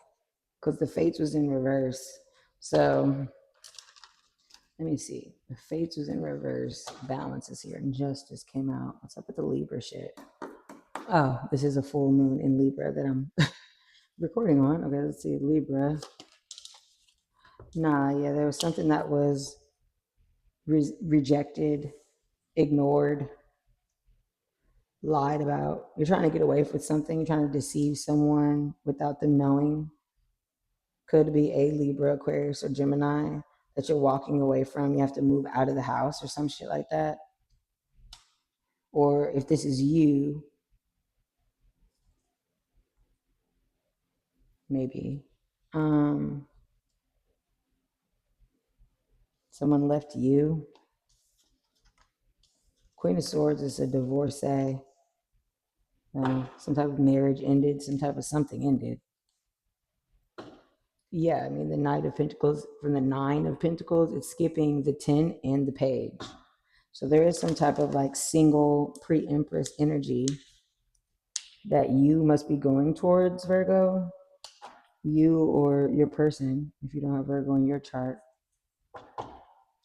A: Because the Fates was in reverse. So let me see. The Fates was in reverse. Balance is here. Injustice came out. What's up with the Libra shit? Oh, this is a full moon in Libra that I'm recording on. Okay, let's see. Libra. Nah, yeah, there was something that was rejected, ignored, lied about. You're trying to get away with something. You're trying to deceive someone without them knowing. Could be a Libra, Aquarius, or Gemini. that you're walking away from. You have to move out of the house or some shit like that. Or if this is you, maybe. Someone left you. Queen of Swords is a divorcee. Some type of marriage ended, some type of something ended. Yeah, I mean, the Knight of Pentacles, from the Nine of Pentacles, it's skipping the 10 and the page. So there is some type of like single pre-empress energy that you must be going towards, Virgo. You or your person, if you don't have Virgo in your chart.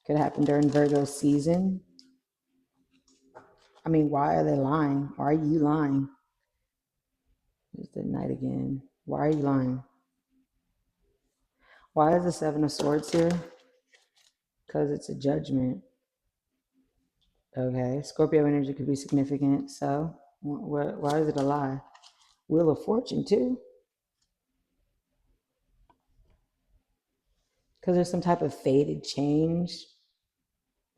A: Could happen during Virgo season. I mean, why are they lying? Why are you lying? There's the Knight again. Why are you lying? Why is the Seven of Swords here? Because it's a judgment. Okay, Scorpio energy could be significant. So, why is it a lie? Wheel of Fortune too? Because there's some type of fated change,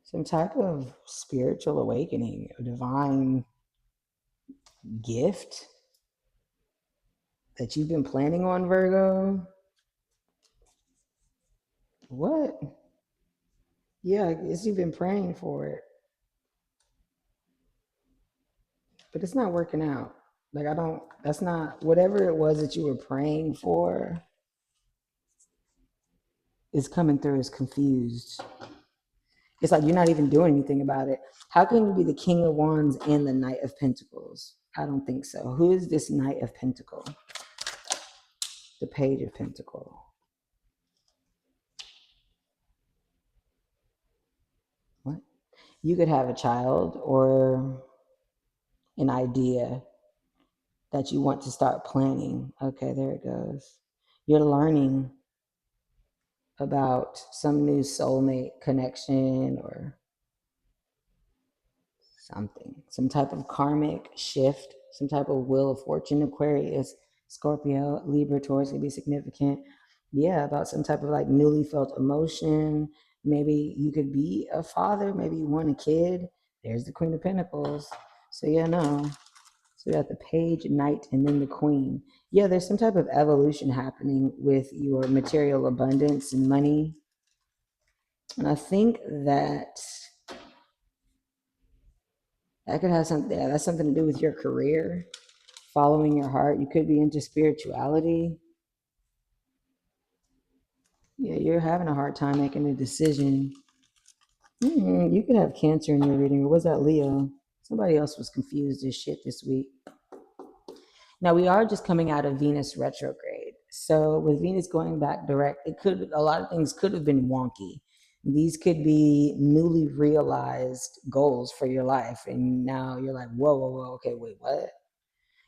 A: some type of spiritual awakening, a divine gift that you've been planning on, Virgo. What? Yeah, I guess you've been praying for it, but it's not working out. Like, that's not, whatever it was that you were praying for is coming through as confused. It's like you're not even doing anything about it. How can you be the King of Wands and the Knight of Pentacles? I don't think so. Who is this Knight of Pentacle? The Page of Pentacle. What? You could have a child or an idea that you want to start planning. Okay, there it goes. You're learning about some new soulmate connection or something, some type of karmic shift, some type of wheel of fortune. Aquarius, Scorpio, Libra, Taurus could be significant. Yeah, about some type of like newly felt emotion. Maybe you could be a father, maybe you want a kid. There's the Queen of Pentacles. So yeah, no. So we got the Page, Knight, and then the Queen. Yeah, there's some type of evolution happening with your material abundance and money. And I think that could have something, yeah, that's something to do with your career, following your heart. You could be into spirituality. Yeah, you're having a hard time making a decision. You could have Cancer in your reading. Or was that Leo? Somebody else was confused as shit this week. Now we are just coming out of Venus retrograde. So with Venus going back direct, a lot of things could have been wonky. These could be newly realized goals for your life. And now you're like, whoa, okay, wait, what?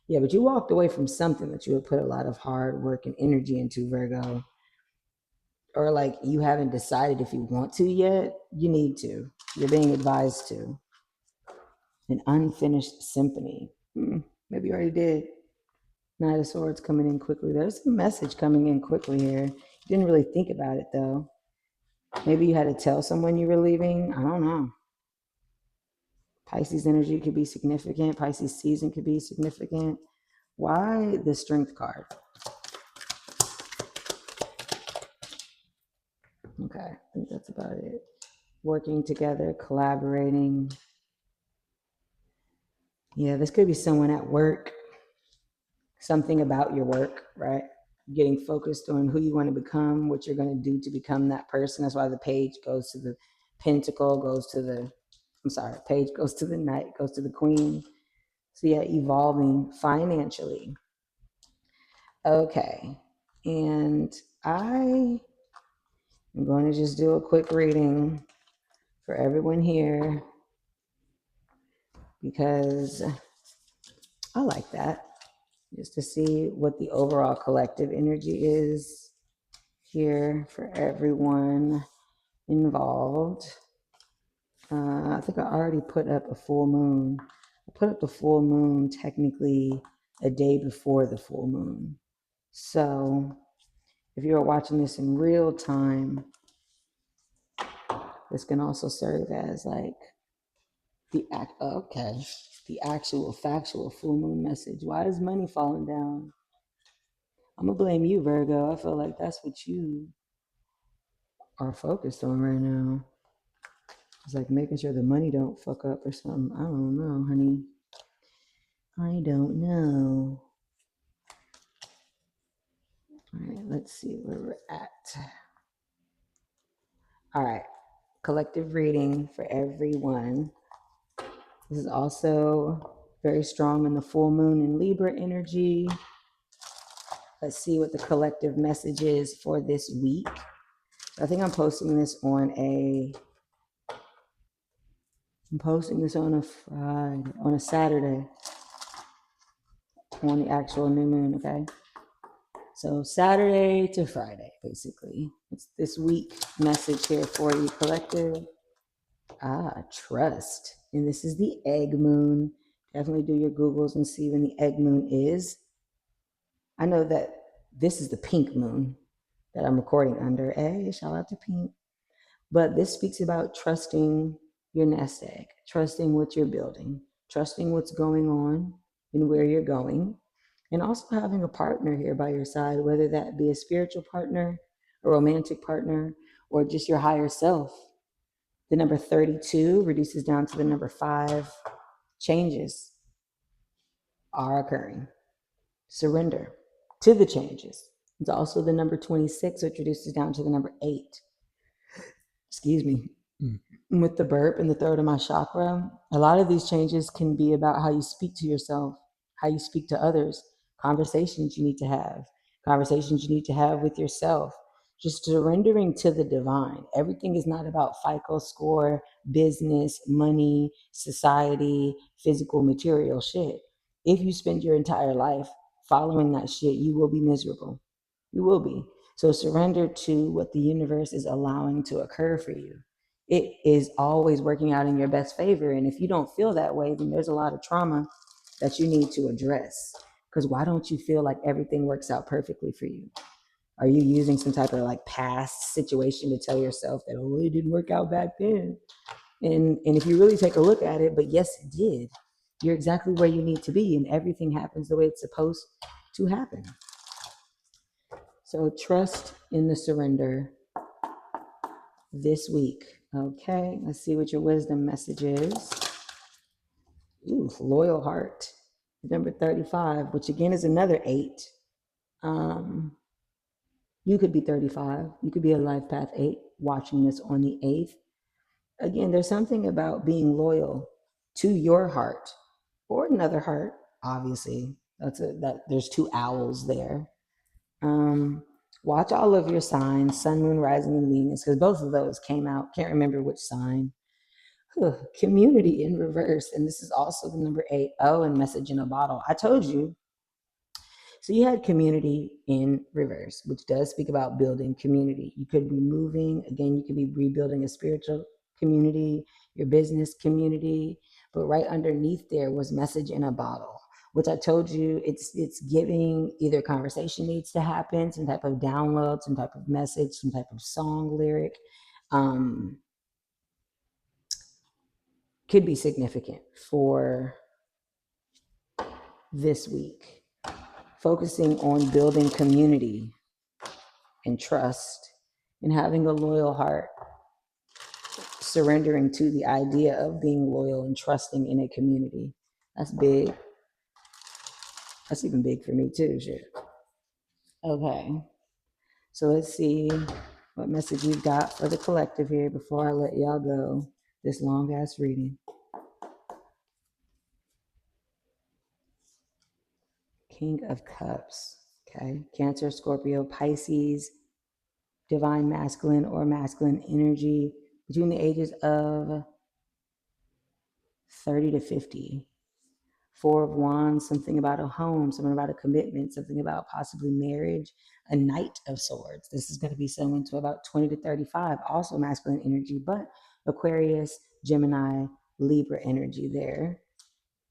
A: Yeah, but you walked away from something that you had put a lot of hard work and energy into, Virgo. Or like you haven't decided if you want to yet. You need to. You're being advised to. An unfinished symphony. Maybe you already did. Knight of Swords coming in quickly. There's a message coming in quickly here. You didn't really think about it though. Maybe you had to tell someone you were leaving. I don't know. Pisces energy could be significant. Pisces season could be significant. Why the Strength card? Okay, I think that's about it. Working together, collaborating. Yeah, this could be someone at work. Something about your work, right? Getting focused on who you want to become, what you're going to do to become that person. That's why the page goes to the pentacle, page goes to the knight, goes to the queen. So yeah, evolving financially. Okay. And I am going to just do a quick reading for everyone here because I like that. Just to see what the overall collective energy is here for everyone involved. I think I already put up a full moon. I put up the full moon technically a day before the full moon. So if you're watching this in real time, This can also serve as like the the actual factual full moon message. Why is money falling down? I'm gonna blame you, Virgo. I feel like that's what you are focused on right now. It's like making sure the money don't fuck up or something. I don't know, honey. I don't know. All right, let's see where we're at. All right, collective reading for everyone. This is also very strong in the full moon in Libra energy. Let's see what the collective message is for this week. I think I'm posting this on a Friday, on a Saturday, on the actual new moon, okay? So Saturday to Friday, basically. It's this week message here for you, collective. Trust. And this is the egg moon. Definitely do your Googles and see when the egg moon is. I know that this is the pink moon that I'm recording under. Hey, shout out to Pink. But this speaks about trusting your nest egg, trusting what you're building, trusting what's going on and where you're going, and also having a partner here by your side, whether that be a spiritual partner, a romantic partner, or just your higher self. The number 32 reduces down to the number 5. Changes are occurring. Surrender to the changes. It's also the number 26, which reduces down to the number 8. Excuse me. With the burp and the third of my chakra, a lot of these changes can be about how you speak to yourself, how you speak to others, conversations you need to have with yourself, just surrendering to the divine. Everything is not about FICO score, business, money, society, physical, material shit. If you spend your entire life following that shit, you will be miserable. You will be. So surrender to what the universe is allowing to occur for you. It is always working out in your best favor. And if you don't feel that way, then there's a lot of trauma that you need to address. Because why don't you feel like everything works out perfectly for you? Are you using some type of like past situation to tell yourself that, oh, it didn't work out back then? And if you really take a look at it, but yes, it did. You're exactly where you need to be, and everything happens the way it's supposed to happen. So trust in the surrender this week. Okay, let's see what your wisdom message is. Ooh, loyal heart. Number 35, which again is another 8. You could be 35. You could be a life path 8 watching this on the 8th. Again, there's something about being loyal to your heart or another heart. Obviously, there's 2 owls there. Watch all of your signs, sun, moon, rising, and Venus, because both of those came out. Can't remember which sign. Community in reverse, and this is also the number 8. Oh, and message in a bottle. I told you. So you had community in reverse, which does speak about building community. You could be moving. Again, you could be rebuilding a spiritual community, your business community. But right underneath there was message in a bottle, which I told you it's giving either conversation needs to happen, some type of download, some type of message, some type of song lyric. Could be significant for this week. Focusing on building community and trust and having a loyal heart, surrendering to the idea of being loyal and trusting in a community. That's big. That's even big for me too, shit. Okay. So let's see what message we've got for the collective here before I let y'all go. This long ass reading. King of Cups. Okay. Cancer, Scorpio, Pisces, divine masculine or masculine energy between the ages of 30 to 50. 4 of Wands, something about a home, something about a commitment, something about possibly marriage. A Knight of Swords. This is going to be someone to about 20 to 35, also masculine energy, but Aquarius, Gemini, Libra energy there.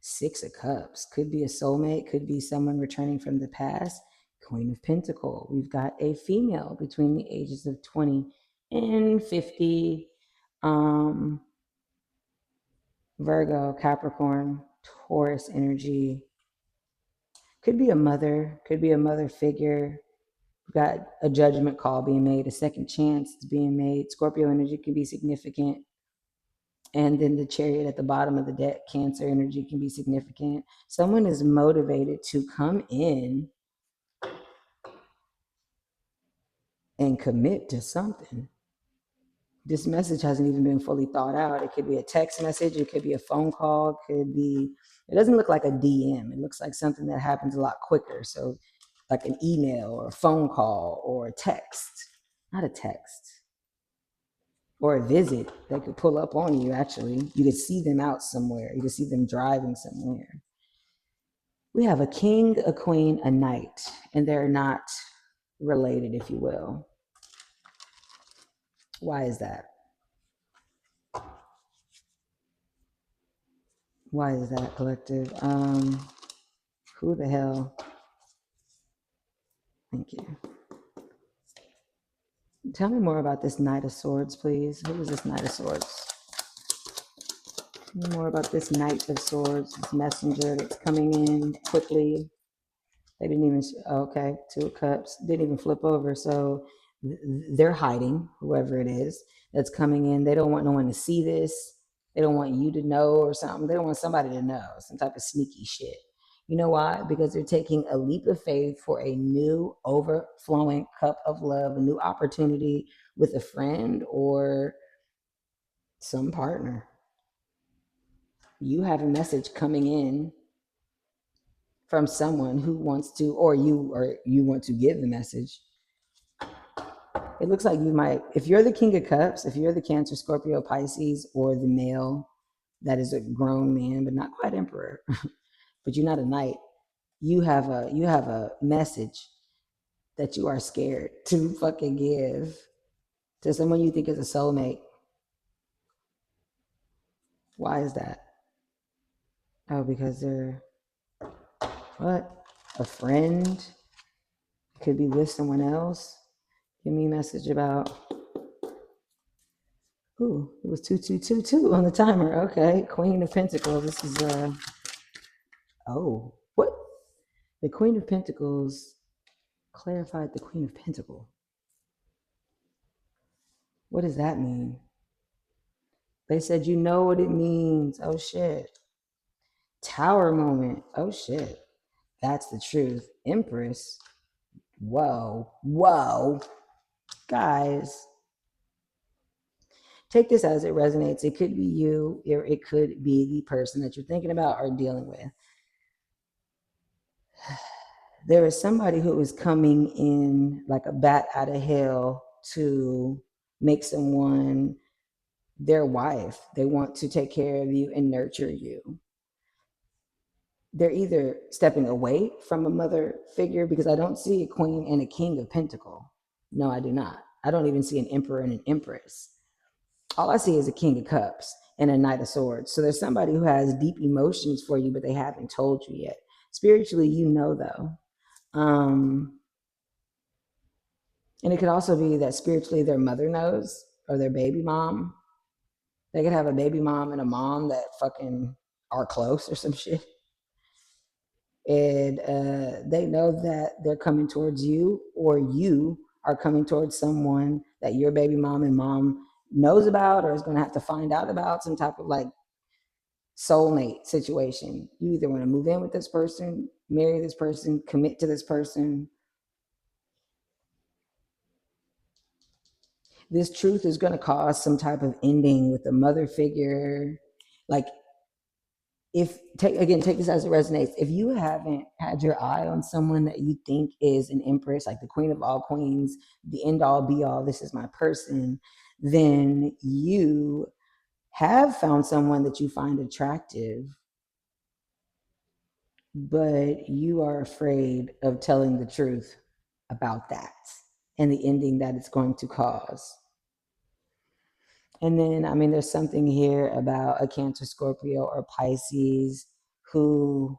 A: 6 of Cups. Could be a soulmate, could be someone returning from the past. Queen of Pentacles. We've got a female between the ages of 20 and 50. Virgo, Capricorn, Taurus energy. Could be a mother, could be a mother figure. We've got a judgment call being made, a second chance is being made. Scorpio energy can be significant. And then the Chariot at the bottom of the deck, Cancer energy can be significant. Someone is motivated to come in and commit to something. This message hasn't even been fully thought out. It could be a text message, it could be a phone call, it could be, it doesn't look like a DM. It looks like something that happens a lot quicker. So like an email or a phone call or a text, not a text, or a visit that could pull up on you. Actually, you could see them out somewhere. You could see them driving somewhere. We have a king, a queen, a knight, and they're not related, if you will. Why is that? Why is that, collective? Who the hell? Thank you. Tell me more about this Knight of Swords, please. Who is this Knight of Swords? Tell me more about this Knight of Swords, this messenger that's coming in quickly. They didn't even, okay, Two of Cups, didn't even flip over. So they're hiding, whoever it is that's coming in. They don't want no one to see this. They don't want you to know or something. They don't want somebody to know, some type of sneaky shit. You know why? Because they're taking a leap of faith for a new overflowing cup of love, a new opportunity with a friend or some partner. You have a message coming in from someone who wants to, or you want to give the message. It looks like you might, if you're the King of Cups, if you're the Cancer, Scorpio, Pisces, or the male that is a grown man, but not quite emperor, but you're not a knight, you have a message that you are scared to fucking give to someone you think is a soulmate. Why is that? Oh, because they're what? A friend? Could be with someone else. Give me a message about. Ooh, it was 2222 on the timer. Okay, Queen of Pentacles. This is oh, what? The Queen of Pentacles clarified the Queen of Pentacle. What does that mean? They said, you know what it means. Oh shit. Tower moment. Oh shit. That's the truth. Empress. Whoa. Whoa. Guys, take this as it resonates. It could be you, or it could be the person that you're thinking about or dealing with. There is somebody who is coming in like a bat out of hell to make someone their wife. They want to take care of you and nurture you. They're either stepping away from a mother figure, because I don't see a queen and a king of pentacle. No, I do not. I don't even see an emperor and an empress. All I see is a king of cups and a knight of swords. So there's somebody who has deep emotions for you, but they haven't told you yet. Spiritually, you know, though. And it could also be that spiritually their mother knows, or their baby mom. They could have a baby mom and a mom that fucking are close or some shit. And they know that they're coming towards you, or you are coming towards someone that your baby mom and mom knows about, or is going to have to find out about, some type of like soulmate situation. You either want to move in with this person, marry this person, commit to this person. This truth is going to cause some type of ending with a mother figure. Like, if take this as it resonates. If you haven't had your eye on someone that you think is an empress, like the queen of all queens, the end all be all, this is my person, then you have found someone that you find attractive, but you are afraid of telling the truth about that and the ending that it's going to cause. And then, I mean, there's something here about a Cancer, Scorpio, or Pisces who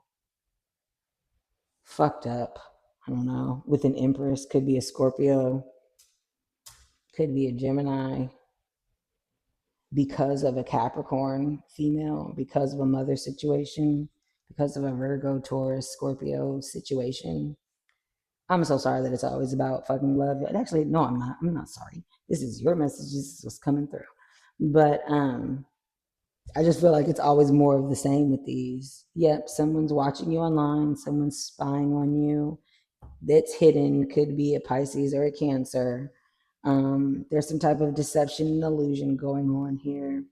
A: fucked up. I don't know. With an Empress, could be a Scorpio, could be a Gemini. because of a Capricorn female, because of a mother situation, because of a Virgo, Taurus, Scorpio situation. I'm so sorry that it's always about fucking love. And actually, no, I'm not. I'm not sorry. This is your message. This is what's coming through. But I just feel like it's always more of the same with these. Yep, someone's watching you online, someone's spying on you. That's hidden, could be a Pisces or a Cancer. There's some type of deception and illusion going on here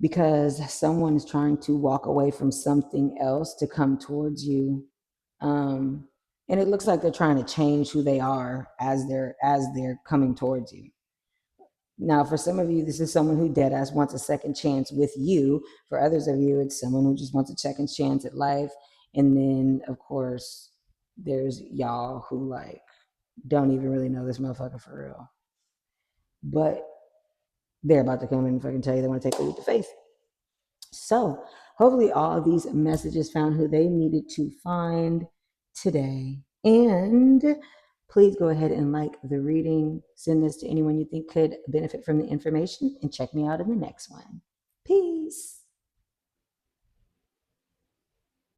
A: because someone is trying to walk away from something else to come towards you. And it looks like they're trying to change who they are as they're coming towards you. Now, for some of you, this is someone who dead ass wants a second chance with you. For others of you, it's someone who just wants a second chance at life. And then, of course, there's y'all who like don't even really know this motherfucker for real. But they're about to come in and fucking tell you they want to take a leap of faith. So hopefully all of these messages found who they needed to find today. And please go ahead and like the reading. Send this to anyone you think could benefit from the information, and check me out in the next one. Peace.